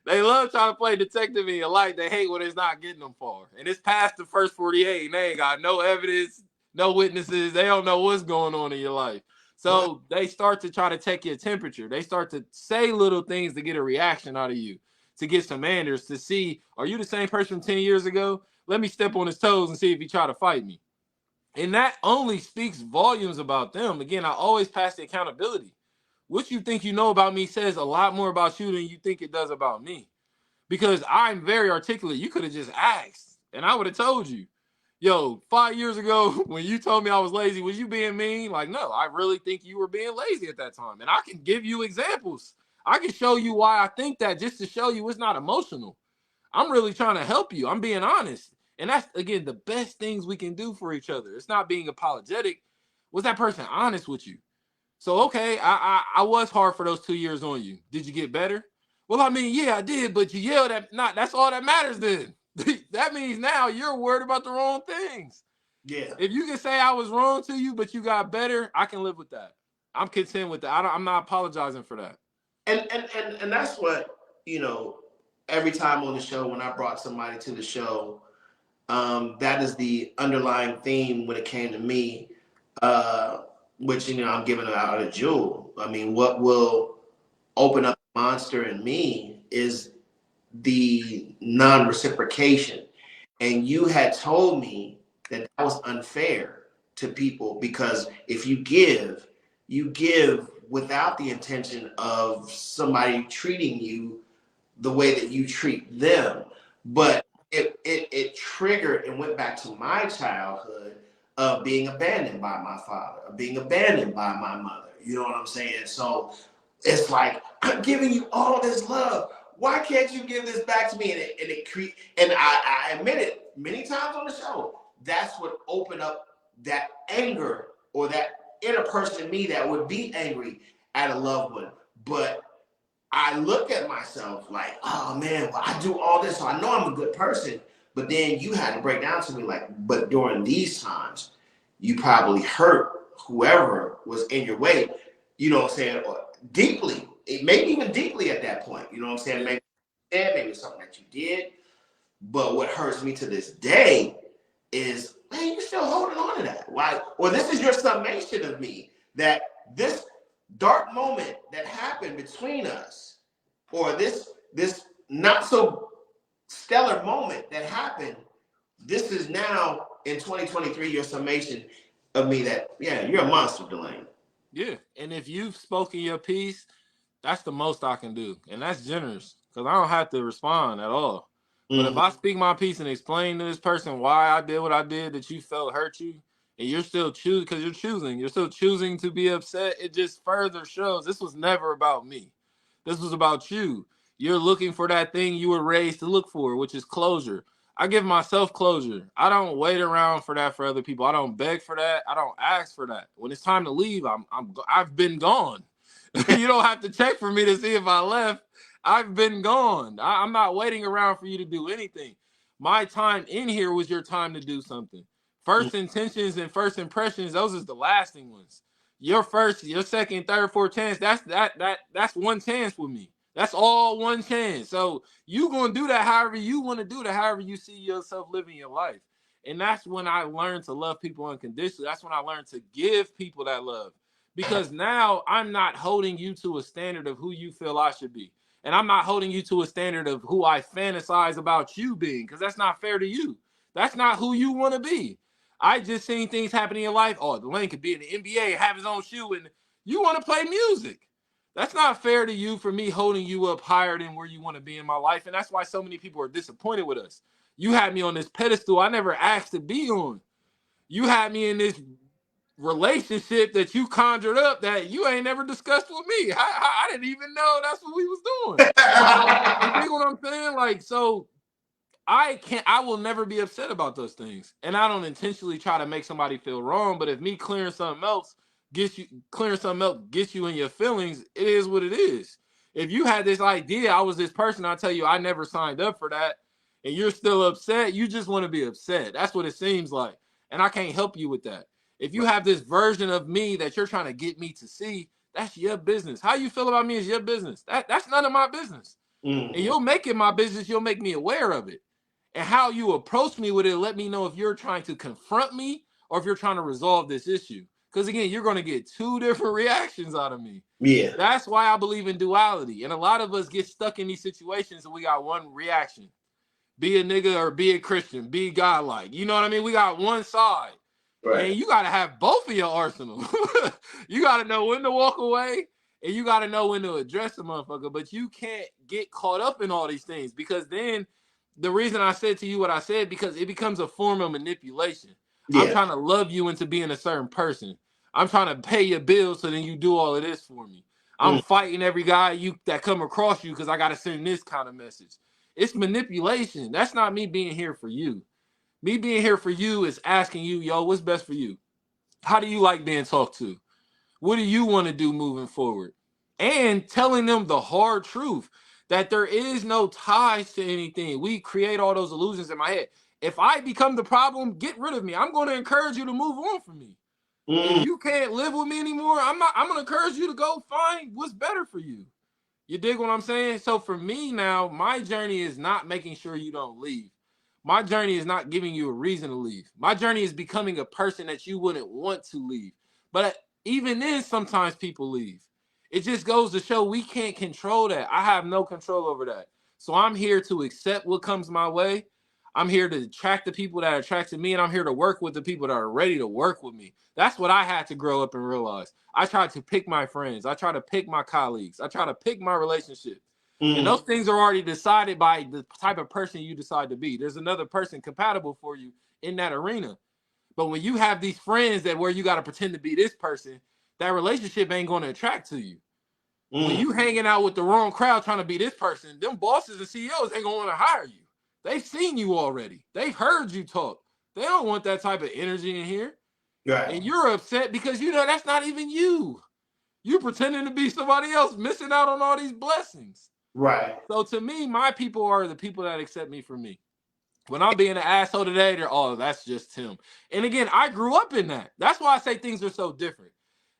they love trying to play detective in your life. They hate when it's not getting them far. And it's past the first 48 and they ain't got no evidence, no witnesses. They don't know what's going on in your life. Wow. So they start to try to take your temperature. They start to say little things to get a reaction out of you, to get some answers, to see, are you the same person 10 years ago? Let me step on his toes and see if he try to fight me. And that only speaks volumes about them. Again, I always pass the accountability. What you think you know about me says a lot more about you than you think it does about me. Because I'm very articulate. You could have just asked, and I would have told you. Yo, 5 years ago, when you told me I was lazy, was you being mean? Like, no, I really think you were being lazy at that time. And I can give you examples. I can show you why I think that just to show you it's not emotional. I'm really trying to help you. I'm being honest. And that's, again, the best things we can do for each other. It's not being apologetic. Was that person honest with you? So, okay, I was hard for those 2 years on you. Did you get better? Well, I mean, yeah, I did, but you yelled at not. That's all that matters then. That means now you're worried about the wrong things. Yeah. If you can say I was wrong to you, but you got better, I can live with that. I'm content with that. I'm not apologizing for that. And that's what, every time on the show, when I brought somebody to the show, that is the underlying theme when it came to me, uh, which, I'm giving out a jewel. I mean, what will open up the monster in me is the non-reciprocation. And you had told me that that was unfair to people because if you give, you give without the intention of somebody treating you the way that you treat them. But it triggered and went back to my childhood of being abandoned by my father, of being abandoned by my mother. You know what I'm saying? So it's like, I'm giving you all this love. Why can't you give this back to me? And I admit it many times on the show. That's what opened up that anger or that inner person in me that would be angry at a loved one. But I look at myself like, oh man, well, I do all this, so I know I'm a good person. But then you had to break down to me like, but during these times, you probably hurt whoever was in your way, you know what I'm saying, or deeply, maybe even deeply at that point, you know what I'm saying? Maybe it's something that you did. But what hurts me to this day is, man, you're still holding on to that. Why? Or this is your summation of me that this dark moment that happened between us, or this not so stellar moment that happened, this is now in 2023 your summation of me that, yeah, you're a monster, Delayne. Yeah, and if you've spoken your piece, that's the most I can do, and that's generous because I don't have to respond at all. But if Mm-hmm. I speak my piece and explain to this person why I did what I did that you felt hurt you, and you're still choosing because you're still choosing to be upset, it just further shows this was never about me. This was about you. You're looking for that thing you were raised to look for, which is closure. I give myself closure. I don't wait around for that for other people. I don't beg for that. I don't ask for that. When it's time to leave, I've been gone. You don't have to check for me to see if I left. I've been gone. I'm not waiting around for you to do anything. My time in here was your time to do something. First intentions and first impressions, those is the lasting ones. Your first, your second, third, fourth chance, that's one chance with me. That's all one chance. So you gonna do that however you want to do that, however you see yourself living your life. And that's when I learned to love people unconditionally. That's when I learned to give people that love. Because now I'm not holding you to a standard of who you feel I should be. And I'm not holding you to a standard of who I fantasize about you being, because that's not fair to you. That's not who you want to be. I just seen things happen in your life. Oh, Delayne could be in the NBA, have his own shoe, and you want to play music. That's not fair to you for me holding you up higher than where you want to be in my life. And that's why so many people are disappointed with us. You had me on this pedestal I never asked to be on. You had me in this relationship that you conjured up that you ain't never discussed with me. I didn't even know that's what we was doing. You think what I'm saying? Like, so I will never be upset about those things. And I don't intentionally try to make somebody feel wrong, but if me clearing something else gets you in your feelings, it is what it is. If you had this idea, I was this person, I tell you, I never signed up for that, and you're still upset, you just want to be upset. That's what it seems like. And I can't help you with that. If you have this version of me that you're trying to get me to see, that's your business. How you feel about me is your business. That's none of my business. And Mm-hmm. you'll make it my business, you'll make me aware of it. And how you approach me with it, let me know if you're trying to confront me or if you're trying to resolve this issue. Because again, you're going to get two different reactions out of me. Yeah. That's why I believe in duality. And a lot of us get stuck in these situations and we got one reaction. Be a nigga or be a Christian, be godlike. You know what I mean? We got one side. And Right. you got to have both of your arsenal. You got to know when to walk away and you got to know when to address the motherfucker. But you can't get caught up in all these things because then the reason I said to you what I said, because it becomes a form of manipulation. I'm Yeah. trying to love you into being a certain person. I'm trying to pay your bills so then you do all of this for me. I'm Mm. fighting every guy you that come across you because I got to send this kind of message. It's manipulation. That's not me being here for you. Me being here for you is asking you, yo, what's best for you? How do you like being talked to? What do you want to do moving forward? And telling them the hard truth that there is no ties to anything. We create all those illusions in my head. If I become the problem, get rid of me. I'm going to encourage you to move on from me. If Mm. you can't live with me anymore, I'm going to encourage you to go find what's better for you. You dig what I'm saying? So for me now, my journey is not making sure you don't leave. My journey is not giving you a reason to leave. My journey is becoming a person that you wouldn't want to leave. But even then, sometimes people leave. It just goes to show we can't control that. I have no control over that. So I'm here to accept what comes my way. I'm here to attract the people that are attracted me, and I'm here to work with the people that are ready to work with me. That's what I had to grow up and realize. I try to pick my friends. I try to pick my colleagues. I try to pick my relationship. And those things are already decided by the type of person you decide to be. There's another person compatible for you in that arena. But when you have these friends that where you got to pretend to be this person, that relationship ain't going to attract to you. When you hanging out with the wrong crowd trying to be this person, them bosses and CEOs ain't going to want to hire you. They've seen you already. They've heard you talk. They don't want that type of energy in here. Right. And you're upset because you know that's not even you. You pretending to be somebody else, missing out on all these blessings. Right. So to me, my people are the people that accept me for me. When I'm being an asshole today, they're, oh, that's just him. And again, I grew up in that. That's why I say things are so different.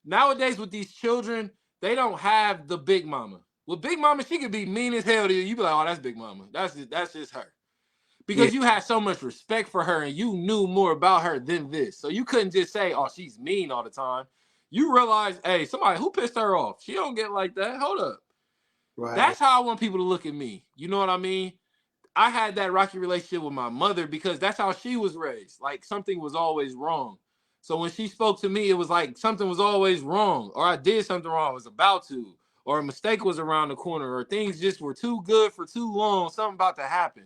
Nowadays with these children, they don't have the big mama. With big mama, she could be mean as hell to you. You be like, oh, that's big mama. That's just her. Yeah. Because you had so much respect for her and you knew more about her than this. So you couldn't just say, oh, she's mean all the time. You realize, hey, somebody who pissed her off. She don't get like that. Hold up. Right. That's how I want people to look at me. You know what I mean? I had that rocky relationship with my mother because that's how she was raised. Like something was always wrong. So when she spoke to me, it was like something was always wrong, or I did something wrong, I was about to, or a mistake was around the corner, or things just were too good for too long, something about to happen.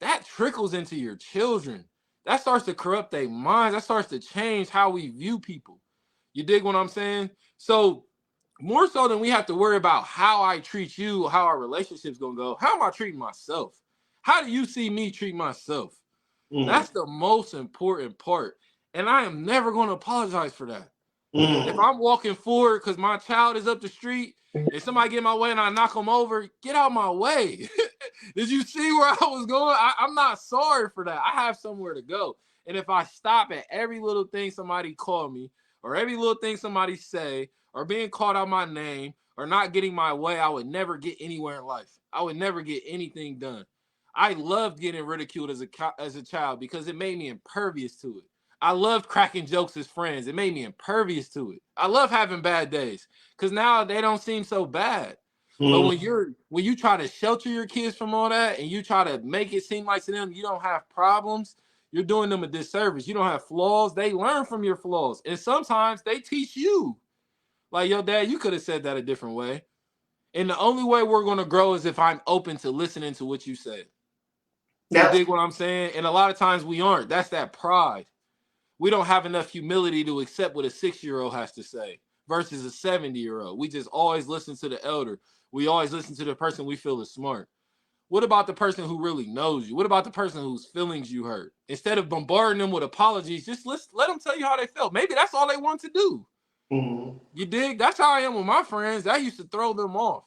That trickles into your children. That starts to corrupt their minds. That starts to change how we view people. You dig what I'm saying? So more so than we have to worry about how I treat you, how our relationship's gonna go, how am I treating myself? How do you see me treat myself? That's the most important part. And I am never gonna apologize for that. If I'm walking forward because my child is up the street and somebody get in my way and I knock them over, get out my way. Did you see where I was going? I'm not sorry for that. I have somewhere to go. And if I stop at every little thing somebody call me or every little thing somebody say or being called out my name or not getting my way, I would never get anywhere in life. I would never get anything done. I loved getting ridiculed as a child because it made me impervious to it. I loved cracking jokes as friends. It made me impervious to it. I love having bad days because now they don't seem so bad. But when you try to shelter your kids from all that and you try to make it seem like to them you don't have problems, you're doing them a disservice. You don't have flaws. They learn from your flaws. And sometimes they teach you. Like, yo, dad, you could have said that a different way. And the only way we're going to grow is if I'm open to listening to what you said. You dig what I'm saying? And a lot of times we aren't. That's that pride. We don't have enough humility to accept what a 6-year-old has to say versus a 70-year-old. We just always listen to the elder. We always listen to the person we feel is smart. What about the person who really knows you? What about the person whose feelings you hurt? Instead of bombarding them with apologies, just let them tell you how they felt. Maybe that's all they want to do. You dig? That's how I am with my friends. That used to throw them off.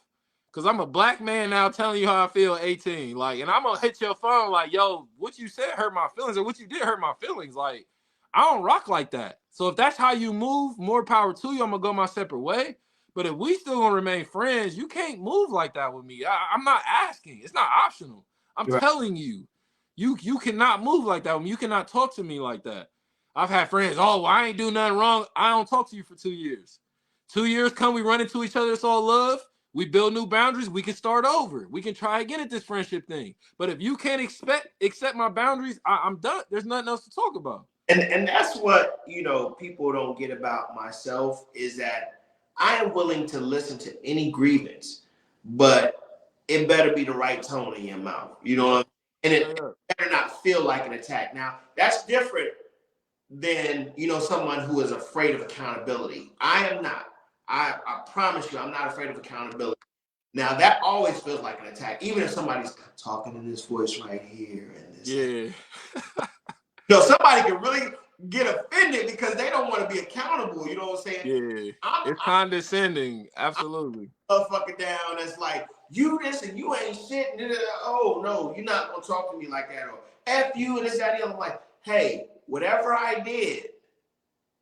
Because I'm a black man now telling you how I feel at 18. Like, and I'm going to hit your phone like, yo, what you said hurt my feelings or what you did hurt my feelings. Like, I don't rock like that. So if that's how you move, more power to you. I'm going to go my separate way. But if we still going to remain friends, you can't move like that with me. I'm not asking. It's not optional. I'm telling you. You cannot move like that with me. You cannot talk to me like that. I've had friends, oh, well, I ain't do nothing wrong. I don't talk to you for 2 years. 2 years come, we run into each other. It's all love. We build new boundaries. We can start over. We can try again at this friendship thing. But if you can't accept my boundaries, I'm done. There's nothing else to talk about. And that's what, people don't get about myself is that I am willing to listen to any grievance, but it better be the right tone in your mouth. You know what I mean? And it better not feel like an attack. Now, that's different than, someone who is afraid of accountability. I am not. I promise you, I'm not afraid of accountability. Now, that always feels like an attack, even if somebody's talking in this voice right here and this. Yeah. Somebody can really get offended because they don't want to be accountable. You know what I'm saying? Yeah. It's condescending. Absolutely. Motherfucker down. It's like, you this and you ain't shit. Oh, no, you're not going to talk to me like that. Or F you and this, that, and the other. I'm like, hey, whatever I did,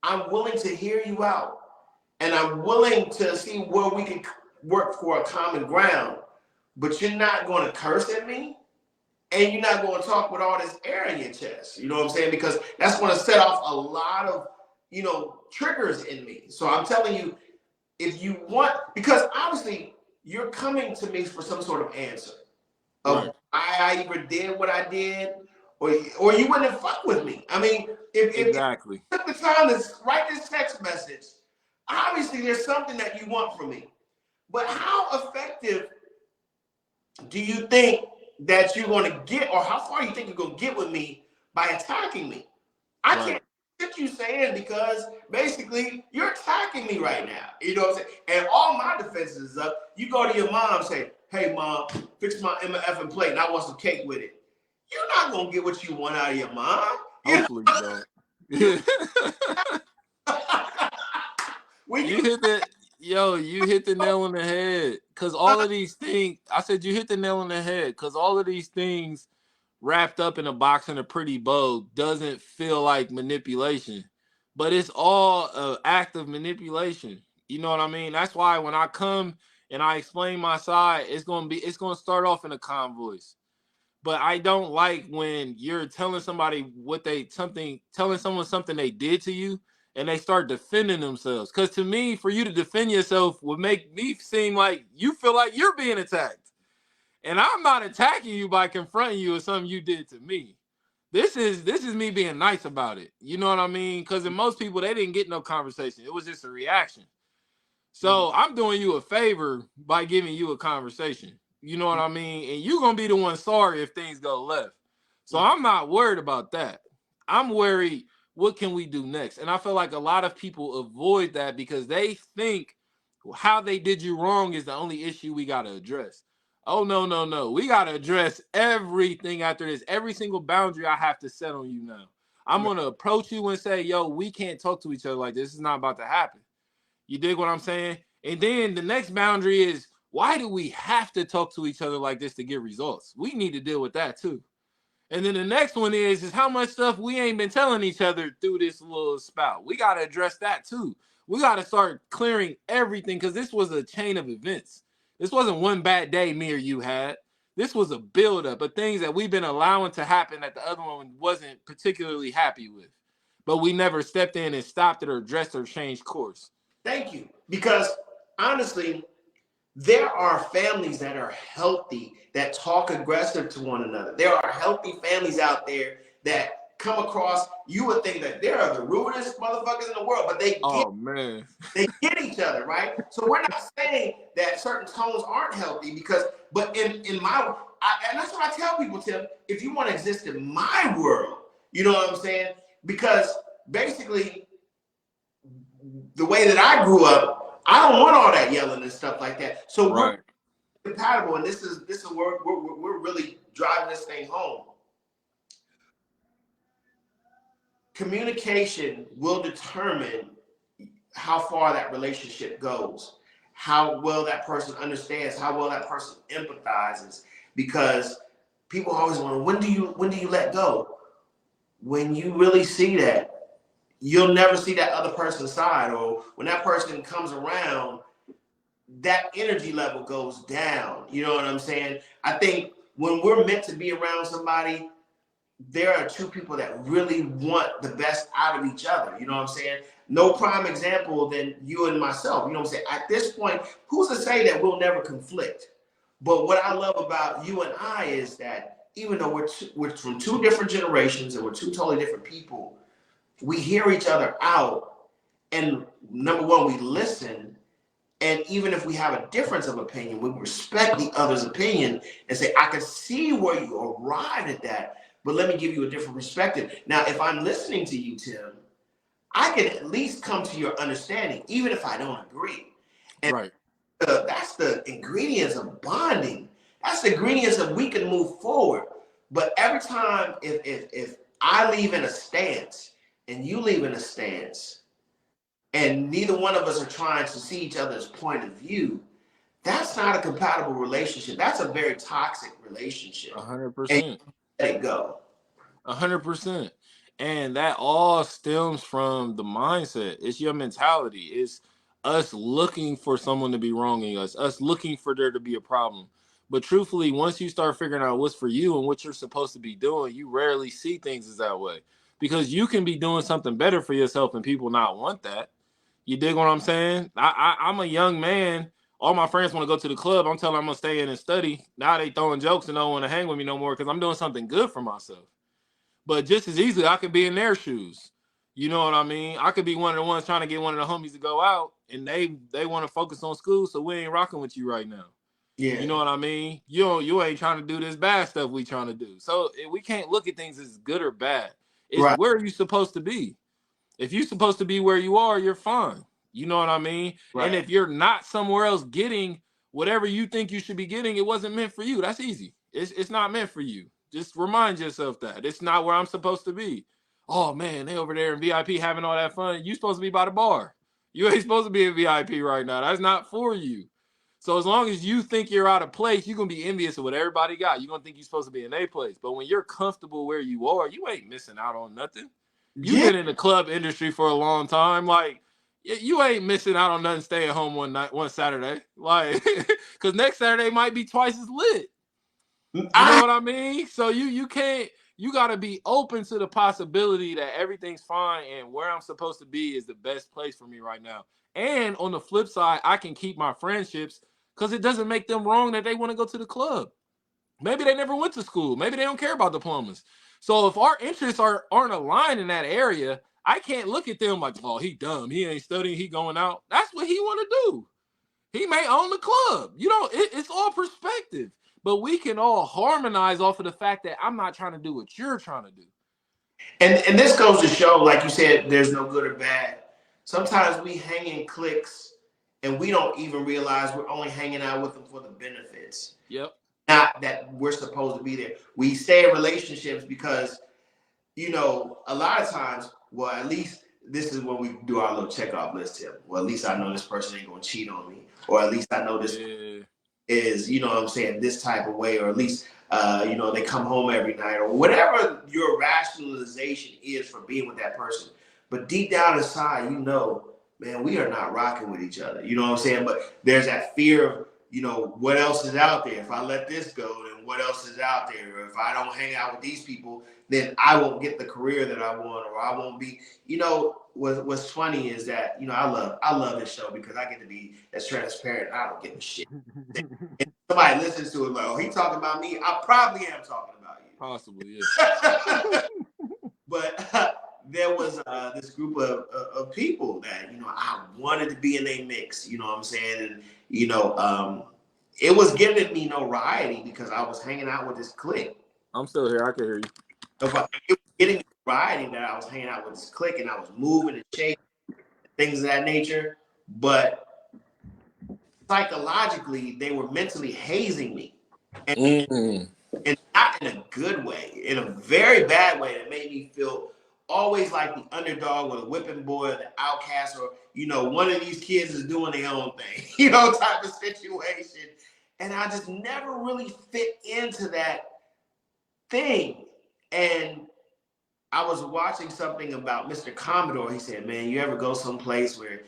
I'm willing to hear you out. And I'm willing to see where we can work for a common ground. But you're not going to curse at me. And you're not going to talk with all this air in your chest. You know what I'm saying? Because that's going to set off a lot of, triggers in me. So I'm telling you, if you want, because obviously you're coming to me for some sort of answer of why I either did what I did or you wouldn't have fucked with me. I mean, if you Exactly. took the time to write this text message, obviously there's something that you want from me. But how effective do you think that you're going to get, or how far you think you're going to get with me by attacking me? I Right. can't get you saying because basically you're attacking me right now. You know what I'm saying? And all my defenses is up. You go to your mom and say, "Hey mom, fix my MF plate and I want some cake with it." You're not gonna get what you want out of your mom. You Hopefully you don't. Yeah. know? When You hit the you hit the nail on the head. Cause all of these things, I said you hit the nail on the head. Cause all of these things wrapped up in a box and a pretty bow doesn't feel like manipulation, but it's all an act of manipulation. You know what I mean? That's why when I come and I explain my side, it's gonna start off in a calm voice. But I don't like when you're telling somebody telling someone something they did to you, and they start defending themselves. Because to me, for you to defend yourself would make me seem like you feel like you're being attacked, and I'm not attacking you by confronting you with something you did to me. This is me being nice about it. You know what I mean? Because in most people, they didn't get no conversation. It was just a reaction. So I'm doing you a favor by giving you a conversation. You know what I mean? And you're gonna be the one sorry if things go left. So I'm not worried about that. I'm worried, what can we do next? And I feel like a lot of people avoid that because they think how they did you wrong is the only issue we gotta address. Oh no, no, no. We gotta address everything after this. Every single boundary I have to set on you now. I'm gonna approach you and say, yo, we can't talk to each other like this. This is not about to happen. You dig what I'm saying? And then the next boundary is, why do we have to talk to each other like this to get results? We need to deal with that too. And then the next one is how much stuff we ain't been telling each other through this little spout. We got to address that too. We got to start clearing everything because this was a chain of events. This wasn't one bad day me or you had. This was a buildup of things that we've been allowing to happen that the other one wasn't particularly happy with. But we never stepped in and stopped it or addressed or changed course. Thank you. Because honestly, there are families that are healthy that talk aggressive to one another. There are healthy families out there that come across, you would think that they are the rudest motherfuckers in the world, but Oh man. they get each other, right? So we're not saying that certain tones aren't healthy because, but and that's what I tell people, Tim, if you want to exist in my world, you know what I'm saying? Because basically the way that I grew up, I don't want all that yelling and stuff like that. So we're Right. compatible, and this is where we're really driving this thing home. Communication will determine how far that relationship goes, how well that person understands, how well that person empathizes. Because people always wonder, when do you let go? When you really see that, you'll never see that other person's side, or when that person comes around, that energy level goes down. You know what I'm saying? I think when we're meant to be around somebody, there are two people that really want the best out of each other. You know what I'm saying? No prime example than you and myself. You know what I'm saying? At this point, who's to say that we'll never conflict? But what I love about you and I is that even though we're from two different generations and we're two totally different people, we hear each other out. And number one, we listen. And even if we have a difference of opinion, we respect the other's opinion and say, I can see where you arrived at that, but let me give you a different perspective. Now, if I'm listening to you, Tim, I can at least come to your understanding, even if I don't agree. And Right. that's the ingredients of bonding. That's the ingredients of we can move forward. But every time, if I leave in a stance and you leave in a stance, and neither one of us are trying to see each other's point of view, that's not a compatible relationship. That's a very toxic relationship. And 100%. you let it go. 100%. And that all stems from the mindset. It's your mentality. It's us looking for someone to be wronging us looking for there to be a problem. But truthfully, once you start figuring out what's for you and what you're supposed to be doing, you rarely see things as that way. Because you can be doing something better for yourself and people not want that. You dig what I'm saying? I'm a young man. All my friends want to go to the club. I'm telling them I'm gonna stay in and study. Now they throwing jokes and don't want to hang with me no more because I'm doing something good for myself. But just as easily, I could be in their shoes. You know what I mean? I could be one of the ones trying to get one of the homies to go out, and they want to focus on school, so we ain't rocking with you right now. Yeah. You know what I mean? You ain't trying to do this bad stuff we trying to do. So we can't look at things as good or bad. It's Right. where are you supposed to be? If you're supposed to be where you are, you're fine. You know what I mean? And Right. if you're not somewhere else getting whatever you think you should be getting, it wasn't meant for you. That's easy. It's not meant for you. Just remind yourself that it's not where I'm supposed to be. Oh man, they over there in VIP having all that fun. You supposed to be by the bar. You ain't supposed to be in VIP right now. That's not for you. So as long as you think you're out of place, you're gonna be envious of what everybody got. You're gonna think you're supposed to be in a place. But when you're comfortable where you are, you ain't missing out on nothing. You've Yeah. been in the club industry for a long time. Like you ain't missing out on nothing staying home one Saturday. Like because next Saturday might be twice as lit. You know I what I mean? So you can't you gotta be open to the possibility that everything's fine and where I'm supposed to be is the best place for me right now. And on the flip side, I can keep my friendships because it doesn't make them wrong that they want to go to the club. Maybe they never went to school. Maybe they don't care about diplomas. So if our interests aren't aligned in that area, I can't look at them like, oh, he dumb. He ain't studying. He going out. That's what he want to do. He may own the club. You know, it's all perspective. But we can all harmonize off of the fact that I'm not trying to do what you're trying to do. and this goes to show, like you said, there's no good or bad. Sometimes we hang in cliques and we don't even realize we're only hanging out with them for the benefits. Yep. Not that we're supposed to be there. We stay in relationships because, a lot of times, well, at least this is when we do our little checkoff list here. Well, at least I know this person ain't gonna cheat on me. Or at least I know this Yeah. is, what I'm saying, this type of way, or at least, they come home every night, or whatever your rationalization is for being with that person. But deep down inside, man, we are not rocking with each other. You know what I'm saying? But there's that fear of, what else is out there? If I let this go, then what else is out there? Or if I don't hang out with these people, then I won't get the career that I want, or I won't be, what's funny is that, I love this show because I get to be as transparent. I don't give a shit. If somebody listens to it like, oh, he talking about me, I probably am talking about you. Possibly, yeah. But there was this group of people that, I wanted to be in a mix, you know what I'm saying? And, it was giving me notoriety because I was hanging out with this clique. I'm still here. I can hear you. It was getting me notoriety that I was hanging out with this clique and I was moving and shaking, things of that nature. But psychologically, they were mentally hazing me. And not in a good way, in a very bad way that made me feel always like the underdog or the whipping boy or the outcast, or, one of these kids is doing their own thing, type of situation. And I just never really fit into that thing. And I was watching something about Mr. Commodore. He said, man, you ever go someplace where,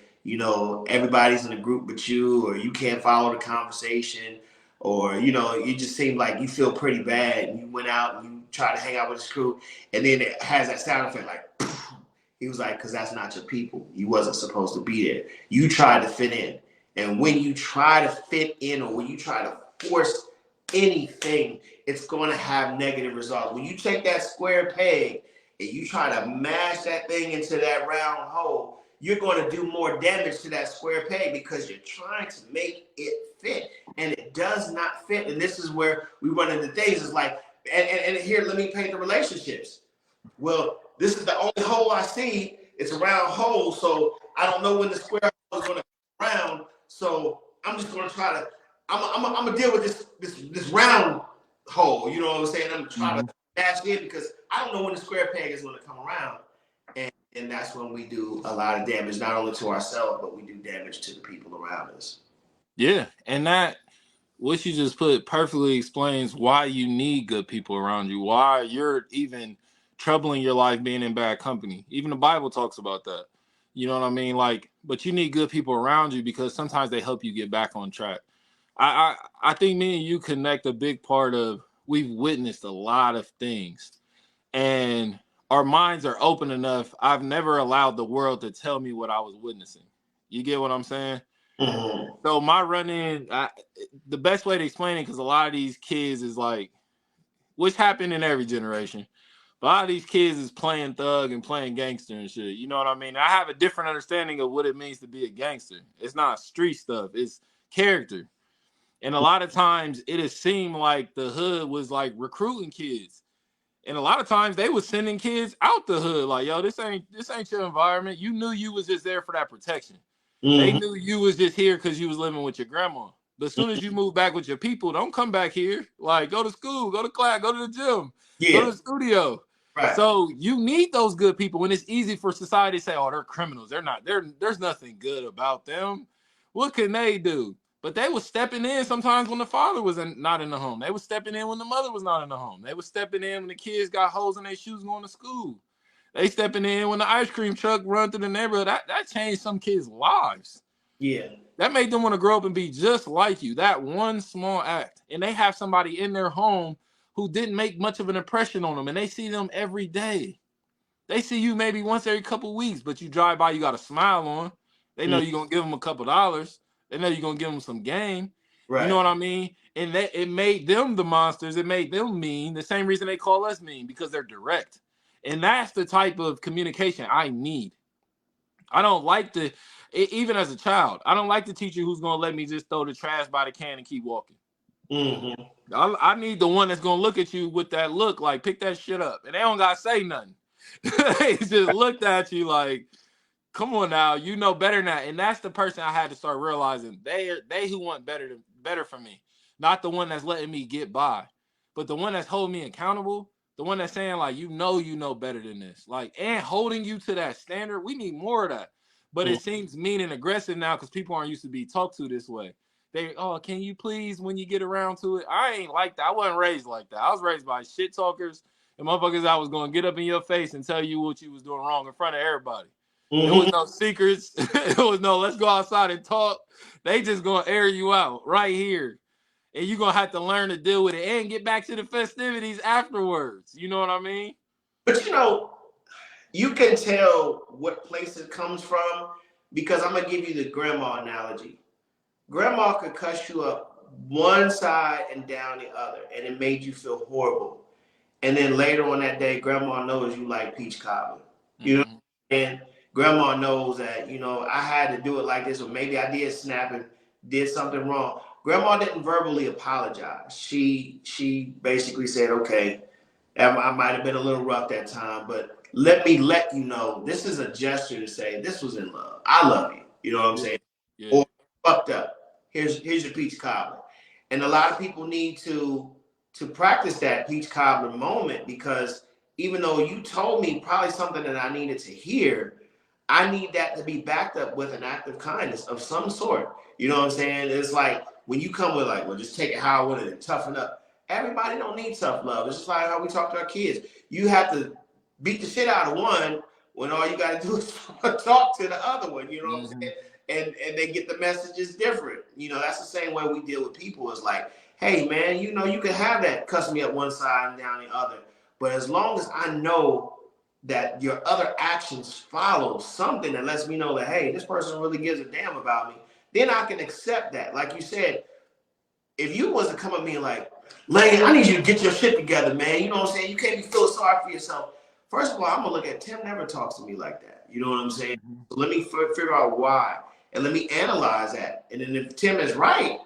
everybody's in a group but you, or you can't follow the conversation, or, you just seem like you feel pretty bad and you went out and you try to hang out with this crew, and then it has that sound effect like, poof. He was like, because that's not your people. You wasn't supposed to be there. You tried to fit in. And when you try to fit in, or when you try to force anything, it's going to have negative results. When you take that square peg and you try to mash that thing into that round hole, you're going to do more damage to that square peg because you're trying to make it fit, and it does not fit. And this is where we run into things. It's like, and here, let me paint the relationships. Well, this is the only hole I see. It's a round hole, so I don't know when the square hole is going to come around. So I'm just going to try to. I'm gonna deal with this round hole. You know what I'm saying? I'm trying to dash in because I don't know when the square peg is going to come around, and that's when we do a lot of damage, not only to ourselves, but we do damage to the people around us. Yeah, and that what you just put perfectly explains why you need good people around you, why you're even troubling your life being in bad company. Even the Bible talks about that. You know what I mean? Like, but you need good people around you because sometimes they help you get back on track. I think me and you connect a big part of we've witnessed a lot of things and our minds are open enough. I've never allowed the world to tell me what I was witnessing. You get what I'm saying? Mm-hmm. So my run-in, the best way to explain it, because a lot of these kids is like, which happened in every generation, But a lot of these kids is playing thug and playing gangster and shit. You know what I mean? I have a different understanding of what it means to be a gangster. It's not street stuff. It's character. And a lot of times it has seemed like the hood was like recruiting kids. And a lot of times they was sending kids out the hood. Like, yo, this ain't your environment. You knew you was just there for that protection. They Mm-hmm. knew you was just here because you was living with your grandma. But as soon as you move back with your people, don't come back here. Like, go to school, go to class, go to the gym, go to Yeah. the studio. Right. So you need those good people. When it's easy for society to say, oh, they're criminals. They're not. There's nothing good about them. What can they do? But they was stepping in sometimes when the father was not in the home. They was stepping in when the mother was not in the home. They was stepping in when the kids got holes in their shoes going to school. They stepping in when the ice cream truck run through the neighborhood. That changed some kids' lives. Yeah. That made them want to grow up and be just like you. That one small act. And they have somebody in their home who didn't make much of an impression on them. And they see them every day. They see you maybe once every couple weeks, but you drive by, you got a smile on. They know Mm. you're going to give them a couple dollars. They know you're going to give them some game. You know Right. what I mean? And it made them the monsters. It made them mean. The same reason they call us mean, because they're direct. And that's the type of communication I need. I don't like even as a child, I don't like the teacher who's going to let me just throw the trash by the can and keep walking. Mm-hmm. I need the one that's going to look at you with that look like, pick that shit up. And they don't got to say nothing. They just looked at you like, come on now, you know better than that. And that's the person I had to start realizing. They who want better for me. Not the one that's letting me get by. But the one that's holding me accountable, the one that's saying, like, you know better than this. Like, and holding you to that standard. We need more of that. But Mm-hmm. it seems mean and aggressive now because people aren't used to be talked to this way. Can you please when you get around to it? I ain't like that. I wasn't raised like that. I was raised by shit talkers and motherfuckers I was gonna get up in your face and tell you what you was doing wrong in front of everybody. There was Mm-hmm. no secrets. There was no let's go outside and talk. They just gonna air you out right here. And you're gonna have to learn to deal with it and get back to the festivities afterwards. You know what I mean? But you can tell what place it comes from because I'm gonna give you the grandma analogy. Grandma could cuss you up one side and down the other, and it made you feel horrible. And then later on that day, grandma knows you like peach cobbler. You know, Mm-hmm. and grandma knows that, I had to do it like this, or maybe I did snap and did something wrong. Grandma didn't verbally apologize. She basically said, okay, I might have been a little rough that time, but let me let you know this is a gesture to say this was in love. I love you. You know what I'm Yeah. saying? Yeah. Or fucked up. Here's your peach cobbler. And a lot of people need to practice that peach cobbler moment because even though you told me probably something that I needed to hear, I need that to be backed up with an act of kindness of some sort. You know what I'm saying? It's like when you come with like, well, just take it how I want it and toughen up. Everybody don't need tough love. It's just like how we talk to our kids. You have to beat the shit out of one when all you got to do is talk to the other one. You know what I'm Mm-hmm. saying? And they get the messages different. That's the same way we deal with people. It's like, hey man, you can have that cuss me up one side and down the other, but as long as I know that your other actions follow something that lets me know that hey, this person really gives a damn about me, then I can accept that. Like you said, if you was to come at me like, Lane, I need you to get your shit together, man. You know what I'm saying? You can't be feeling sorry for yourself. First of all, I'm gonna look at Tim never talks to me like that. You know what I'm saying? Mm-hmm. So let me figure out why, and let me analyze that. And then if Tim is right,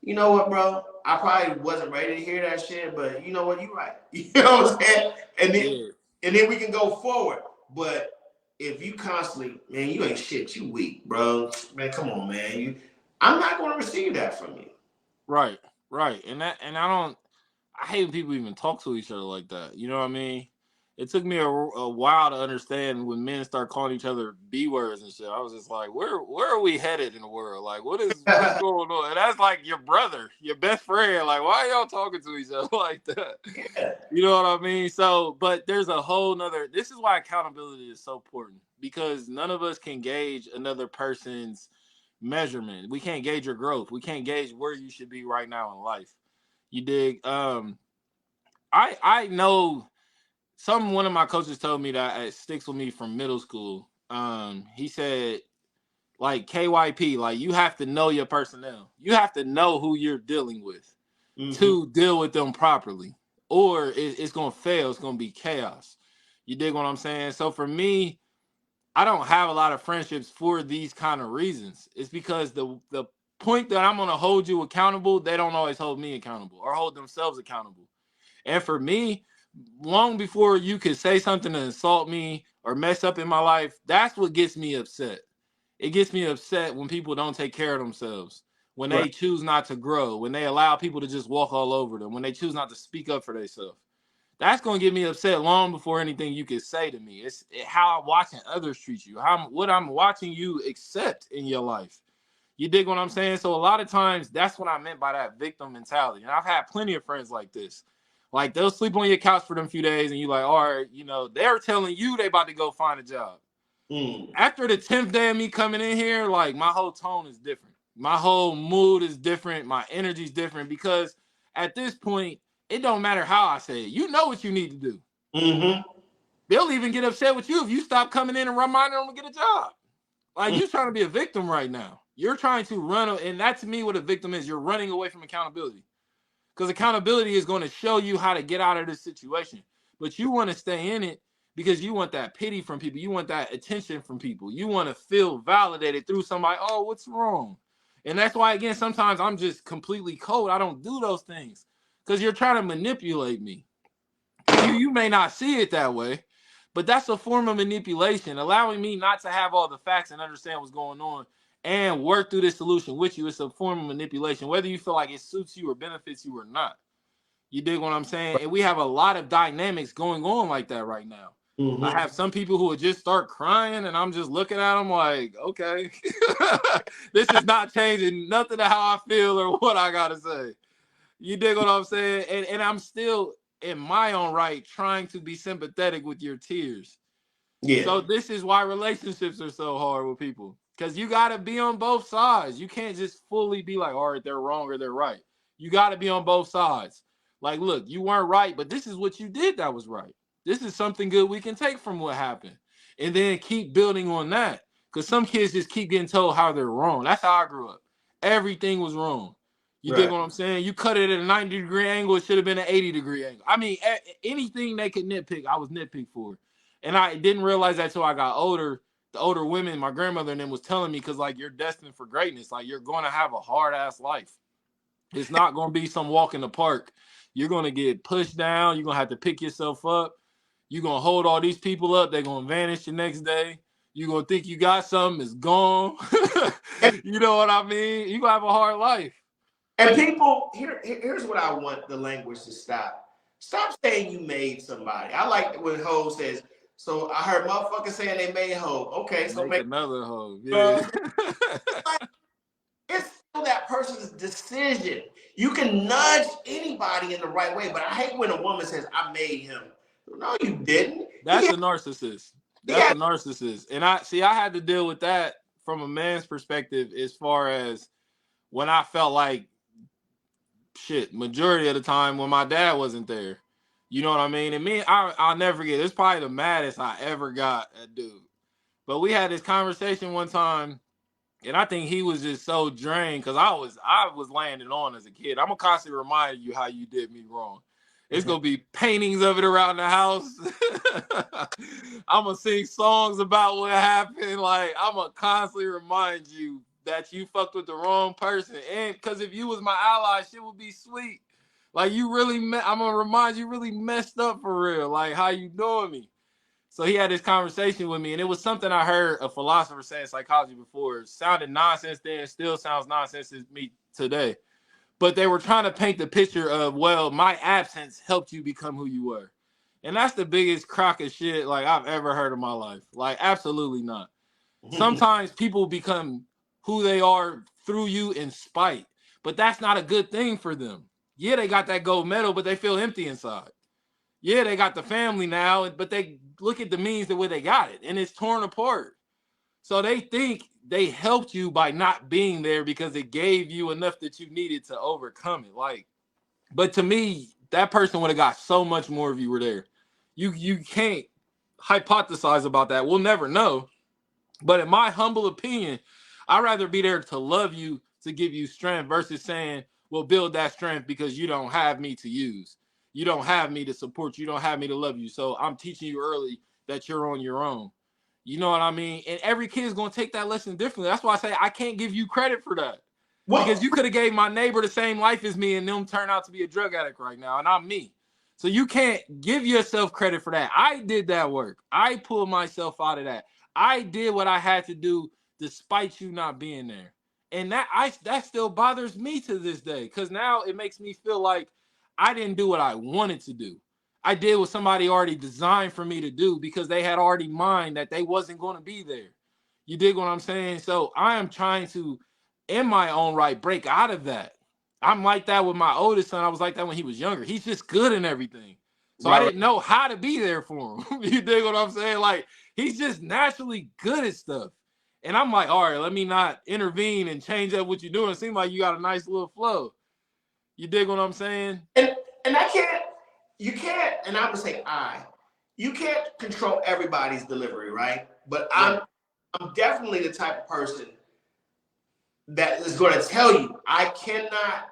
you know what, bro? I probably wasn't ready to hear that shit, but you know what? You're right. You know what I'm saying? And then Yeah. and then we can go forward. But if you constantly, man, you ain't shit, you weak, bro. Man, come on, man. I'm not going to receive that from you. Right. Right. I hate when people even talk to each other like that. You know what I mean? It took me a while to understand when men start calling each other B words and shit. I was just like, where are we headed in the world? Like, what's going on? And that's like your brother, your best friend. Like, why are y'all talking to each other like that? Yeah. You know what I mean? So, but there's a whole nother. This is why accountability is so important because none of us can gauge another person's measurement. We can't gauge your growth. We can't gauge where you should be right now in life. You dig? I know one of my coaches told me that it sticks with me from middle school. He said like KYP, like you have to know your personnel. You have to know who you're dealing with Mm-hmm. to deal with them properly. or it's gonna fail. It's gonna be chaos. You dig what I'm saying? So for me, I don't have a lot of friendships for these kind of reasons. It's because the point that I'm gonna hold you accountable, they don't always hold me accountable or hold themselves accountable. And for me, long before you could say something to insult me or mess up in my life, that's what gets me upset. It gets me upset when people don't take care of themselves, when Right. they choose not to grow, when they allow people to just walk all over them, when they choose not to speak up for themselves. That's gonna get me upset long before anything you can say to me. It's how I'm watching others treat you, how what I'm watching you accept in your life. You dig what I'm saying? So a lot of times that's what I meant by that victim mentality. And I've had plenty of friends like this. Like they'll sleep on your couch for them few days, and you like, all right, they're telling you they about to go find a job. Mm. After the 10th day of me coming in here, like my whole tone is different. My whole mood is different. My energy is different because at this point, it don't matter how I say it. You know what you need to do. Mm-hmm. They'll even get upset with you if you stop coming in and reminding them to get a job. Like you're trying to be a victim right now. You're trying to run, and that to me what a victim is. You're running away from accountability. Because accountability is going to show you how to get out of this situation. But you want to stay in it because you want that pity from people. You want that attention from people. You want to feel validated through somebody. Oh, what's wrong? And that's why, again, sometimes I'm just completely cold. I don't do those things because you're trying to manipulate me. You may not see it that way, but that's a form of manipulation, allowing me not to have all the facts and understand what's going on and work through this solution with you. It's a form of manipulation, whether you feel like it suits you or benefits you or not. You dig what I'm saying? And we have a lot of dynamics going on like that right now. I Mm-hmm. have some people who would just start crying, and I'm just looking at them like, okay, this is not changing nothing to how I feel or what I gotta say. You dig what I'm saying? And I'm still in my own right trying to be sympathetic with your tears. Yeah. So this is why relationships are so hard with people. Because you gotta be on both sides. You can't just fully be like, all right, they're wrong or they're right. You gotta be on both sides. Like, look, you weren't right, but this is what you did that was right. This is something good we can take from what happened. And then keep building on that. Because some kids just keep getting told how they're wrong. That's how I grew up. Everything was wrong. You dig Right. what I'm saying? You cut it at a 90-degree angle, it should have been an 80-degree angle. I mean, anything they could nitpick, I was nitpicked for. And I didn't realize that until I got older. The older women, my grandmother and them was telling me, because like you're destined for greatness. Like you're going to have a hard ass life. It's not going to be some walk in the park. You're going to get pushed down. You're going to have to pick yourself up. You're going to hold all these people up. They're going to vanish the next day. You're going to think you got something. It's gone. And, You know what I mean? You're going to have a hard life. and people, here's what I want the language to stop. Stop saying you made somebody. I like when Ho says, so I heard motherfuckers saying they made Ho. Okay, so Make make another hoe. uh, Yeah. it's still that person's decision. You can nudge anybody in the right way, but I hate when a woman says, I made him. No, you didn't. That's a narcissist. He That's had a narcissist. And I had to deal with that from a man's perspective as far as when I felt like shit, majority of the time when my dad wasn't there. You know what I mean? And I'll never forget. It's probably the maddest I ever got at dude. But we had this conversation one time, and I think he was just so drained because I was laying it on as a kid. I'm gonna constantly remind you how you did me wrong. It's gonna be paintings of it around the house. I'm gonna sing songs about what happened. Like I'm gonna constantly remind you that you fucked with the wrong person. And because if you was my ally, shit would be sweet. Like you really, I'm gonna remind you, really messed up for real. Like how you doing me? So he had this conversation with me, and it was something I heard a philosopher say in psychology before. It sounded nonsense then, still sounds nonsense to me today. But they were trying to paint the picture of, well, my absence helped you become who you were. And that's the biggest crock of shit like I've ever heard in my life. Like, absolutely not. Sometimes people become who they are through you in spite, but that's not a good thing for them. Yeah, they got that gold medal, but they feel empty inside. Yeah, they got the family now, but they look at the means the way they got it, and it's torn apart. So they think they helped you by not being there because it gave you enough that you needed to overcome it. Like, but to me, that person would have got so much more if you were there. You can't hypothesize about that. We'll never know. But in my humble opinion, I'd rather be there to love you, to give you strength versus saying, well, build that strength because you don't have me to use. You don't have me to support you. You don't have me to love you. So I'm teaching you early that you're on your own. You know what I mean? And every kid's gonna take that lesson differently. That's why I say I can't give you credit for that. Because Well, you could have gave my neighbor the same life as me and them turn out to be a drug addict right now, and I'm me. So you can't give yourself credit for that. I did that work. I pulled myself out of that. I did what I had to do despite you not being there. And that still bothers me to this day, because now it makes me feel like I didn't do what I wanted to do. I did what somebody already designed for me to do because they had already mined that they wasn't going to be there. You dig what I'm saying? So I am trying to, in my own right, break out of that. I'm like that with my oldest son. I was like that when he was younger. He's just good in everything. So I right, right. didn't know how to be there for him. You dig what I'm saying? Like, he's just naturally good at stuff. And I'm like, all right, let me not intervene and change up what you're doing. It seems like you got a nice little flow. You dig what I'm saying? And I can't, you can't, and I'm gonna say you can't control everybody's delivery, right? But Right. I'm definitely the type of person that is going to tell you I cannot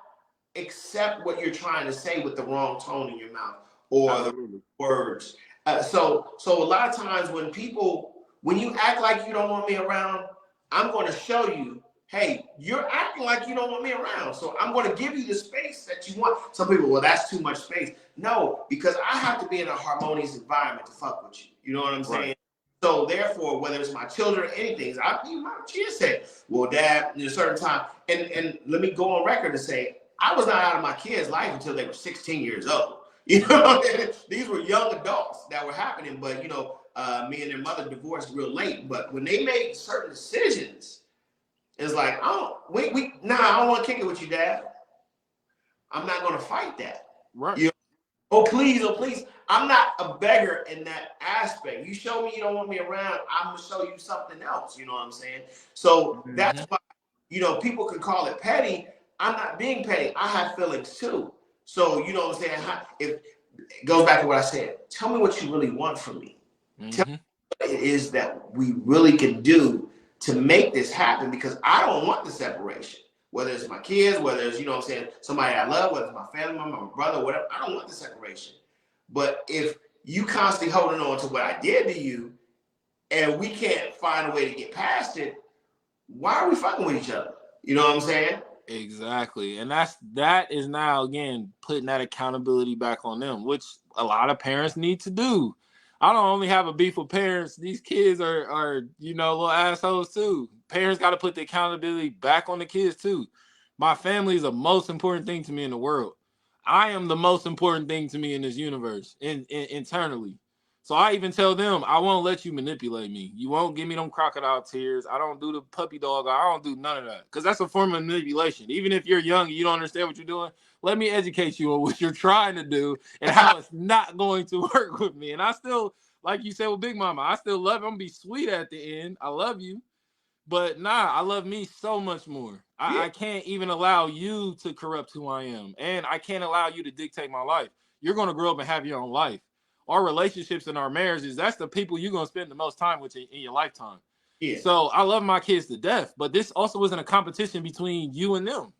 accept what you're trying to say with the wrong tone in your mouth or the Absolutely. words. So a lot of times when you act like you don't want me around, I'm going to show you, hey, you're acting like you don't want me around. So I'm going to give you the space that you want. Some people, well, that's too much space. No, because I have to be in a harmonious environment to fuck with you. You know what I'm Right. saying? So therefore, whether it's my children or anything, my kids say, well, Dad, at a certain time, and let me go on record and say, I was not out of my kids' life until they were 16 years old. You know, these were young adults that were happening, but me and their mother divorced real late. But when they made certain decisions, it's like, oh, I don't want to kick it with you, Dad. I'm not going to fight that. Right. You know? Oh, please, oh, please. I'm not a beggar in that aspect. You show me you don't want me around, I'm going to show you something else. You know what I'm saying? So that's why, people can call it petty. I'm not being petty. I have feelings too. So, you know what I'm saying? If it goes back to what I said, tell me what you really want from me. Tell me what it is that we really can do to make this happen, because I don't want the separation. Whether it's my kids, whether it's, somebody I love, whether it's my family member, my brother, whatever, I don't want the separation. But if you constantly holding on to what I did to you and we can't find a way to get past it, why are we fucking with each other? You know what I'm saying? Exactly. And that is now again putting that accountability back on them, which a lot of parents need to do. I don't only have a beef with parents. These kids are little assholes too. Parents got to put the accountability back on the kids too. My family is the most important thing to me in the world. I am the most important thing to me in this universe, internally. So I even tell them, I won't let you manipulate me. You won't give me them crocodile tears. I don't do the puppy dog. I don't do none of that, because that's a form of manipulation. Even if you're young and you don't understand what you're doing, let me educate you on what you're trying to do and how it's not going to work with me. And I still, like you said with Big Mama, I still love you. I'm going to be sweet at the end. I love you. But I love me so much more. Yeah. I can't even allow you to corrupt who I am. And I can't allow you to dictate my life. You're going to grow up and have your own life. Our relationships and our marriages, that's the people you're going to spend the most time with in your lifetime. Yeah. So I love my kids to death, but this also isn't a competition between you and them.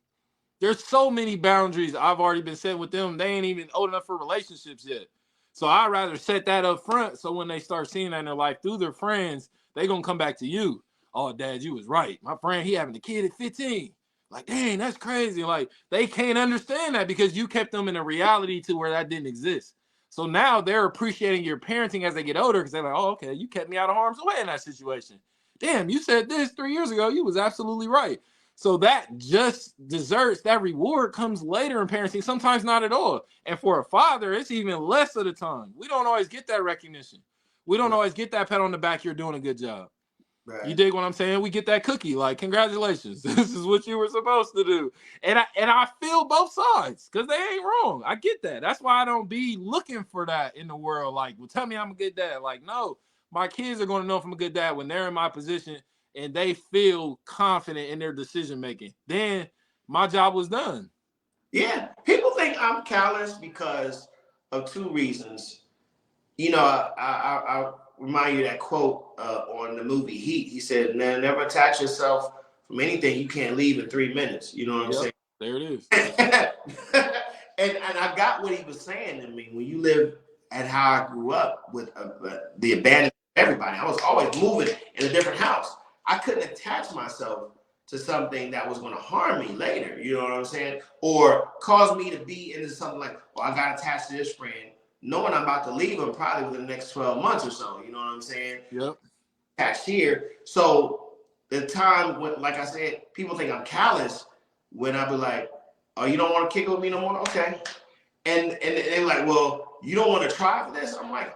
There's so many boundaries I've already been set with them. They ain't even old enough for relationships yet. So I'd rather set that up front, so when they start seeing that in their life through their friends, they going to come back to you. Oh, Dad, you was right. My friend, he having a kid at 15. Like, dang, that's crazy. Like, they can't understand that because you kept them in a reality to where that didn't exist. So now they're appreciating your parenting as they get older, because they're like, oh, okay, you kept me out of harm's way in that situation. Damn, you said this 3 years ago. You was absolutely right. So that just deserts, that reward comes later in parenting, sometimes not at all. And for a father, it's even less of the time. We don't always get that recognition. We don't Right. always get that pat on the back, you're doing a good job. You Right. dig what I'm saying? We get that cookie, like, congratulations, this is what you were supposed to do. And I feel both sides, because they ain't wrong. I get that. That's why I don't be looking for that in the world. Like, well, tell me I'm a good dad. Like, no, my kids are going to know if I'm a good dad when they're in my position and they feel confident in their decision making. Then my job was done. Yeah. People think I'm callous because of two reasons. I remind you that quote on the movie Heat. He said, never attach yourself from anything you can't leave in 3 minutes. You know what I'm Yep, saying? there it is. and I got what he was saying to me. When you live at how I grew up with the abandonment of everybody, I was always moving in a different house. I couldn't attach myself to something that was going to harm me later. You know what I'm saying? Or cause me to be into something like, well, I got attached to this friend, knowing I'm about to leave him probably within the next 12 months or so. You know what I'm saying? Yep. Attached here. So the time when, like I said, people think I'm callous when I be like, oh, you don't want to kick it with me no more? Okay. And they're like, well, you don't want to try for this? I'm like,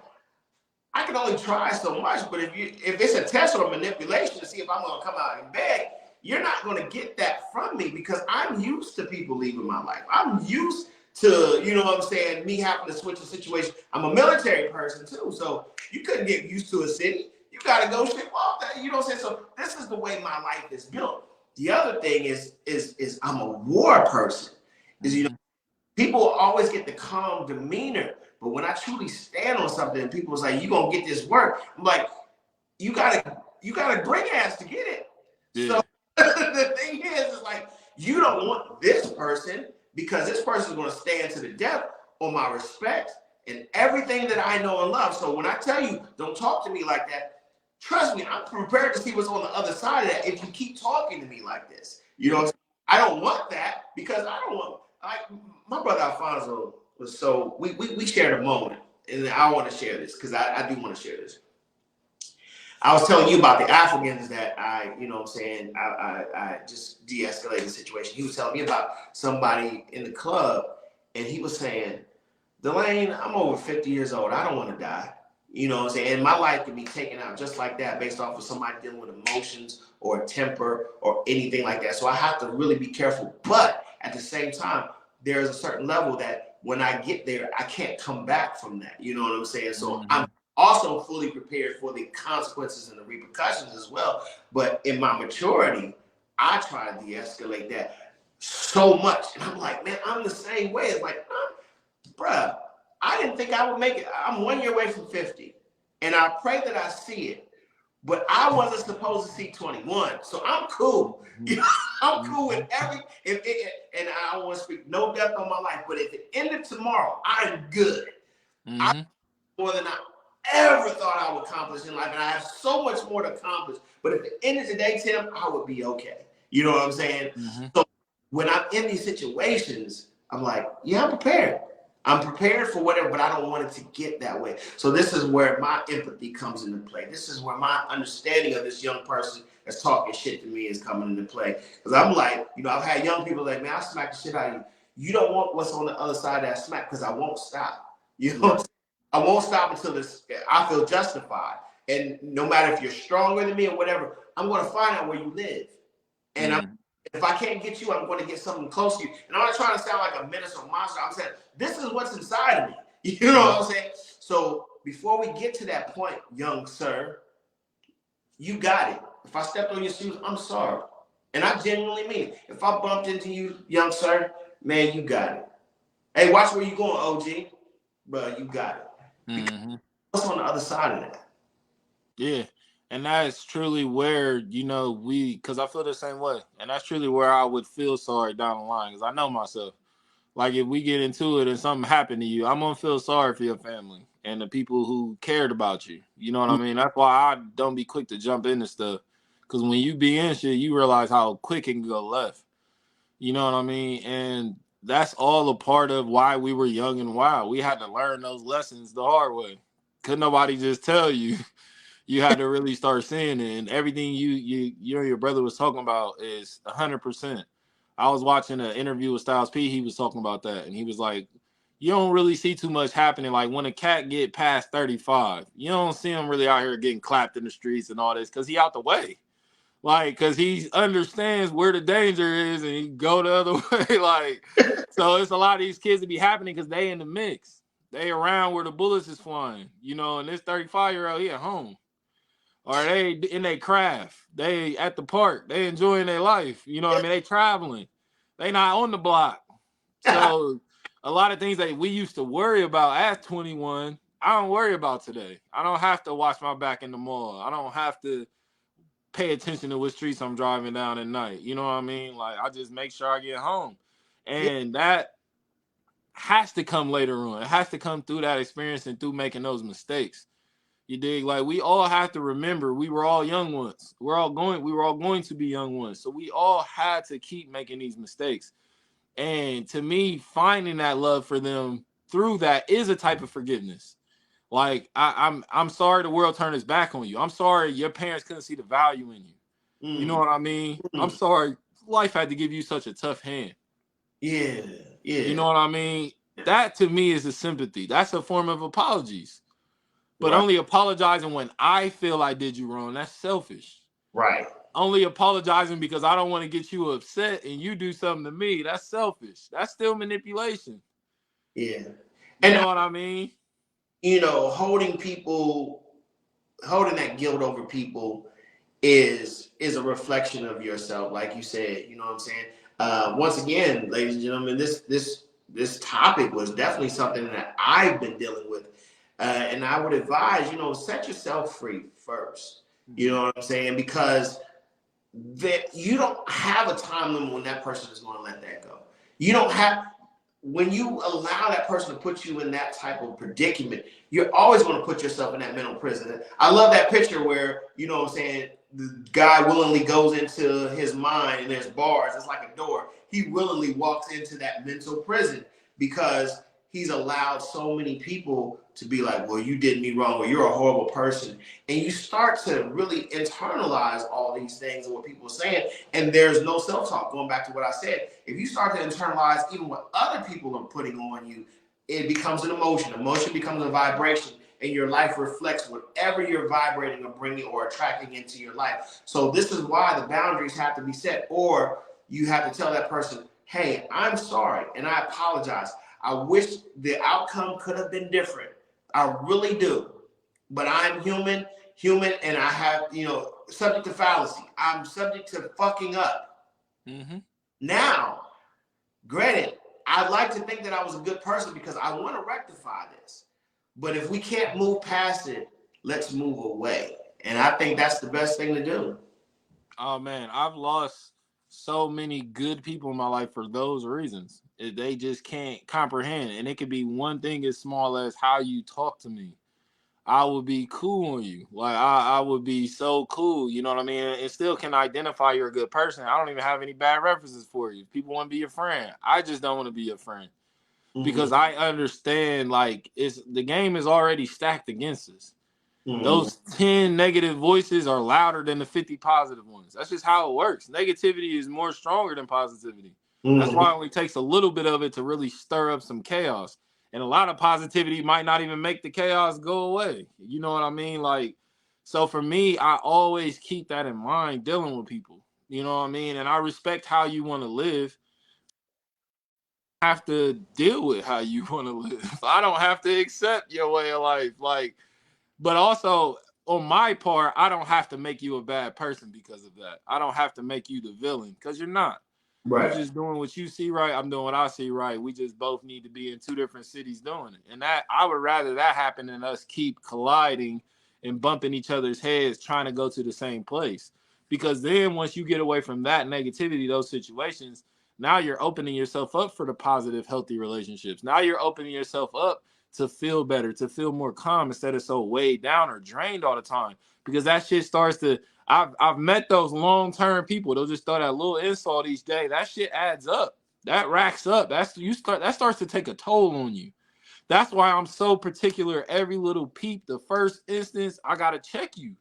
I can only try so much, but if it's a test or a manipulation to see if I'm gonna come out and beg, you're not gonna get that from me because I'm used to people leaving my life. I'm used to, you know what I'm saying, me having to switch a situation. I'm a military person too, so you couldn't get used to a city. You gotta go ship off that, you know what I'm saying? So this is the way my life is built. The other thing is I'm a war person. Is you know, people always get the calm demeanor, but when I truly stand on something and people say, you gonna get this work, I'm like, you gotta bring ass to get it. Yeah. So the thing is like, you don't want this person because this person is gonna stand to the death on my respect and everything that I know and love. So when I tell you, don't talk to me like that, trust me, I'm prepared to see what's on the other side of that if you keep talking to me like this. You know, I don't want that because I don't want, like, my brother Alfonso was so, we shared a moment, and I want to share this because I do want to share this. I was telling you about the Africans that I, you know what I'm saying, I just de-escalated the situation. He was telling me about somebody in the club, and he was saying, Delayne, I'm over 50 years old. I don't want to die. You know what I'm saying? And my life can be taken out just like that based off of somebody dealing with emotions or temper or anything like that. So I have to really be careful. But at the same time, there's a certain level that when I get there, I can't come back from that. You know what I'm saying? So I'm also fully prepared for the consequences and the repercussions as well. But in my maturity, I try to de-escalate that so much. And I'm like, man, I'm the same way. It's like, bruh, I didn't think I would make it. I'm 1 year away from 50. And I pray that I see it. But I wasn't supposed to see 21. So I'm cool. You know, I'm cool with and I don't want to speak no death on my life. But at the end of tomorrow, I'm good. I'm more than I ever thought I would accomplish in life. And I have so much more to accomplish. But at the end of the day, Tim, I would be okay. You know what I'm saying? So when I'm in these situations, I'm like, yeah, I'm prepared. I'm prepared for whatever, but I don't want it to get that way. So this is where my empathy comes into play. This is where my understanding of this young person that's talking shit to me is coming into play. Because I'm like, you know, I've had young people like, man, I'll smack the shit out of you. You don't want what's on the other side of that smack because I won't stop. You know, I won't stop until I feel justified. And no matter if you're stronger than me or whatever, I'm going to find out where you live. And if I can't get you, I'm going to get something close to you. And I'm not trying to sound like a menace or monster. I'm saying, this is what's inside of me. You know what I'm saying? So before we get to that point, young sir, you got it. If I stepped on your shoes, I'm sorry. And I genuinely mean it. If I bumped into you, young sir, man, you got it. Hey, watch where you going, OG. Bro, you got it. What's on the other side of that? Yeah. And that's truly where, you know, because I feel the same way. And that's truly where I would feel sorry down the line because I know myself. Like, if we get into it and something happened to you, I'm going to feel sorry for your family and the people who cared about you. You know what I mean? That's why I don't be quick to jump into stuff. Because when you be in shit, you realize how quick it can go left. You know what I mean? And that's all a part of why we were young and wild. We had to learn those lessons the hard way. Couldn't nobody just tell you. You had to really start seeing it, and everything you and your brother was talking about is 100%. I was watching an interview with Styles P. He was talking about that, and he was like, "You don't really see too much happening. Like when a cat get past 35, you don't see him really out here getting clapped in the streets and all this because he out the way, like because he understands where the danger is and he go the other way. Like, so it's a lot of these kids that be happening because they in the mix, they around where the bullets is flying, you know. And this 35-year-old, he at home." Or they in their craft. They at the park. They enjoying their life. You know what I mean? They traveling. They not on the block. So a lot of things that we used to worry about at 21, I don't worry about today. I don't have to watch my back in the mall. I don't have to pay attention to what streets I'm driving down at night. You know what I mean? Like I just make sure I get home. Yeah. And that has to come later on. It has to come through that experience and through making those mistakes. You dig? Like, we all have to remember we were all young ones. We were all going to be young ones. So we all had to keep making these mistakes. And to me, finding that love for them through that is a type of forgiveness. Like, I'm sorry the world turned its back on you. I'm sorry your parents couldn't see the value in you. You know Mm. what I mean? I'm Mm. sorry life had to give you such a tough hand. Yeah, You yeah, know what I mean? That to me is a sympathy. That's a form of apologies. But right, only apologizing when I feel I did you wrong, that's selfish. right, Only apologizing because I don't want to get you upset and you do something to me, that's selfish. That's still manipulation. yeah. You And know what I mean? holding that guilt over people is a reflection of yourself, like you said. You know what I'm saying? Once again, ladies and gentlemen, this topic was definitely something that I've been dealing with, and I would advise, set yourself free first. You know what I'm saying? Because that you don't have a time limit when that person is going to let that go. You don't have when you allow that person to put you in that type of predicament, you're always going to put yourself in that mental prison. I love that picture where, what I'm saying, the guy willingly goes into his mind and there's bars. It's like a door. He willingly walks into that mental prison because he's allowed so many people to be like, well, you did me wrong, or you're a horrible person. And you start to really internalize all these things and what people are saying. And there's no self-talk. Going back to what I said, if you start to internalize even what other people are putting on you, it becomes an emotion. Emotion becomes a vibration, and your life reflects whatever you're vibrating or bringing or attracting into your life. So this is why the boundaries have to be set, or you have to tell that person, hey, I'm sorry and I apologize. I wish the outcome could have been different. I really do. But I'm human, and I have, subject to fallacy. I'm subject to fucking up. Mm-hmm. Now, granted, I'd like to think that I was a good person because I want to rectify this. But if we can't move past it, let's move away. And I think that's the best thing to do. Oh man, I've lost so many good people in my life for those reasons. They just can't comprehend. And it could be one thing as small as how you talk to me. I would be cool on you. Like, I would be so cool, you know what I mean? And still can identify you're a good person. I don't even have any bad references for you. People want to be your friend. I just don't want to be your friend. Mm-hmm. Because I understand, like, it's the game is already stacked against us. Mm-hmm. Those 10 negative voices are louder than the 50 positive ones. That's just how it works. Negativity is more stronger than positivity. That's Mm-hmm. why it only takes a little bit of it to really stir up some chaos. And a lot of positivity might not even make the chaos go away. You know what I mean? Like, so for me, I always keep that in mind dealing with people. You know what I mean? And I respect how you want to live. I have to deal with how you want to live. I don't have to accept your way of life. Like, but also on my part, I don't have to make you a bad person because of that. I don't have to make you the villain because you're not. You Right. just doing what you see right. I'm doing what I see right. We just both need to be in two different cities doing it. And that I would rather that happen than us keep colliding and bumping each other's heads trying to go to the same place. Because then once you get away from that negativity, those situations, now you're opening yourself up for the positive, healthy relationships. Now you're opening yourself up to feel better, to feel more calm instead of so weighed down or drained all the time. Because that shit starts to I've met those long-term people. They'll just throw that little insult each day. That shit adds up. That racks up. That starts to take a toll on you. That's why I'm so particular. Every little peep, the first instance, I gotta check you.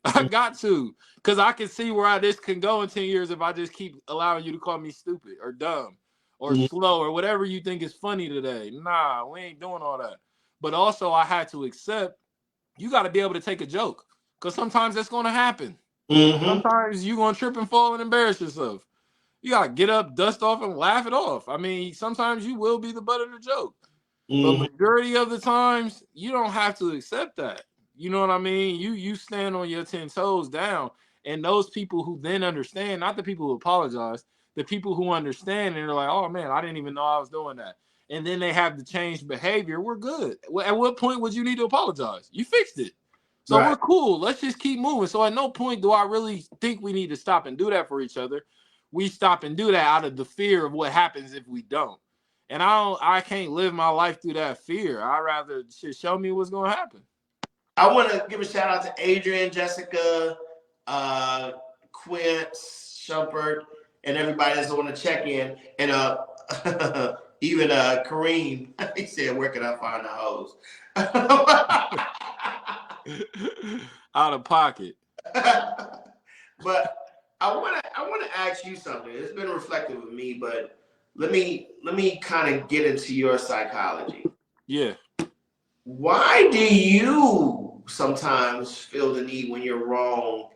I got to, because I can see where this can go in 10 years if I just keep allowing you to call me stupid or dumb or Mm-hmm. slow or whatever you think is funny today. Nah, we ain't doing all that. But also, I had to accept you got to be able to take a joke because sometimes that's going to happen. Mm-hmm. Sometimes you're going to trip and fall and embarrass yourself. You got to get up, dust off, and laugh it off. I mean, sometimes you will be the butt of the joke. But Mm-hmm. majority of the times, you don't have to accept that. You know what I mean? You stand on your 10 toes down. And those people who then understand, not the people who apologize, the people who understand and they're like, oh man, I didn't even know I was doing that. And then they have the changed behavior. We're good. At what point would you need to apologize? You fixed it. So Right. we're cool. Let's just keep moving. So at no point do I really think we need to stop and do that for each other. We stop and do that out of the fear of what happens if we don't. And I can't live my life through that fear. I rather show me what's gonna happen. I want to give a shout out to Adrian, Jessica, Quince, Shumpert, and everybody that's on the check in. And even Kareem, he said, "Where can I find the hose?" Out of pocket. But I wanna ask you something. It's been reflective of me, but let me kind of get into your psychology. Yeah. Why do you sometimes feel the need when you're wrong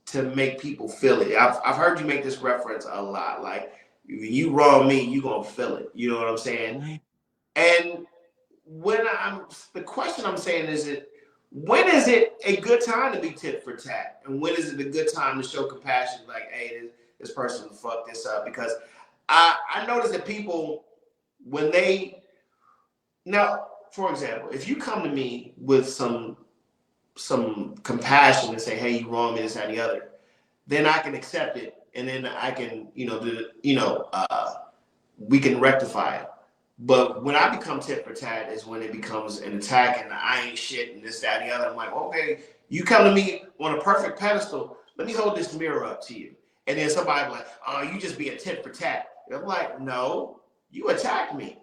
to make people feel it? I've heard you make this reference a lot. Like, when you wrong me, you gonna feel it. You know what I'm saying? Mm-hmm. And the question I'm saying is it when is it a good time to be tit for tat, and when is it a good time to show compassion? Like, hey, this person fucked this up. Because I notice that people, when they now, for example, if you come to me with some compassion and say, hey, you wrong me, this, that, and the other, then I can accept it, and then I can, we can rectify it. But when I become tit for tat is when it becomes an attack and I ain't shit and this, that, and the other. I'm like, okay, you come to me on a perfect pedestal. Let me hold this mirror up to you. And then somebody like, oh, you just be a tit for tat. And I'm like, no, you attacked me.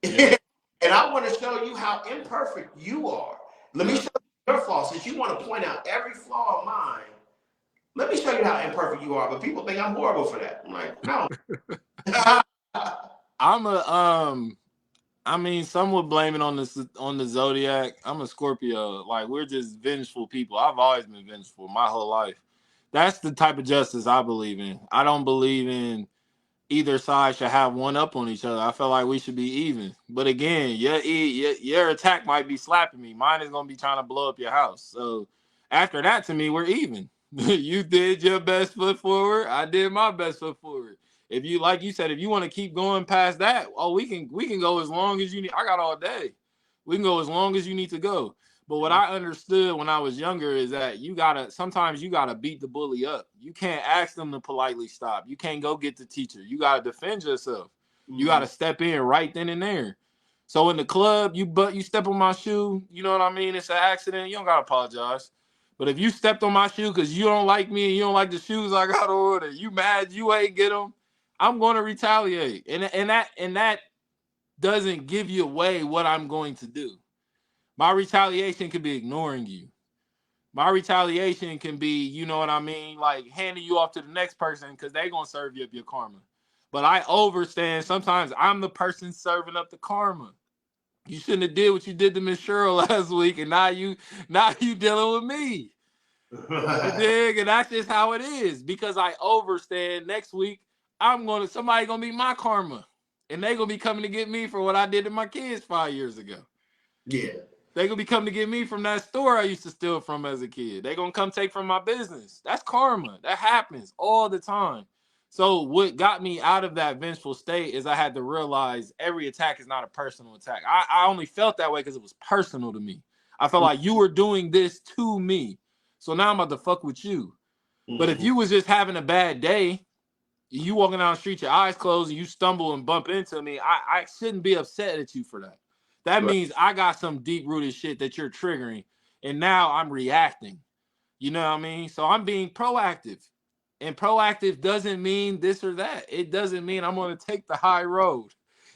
Yeah. And I want to show you how imperfect you are. Let me show you your flaws. Since you want to point out every flaw of mine, let me show you how imperfect you are. But people think I'm horrible for that. I'm like, no. I mean, some would blame it on the zodiac. I'm a Scorpio. Like, we're just vengeful people. I've always been vengeful my whole life. That's the type of justice I believe in. I don't believe in either side should have one up on each other. I feel like we should be even. But again, your attack might be slapping me. Mine is gonna be trying to blow up your house. So after that, to me, we're even. You did your best foot forward. I did my best foot forward. If you, like you said, if you want to keep going past that, oh, we can go as long as you need. I got all day. We can go as long as you need to go. But what I understood when I was younger is that sometimes you gotta beat the bully up. You can't ask them to politely stop. You can't go get the teacher. You gotta defend yourself. You gotta step in right then and there. So in the club, you step on my shoe, you know what I mean? It's an accident. You don't gotta apologize. But if you stepped on my shoe because you don't like me and you don't like the shoes I got on, and you mad you ain't get them, I'm going to retaliate. And that doesn't give you away what I'm going to do. My retaliation could be ignoring you. My retaliation can be, you know what I mean, like handing you off to the next person because they're going to serve you up your karma. But I overstand sometimes I'm the person serving up the karma. You shouldn't have did what you did to Miss Cheryl last week, and now you dealing with me. You dig? And that's just how it is. Because I overstand next week, somebody gonna be my karma. And they gonna be coming to get me for what I did to my kids 5 years ago. Yeah. They gonna be coming to get me from that store I used to steal from as a kid. They gonna come take from my business. That's karma. That happens all the time. So what got me out of that vengeful state is I had to realize every attack is not a personal attack. I only felt that way because it was personal to me. I felt like you were doing this to me. So now I'm about to fuck with you. But if you was just having a bad day, you walking down the street, your eyes closed, and you stumble and bump into me, I shouldn't be upset at you for that. That Right. means I got some deep-rooted shit that you're triggering, and now I'm reacting. You know what I mean? So I'm being proactive. And proactive doesn't mean this or that. It doesn't mean I'm going to take the high road.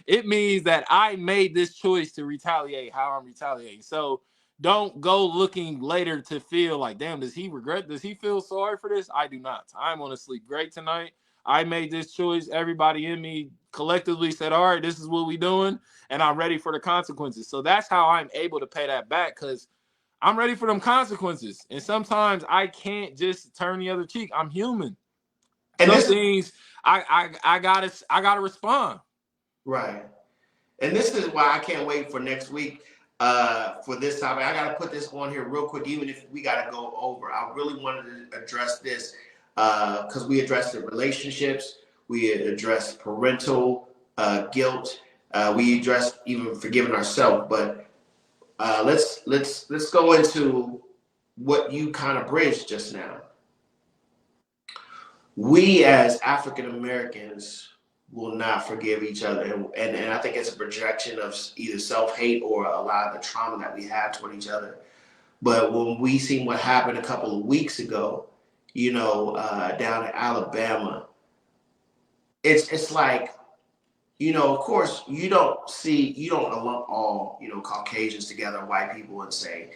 It means that I made this choice to retaliate how I'm retaliating. So don't go looking later to feel like, damn, does he regret? Does he feel sorry for this? I do not. I'm going to sleep great tonight. I made this choice. Everybody in me collectively said, all right, this is what we doing. And I'm ready for the consequences. So that's how I'm able to pay that back, because I'm ready for them consequences. And sometimes I can't just turn the other cheek. I'm human. And Some this things I gotta respond. right. And this is why I can't wait for next week for this topic. I got to put this on here real quick, even if we got to go over. I really wanted to address this because we addressed the relationships, we addressed parental guilt, we addressed even forgiving ourselves. But let's go into what you kind of bridged just now. We as African Americans, will not forgive each other. And I think it's a projection of either self hate or a lot of the trauma that we have toward each other. But when we seen what happened a couple of weeks ago, down in Alabama, it's like, of course, you don't lump all, Caucasians together, white people, and say,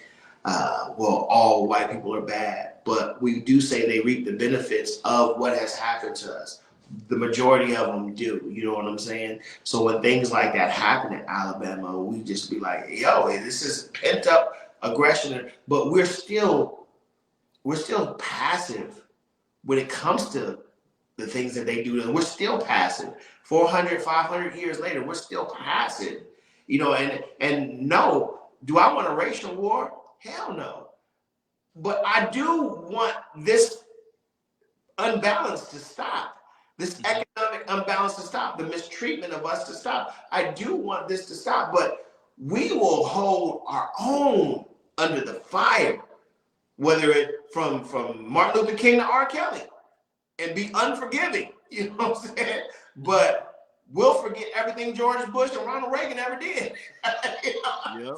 well, all white people are bad. But we do say they reap the benefits of what has happened to us. The majority of them do, you know what I'm saying? So when things like that happen in Alabama, we just be like, yo, this is pent up aggression. But we're still passive when it comes to the things that they do. We're still passive. 400, 500 years later, we're still passive. And no, do I want a racial war? Hell no. But I do want this unbalance to stop, this economic unbalance to stop, the mistreatment of us to stop. I do want this to stop, but we will hold our own under the fire, whether it from Martin Luther King to R. Kelly, and be unforgiving. You know what I'm saying? But we'll forget everything George Bush and Ronald Reagan ever did. Yep.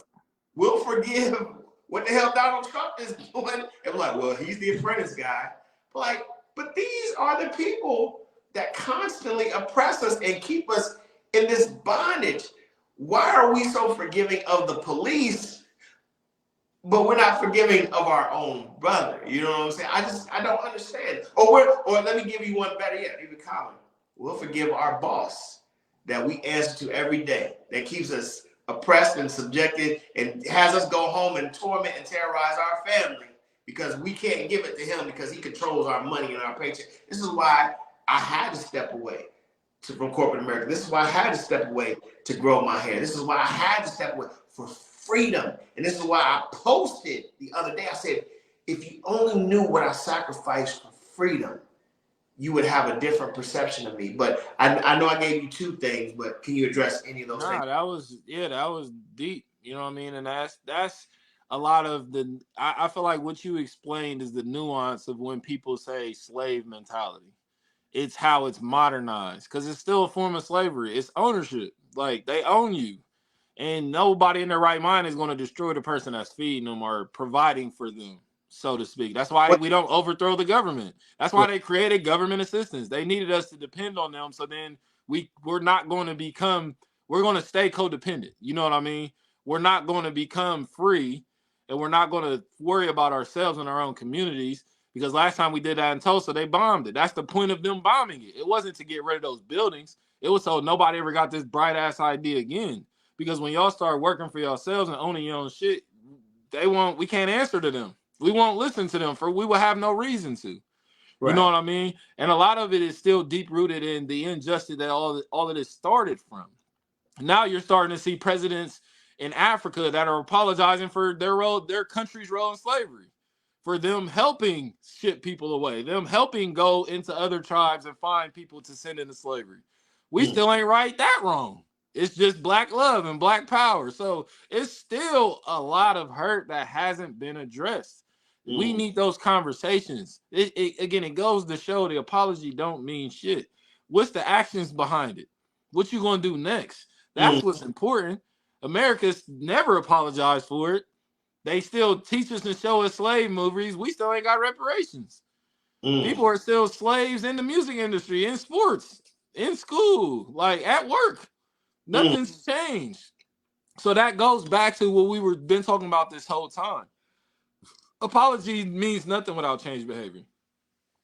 We'll forgive what the hell Donald Trump is doing. And we're like, well, he's the apprentice guy. But these are the people that constantly oppress us and keep us in this bondage. Why are we so forgiving of the police, but we're not forgiving of our own brother? You know what I'm saying? I don't understand. Or let me give you one better yet, even common. We'll forgive our boss that we answer to every day, that keeps us oppressed and subjected and has us go home and torment and terrorize our family because we can't give it to him because he controls our money and our paycheck. This is why I had to step away from corporate America. This is why I had to step away to grow my hair. This is why I had to step away for freedom. And this is why I posted the other day. I said, if you only knew what I sacrificed for freedom, you would have a different perception of me. But I know I gave you two things, but can you address any of those things? Nah, that was deep. You know what I mean? And that's a lot of I feel like what you explained is the nuance of when people say slave mentality. It's how it's modernized because it's still a form of slavery. It's ownership. Like they own you. And nobody in their right mind is going to destroy the person that's feeding them or providing for them, so to speak. That's why we don't overthrow the government. That's why they created government assistance. They needed us to depend on them. So then we're not going to become, we're going to stay codependent. You know what I mean? We're not going to become free and we're not going to worry about ourselves and our own communities because last time we did that in Tulsa, they bombed it. That's the point of them bombing it. It wasn't to get rid of those buildings. It was so nobody ever got this bright ass idea again. Because when y'all start working for yourselves and owning your own shit, we can't answer to them. We won't listen to them we will have no reason to. Right. You know what I mean? And a lot of it is still deep rooted in the injustice that all of this started from. Now you're starting to see presidents in Africa that are apologizing for their country's role in slavery, for them helping ship people away, them helping go into other tribes and find people to send into slavery. We still ain't right that wrong. It's just black love and black power. So it's still a lot of hurt that hasn't been addressed. We need those conversations. It goes to show the apology don't mean shit. What's the actions behind it? What you gonna do next? That's what's important. America's never apologized for it. They still teach us and show us slave movies. We still ain't got reparations. People are still slaves in the music industry, in sports, in school, like at work. Nothing's changed. So that goes back to what been talking about this whole time. Apology means nothing without change behavior.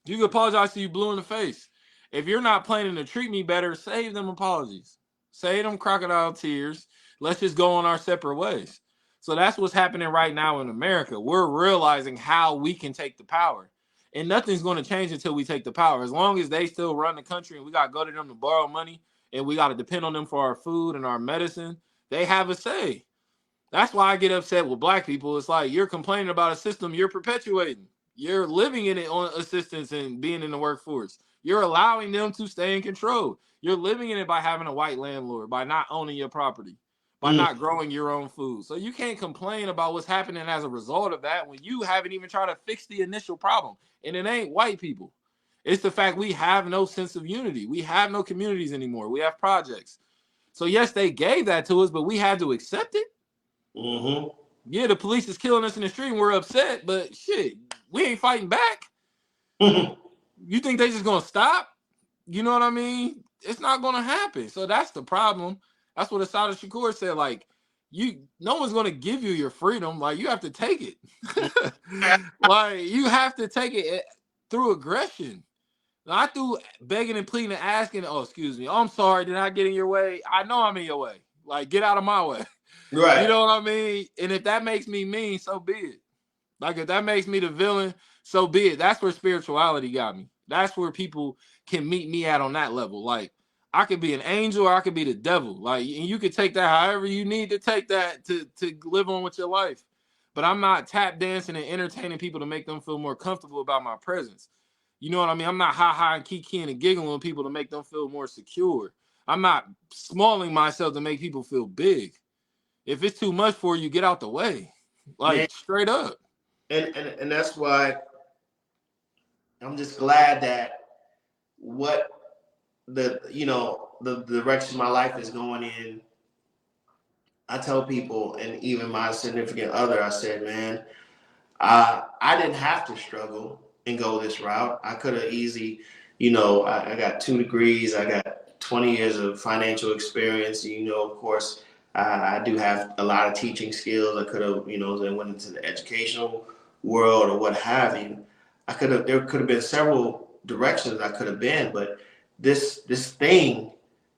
You can apologize to you blue in the face. If you're not planning to treat me better, save them apologies. Save them crocodile tears. Let's just go on our separate ways. So that's what's happening right now in America. We're realizing how we can take the power. And nothing's going to change until we take the power. As long as they still run the country and we got to go to them to borrow money and we got to depend on them for our food and our medicine, they have a say. That's why I get upset with black people. It's like you're complaining about a system you're perpetuating. You're living in it on assistance and being in the workforce. You're allowing them to stay in control. You're living in it by having a white landlord, by not owning your property, by not growing your own food. So you can't complain about what's happening as a result of that when you haven't even tried to fix the initial problem. And it ain't white people. It's the fact we have no sense of unity. We have no communities anymore. We have projects. So yes, they gave that to us, but we had to accept it. Mm-hmm. Yeah, the police is killing us in the street and we're upset, but shit, we ain't fighting back. You think they just gonna stop? You know what I mean? It's not gonna happen. So that's the problem. That's what Asada Shakur said. Like, no one's gonna give you your freedom. Like, you have to take it. Like, you have to take it through aggression. Not through begging and pleading and asking, oh, excuse me, oh, I'm sorry, did I get in your way? I know I'm in your way. Like, get out of my way. You Right. know what I mean? And if that makes me mean, so be it. Like, if that makes me the villain, so be it. That's where spirituality got me. That's where people can meet me at on that level. Like, I could be an angel or I could be the devil. Like, and you could take that however you need to take that to live on with your life. But I'm not tap dancing and entertaining people to make them feel more comfortable about my presence. You know what I mean? I'm not ha and kikiing and giggling with people to make them feel more secure. I'm not smalling myself to make people feel big. If it's too much for you, get out the way. Man, Like, straight up. and that's why I'm just glad that what the direction my life is going in. I tell people, and even my significant other, I said, man, I didn't have to struggle and go this route. I could have easily, I got 2 degrees. I got 20 years of financial experience. Of course, I do have a lot of teaching skills. I could have, then went into the educational world or what have you. There could have been several directions I could have been, but this thing,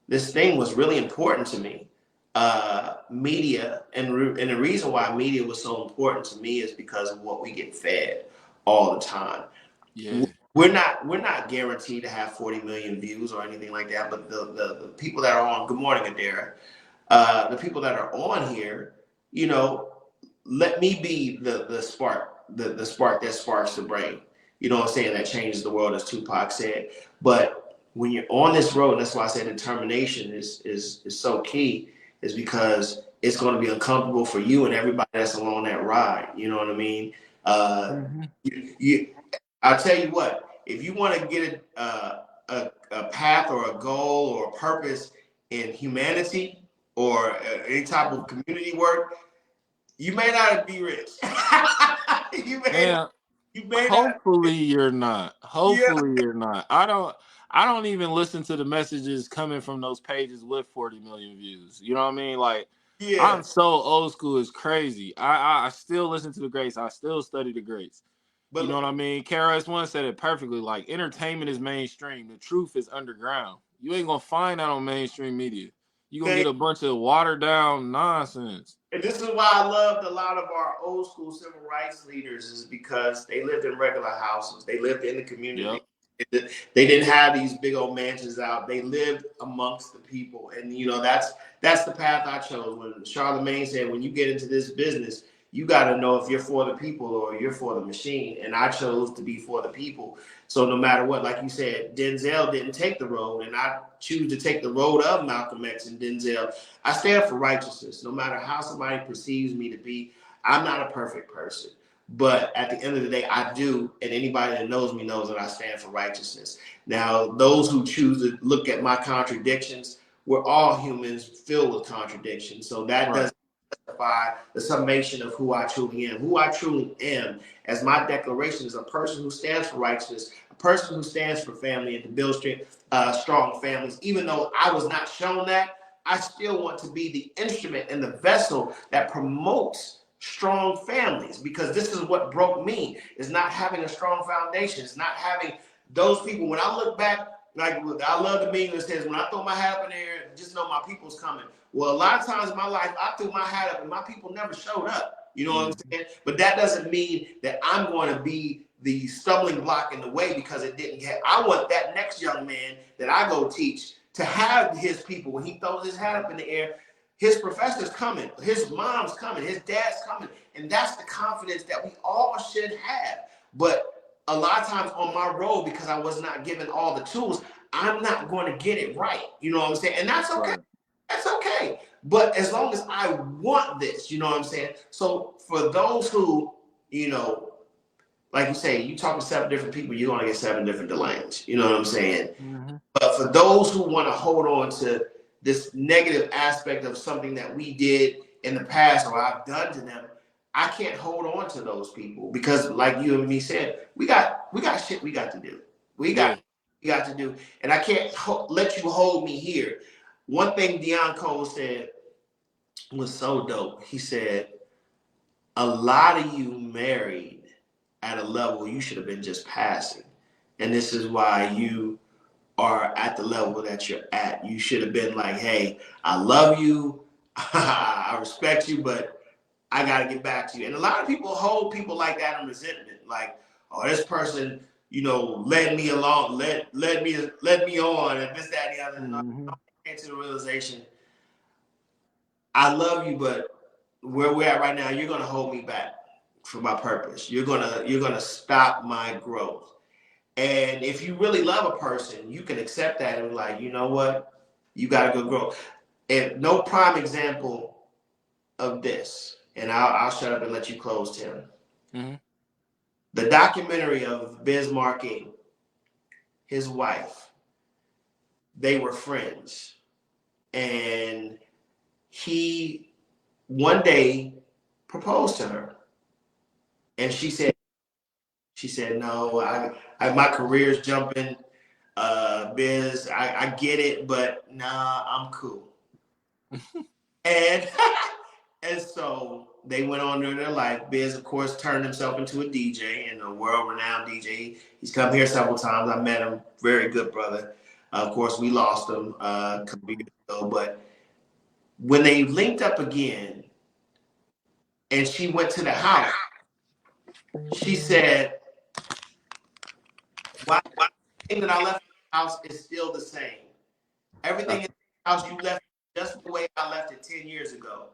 was really important to me. Media, and the reason why media was so important to me is because of what we get fed all the time. Yeah. We're not guaranteed to have 40 million views or anything like that, but the people that are on, good morning, Adara, the people that are on here, let me be the spark, the spark that sparks the brain. You know what I'm saying? That changes the world, as Tupac said. But when you're on this road, and that's why I said determination is so key, is because it's going to be uncomfortable for you and everybody that's along that ride. You know what I mean? Mm-hmm. I'll tell you what, if you want to get a path or a goal or a purpose in humanity or any type of community work, you may not be rich. you may not. Man, You may not. hopefully you're not. Yeah. Hopefully you're not. I don't even listen to the messages coming from those pages with 40 million views. You know what I mean? Like, Yeah. I'm so old school, it's crazy. I still listen to the greats. I still study the greats. You know But what I mean? KRS-One said it perfectly. Like, entertainment is mainstream. The truth is underground. You ain't gonna find that on mainstream media. You gonna man, get a bunch of watered down nonsense. and this is why I loved a lot of our old school civil rights leaders, is because they lived in regular houses. They lived in the community. Yep. They didn't have these big old mansions out. They lived amongst the people. And that's the path I chose. When Charlemagne said, when you get into this business, you got to know if you're for the people or you're for the machine. And I chose to be for the people. So no matter what, like you said, Denzel didn't take the road, and I choose to take the road of Malcolm X and Denzel. I stand for righteousness. No matter how somebody perceives me to be, I'm not a perfect person. But at the end of the day, I do, and anybody that knows me knows that I stand for righteousness. Now, those who choose to look at my contradictions, we're all humans filled with contradictions. So that Right. doesn't justify the summation of who I truly am. Who I truly am, as my declaration, is a person who stands for righteousness, a person who stands for family and to build strong families. Even though I was not shown that, I still want to be the instrument and the vessel that promotes strong families, because this is what broke me, is not having a strong foundation. It's not having those people. When I look back, like, I love the meme that says, when I throw my hat up in the air, just know my people's coming. Well, a lot of times in my life, I threw my hat up and my people never showed up. You know what I'm saying? But that doesn't mean that I'm going to be the stumbling block in the way because it didn't get. I want that next young man that I go teach to have his people, when he throws his hat up in the air, his professor's coming, his mom's coming, his dad's coming. And that's the confidence that we all should have. But a lot of times on my road, because I was not given all the tools, I'm not going to get it right. You know what I'm saying? And that's okay. Right. That's okay. But as long as I want this, you know what I'm saying? So for those who, like you say, you talk to 7 different people, you're gonna get 7 different Delaynes. You know what I'm saying? Mm-hmm. But for those who want to hold on to this negative aspect of something that we did in the past or I've done to them, I can't hold on to those people because, like you and me said, we got shit we got to do. We Yeah. got we got to do, and I can't let you hold me here. One thing Deion Cole said was so dope. He said, "A lot of you married at a level you should have been just passing, and this is why you." Are at the level that you're at. You should have been like, hey, I love you, I respect you, but I got to get back to you. And a lot of people hold people like that in resentment, like, oh, this person, led me along, led me on, and this, that, and the other. And I Mm-hmm. came to the realization, I love you, but where we're at right now, you're gonna hold me back from my purpose. You're gonna stop my growth. And if you really love a person, you can accept that and be like, you know what? You got to go grow. And no prime example of this, and I'll shut up and let you close, Tim. Mm-hmm. The documentary of Biz Markie, his wife, they were friends. And he one day proposed to her. And she said, no, my career's jumping. Biz, I get it, but nah, I'm cool. And and so they went on their life. Biz, of course, turned himself into a DJ and a world-renowned DJ. He's come here several times. I met him, very good brother. Of course, we lost him a couple years ago. But when they linked up again, and she went to the house, she said, "Why everything that I left in the house is still the same. Everything in the house you left just the way I left it 10 years ago."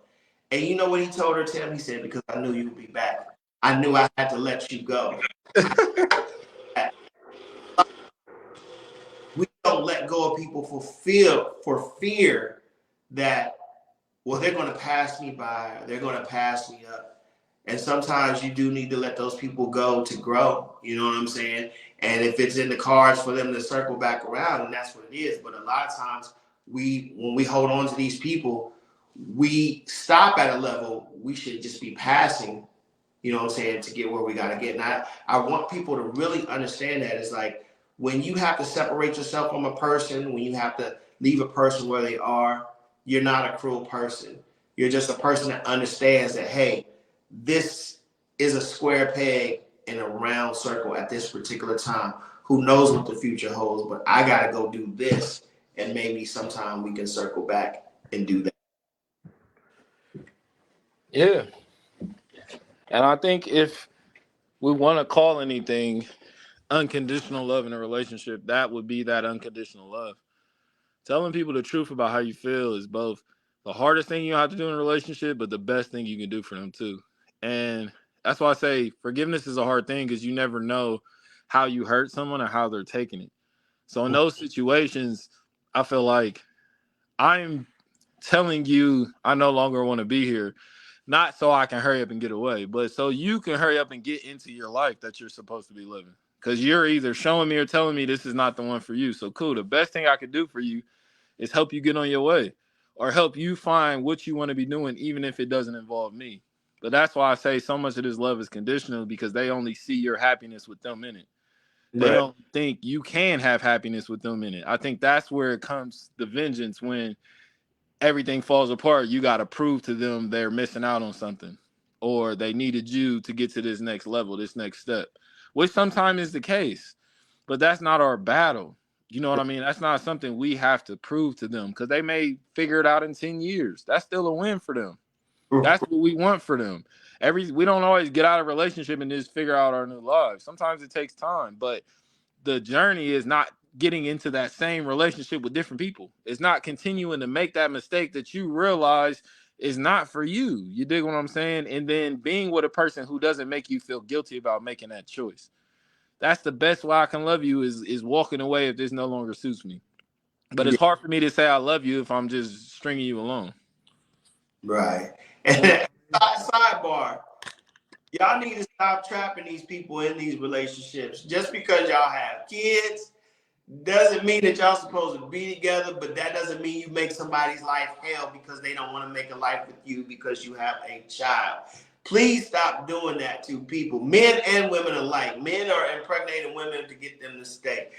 And you know what he told her, Tim? He said, because I knew you would be back. I knew I had to let you go. We don't let go of people for fear that, well, they're going to pass me by, or they're going to pass me up. And sometimes you do need to let those people go to grow. You know what I'm saying? And if it's in the cards for them to circle back around, and that's what it is. But a lot of times, when we hold on to these people, we stop at a level we should just be passing, you know what I'm saying, to get where we got to get. And I want people to really understand that. It's like when you have to separate yourself from a person, when you have to leave a person where they are, you're not a cruel person. You're just a person that understands that, hey, this is a square peg in a round circle at this particular time. Who knows what the future holds, but I got to go do this. And maybe sometime we can circle back and do that. Yeah. And I think if we want to call anything unconditional love in a relationship, that would be that unconditional love. Telling people the truth about how you feel is both the hardest thing you have to do in a relationship, but the best thing you can do for them too. And that's why I say forgiveness is a hard thing because you never know how you hurt someone or how they're taking it. So in those situations, I feel like I'm telling you I no longer want to be here, not so I can hurry up and get away, but so you can hurry up and get into your life that you're supposed to be living. Because you're either showing me or telling me this is not the one for you. So cool. The best thing I could do for you is help you get on your way or help you find what you want to be doing, even if it doesn't involve me. But that's why I say so much of this love is conditional because they only see your happiness with them in it. They Right. don't think you can have happiness with them in it. I think that's where it comes the vengeance when everything falls apart. You got to prove to them they're missing out on something or they needed you to get to this next level, this next step, which sometimes is the case, but that's not our battle. You know what I mean? That's not something we have to prove to them because they may figure it out in 10 years. That's still a win for them. That's what we want for them. We don't always get out of a relationship and just figure out our new lives. Sometimes it takes time, but the journey is not getting into that same relationship with different people. It's not continuing to make that mistake that you realize is not for you. You dig what I'm saying? And then being with a person who doesn't make you feel guilty about making that choice. That's the best way I can love you is walking away if this no longer suits me. But it's Yeah, hard for me to say I love you if I'm just stringing you along. right. You know? And sidebar. Y'all need to stop trapping these people in these relationships. Just because y'all have kids doesn't mean that y'all supposed to be together, but that doesn't mean you make somebody's life hell because they don't want to make a life with you because you have a child. Please stop doing that to people, men and women alike. Men are impregnating women to get them to stay.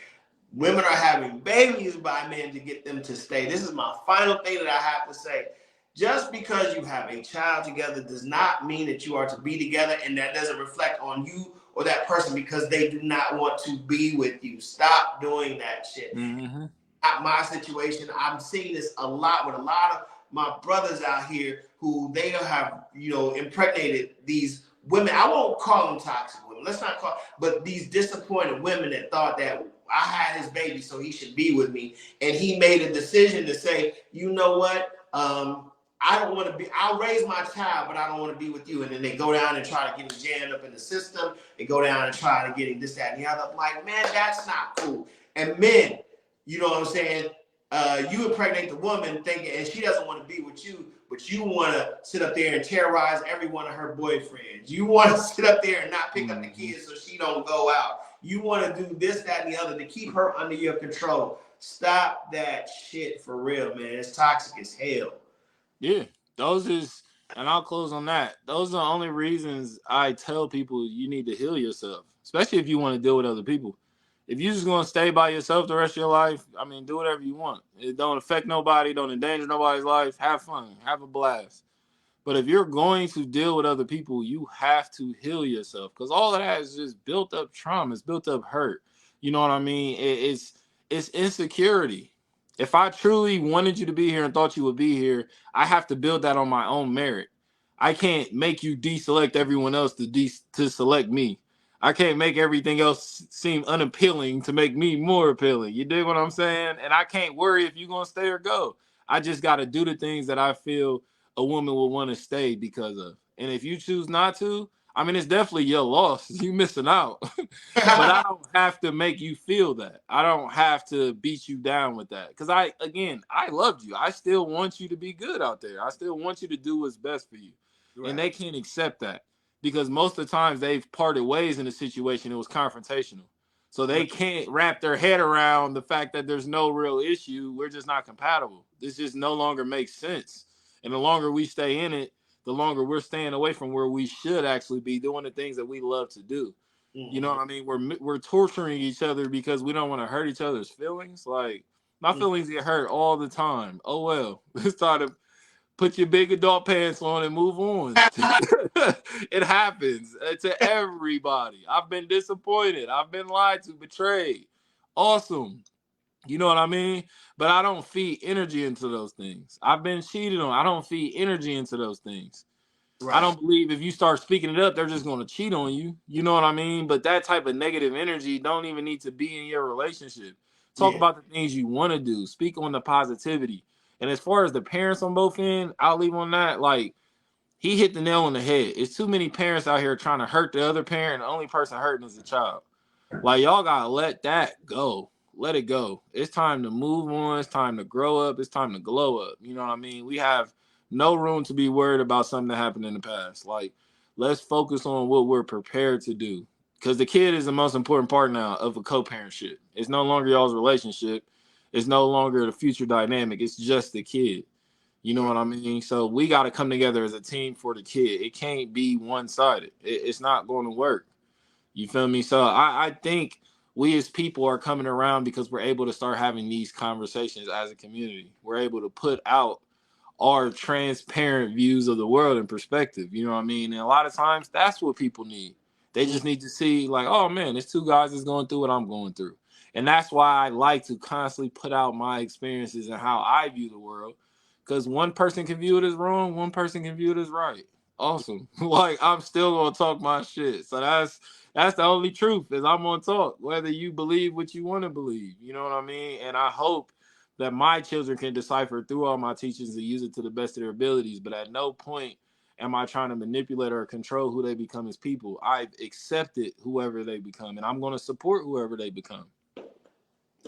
Women are having babies by men to get them to stay. This is my final thing that I have to say. Just because you have a child together does not mean that you are to be together, and that doesn't reflect on you or that person because they do not want to be with you. Stop doing that shit. Mm-hmm. Not my situation. I'm seeing this a lot with a lot of my brothers out here who they have, impregnated these women. I won't call them toxic women. Let's not call, but these disappointed women that thought that I had his baby, so he should be with me, and he made a decision to say, you know what, I don't want to be. I'll raise my child, but I don't want to be with you. And then they go down and try to get him jammed up in the system. They go down and try to get him this, that, and the other. I'm like, man, that's not cool. And men, you know what I'm saying? You impregnate the woman thinking, and she doesn't want to be with you, but you want to sit up there and terrorize every one of her boyfriends. You want to sit up there and not pick up the kids so she don't go out. You want to do this, that, and the other to keep her under your control. Stop that shit for real, man. It's toxic as hell. Yeah, those is, and I'll close on that. Those are the only reasons I tell people you need to heal yourself, especially if you want to deal with other people. If you're just gonna stay by yourself the rest of your life, I mean, do whatever you want. It don't affect nobody, don't endanger nobody's life. Have fun, have a blast. But if you're going to deal with other people, you have to heal yourself because all of that is just built up trauma. It's built up hurt. You know what I mean? It's insecurity. If I truly wanted you to be here and thought you would be here, I have to build that on my own merit. I can't make you deselect everyone else to select me. I can't make everything else seem unappealing to make me more appealing. You dig what I'm saying? And I can't worry if you're gonna stay or go. I just got to do the things that I feel a woman will want to stay because of. And if you choose not to, I mean, it's definitely your loss. You missing out. But I don't have to make you feel that. I don't have to beat you down with that. Because I loved you. I still want you to be good out there. I still want you to do what's best for you. And Right. they can't accept that because most of the times they've parted ways in a situation. It was confrontational. So they Right. can't wrap their head around the fact that there's no real issue. We're just not compatible. This just no longer makes sense. And the longer we stay in it, the longer we're staying away from where we should actually be doing the things that we love to do. You know Mm-hmm. what I mean? We're torturing each other because we don't want to hurt each other's feelings. Like my feelings get hurt all the time. Oh well, it's time to put your big adult pants on and move on. It happens to everybody. I've been disappointed. I've been lied to, betrayed. Awesome. You know what I mean? But I don't feed energy into those things. I've been cheated on. I don't feed energy into those things. I Right. don't believe if you start speaking it up, they're just going to cheat on you. You know what I mean? But that type of negative energy don't even need to be in your relationship. Talk Yeah. about the things you want to do. Speak on the positivity. And as far as the parents on both ends, I'll leave on that. Like, he hit the nail on the head. It's too many parents out here trying to hurt the other parent. The only person hurting is the child. Like y'all gotta let that go. Let it go. It's time to move on. It's time to grow up. It's time to glow up. You know what I mean? We have no room to be worried about something that happened in the past. Like, let's focus on what we're prepared to do. Because the kid is the most important part now of a co-parentship. It's no longer y'all's relationship. It's no longer the future dynamic. It's just the kid. You know Right. what I mean? So we got to come together as a team for the kid. It can't be one-sided. It's not going to work. You feel me? So I think we as people are coming around because we're able to start having these conversations as a community. We're able to put out our transparent views of the world and perspective. You know what I mean? And a lot of times that's what people need. They Mm. just need to see, like, oh man, there's two guys that's going through what I'm going through. And that's why I like to constantly put out my experiences and how I view the world. Because one person can view it as wrong, one person can view it as right. Awesome. Like I'm still gonna talk my shit. So that's the only truth is I'm gonna talk, whether you believe what you want to believe. You know what I mean? And I hope that my children can decipher through all my teachings and use it to the best of their abilities. But at no point am I trying to manipulate or control who they become as people. I've accepted whoever they become, and I'm going to support whoever they become.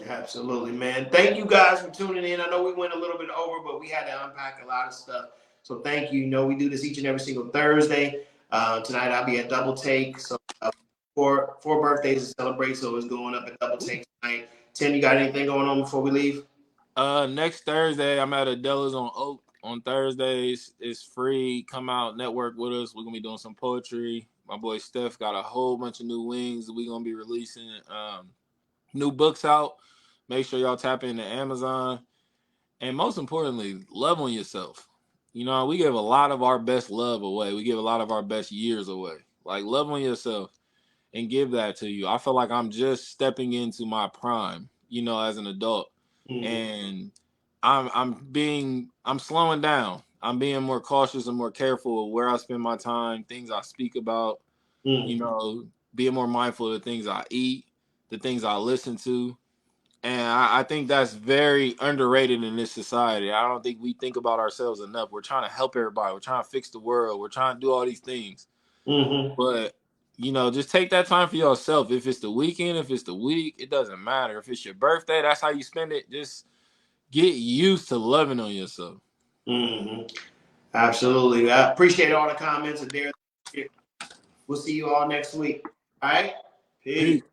Absolutely, man. Thank you guys for tuning in. I know we went a little bit over, but we had to unpack a lot of stuff. So thank you. You know, we do this each and every single Thursday. Tonight I'll be at Double Take. So four birthdays to celebrate. So it's going up at Double Take tonight. Tim, you got anything going on before we leave? Next Thursday, I'm at Adela's on Oak on Thursdays. It's free. Come out, network with us. We're gonna be doing some poetry. My boy Steph got a whole bunch of new wings that we're gonna be releasing. New books out. Make sure y'all tap into Amazon. And most importantly, love on yourself. You know, we give a lot of our best love away. We give a lot of our best years away. Like, love on yourself and give that to you. I feel like I'm just stepping into my prime, you know, as an adult. Mm-hmm. And I'm slowing down. I'm being more cautious and more careful of where I spend my time, things I speak about, you Mm-hmm. know, being more mindful of the things I eat, the things I listen to. And I think that's very underrated in this society. I don't think we think about ourselves enough. We're trying to help everybody. We're trying to fix the world. We're trying to do all these things. Mm-hmm. But, you know, just take that time for yourself. If it's the weekend, if it's the week, it doesn't matter. If it's your birthday, that's how you spend it. Just get used to loving on yourself. Mm-hmm. Absolutely. I appreciate all the comments. Adair. We'll see you all next week. All right? Peace. Peace.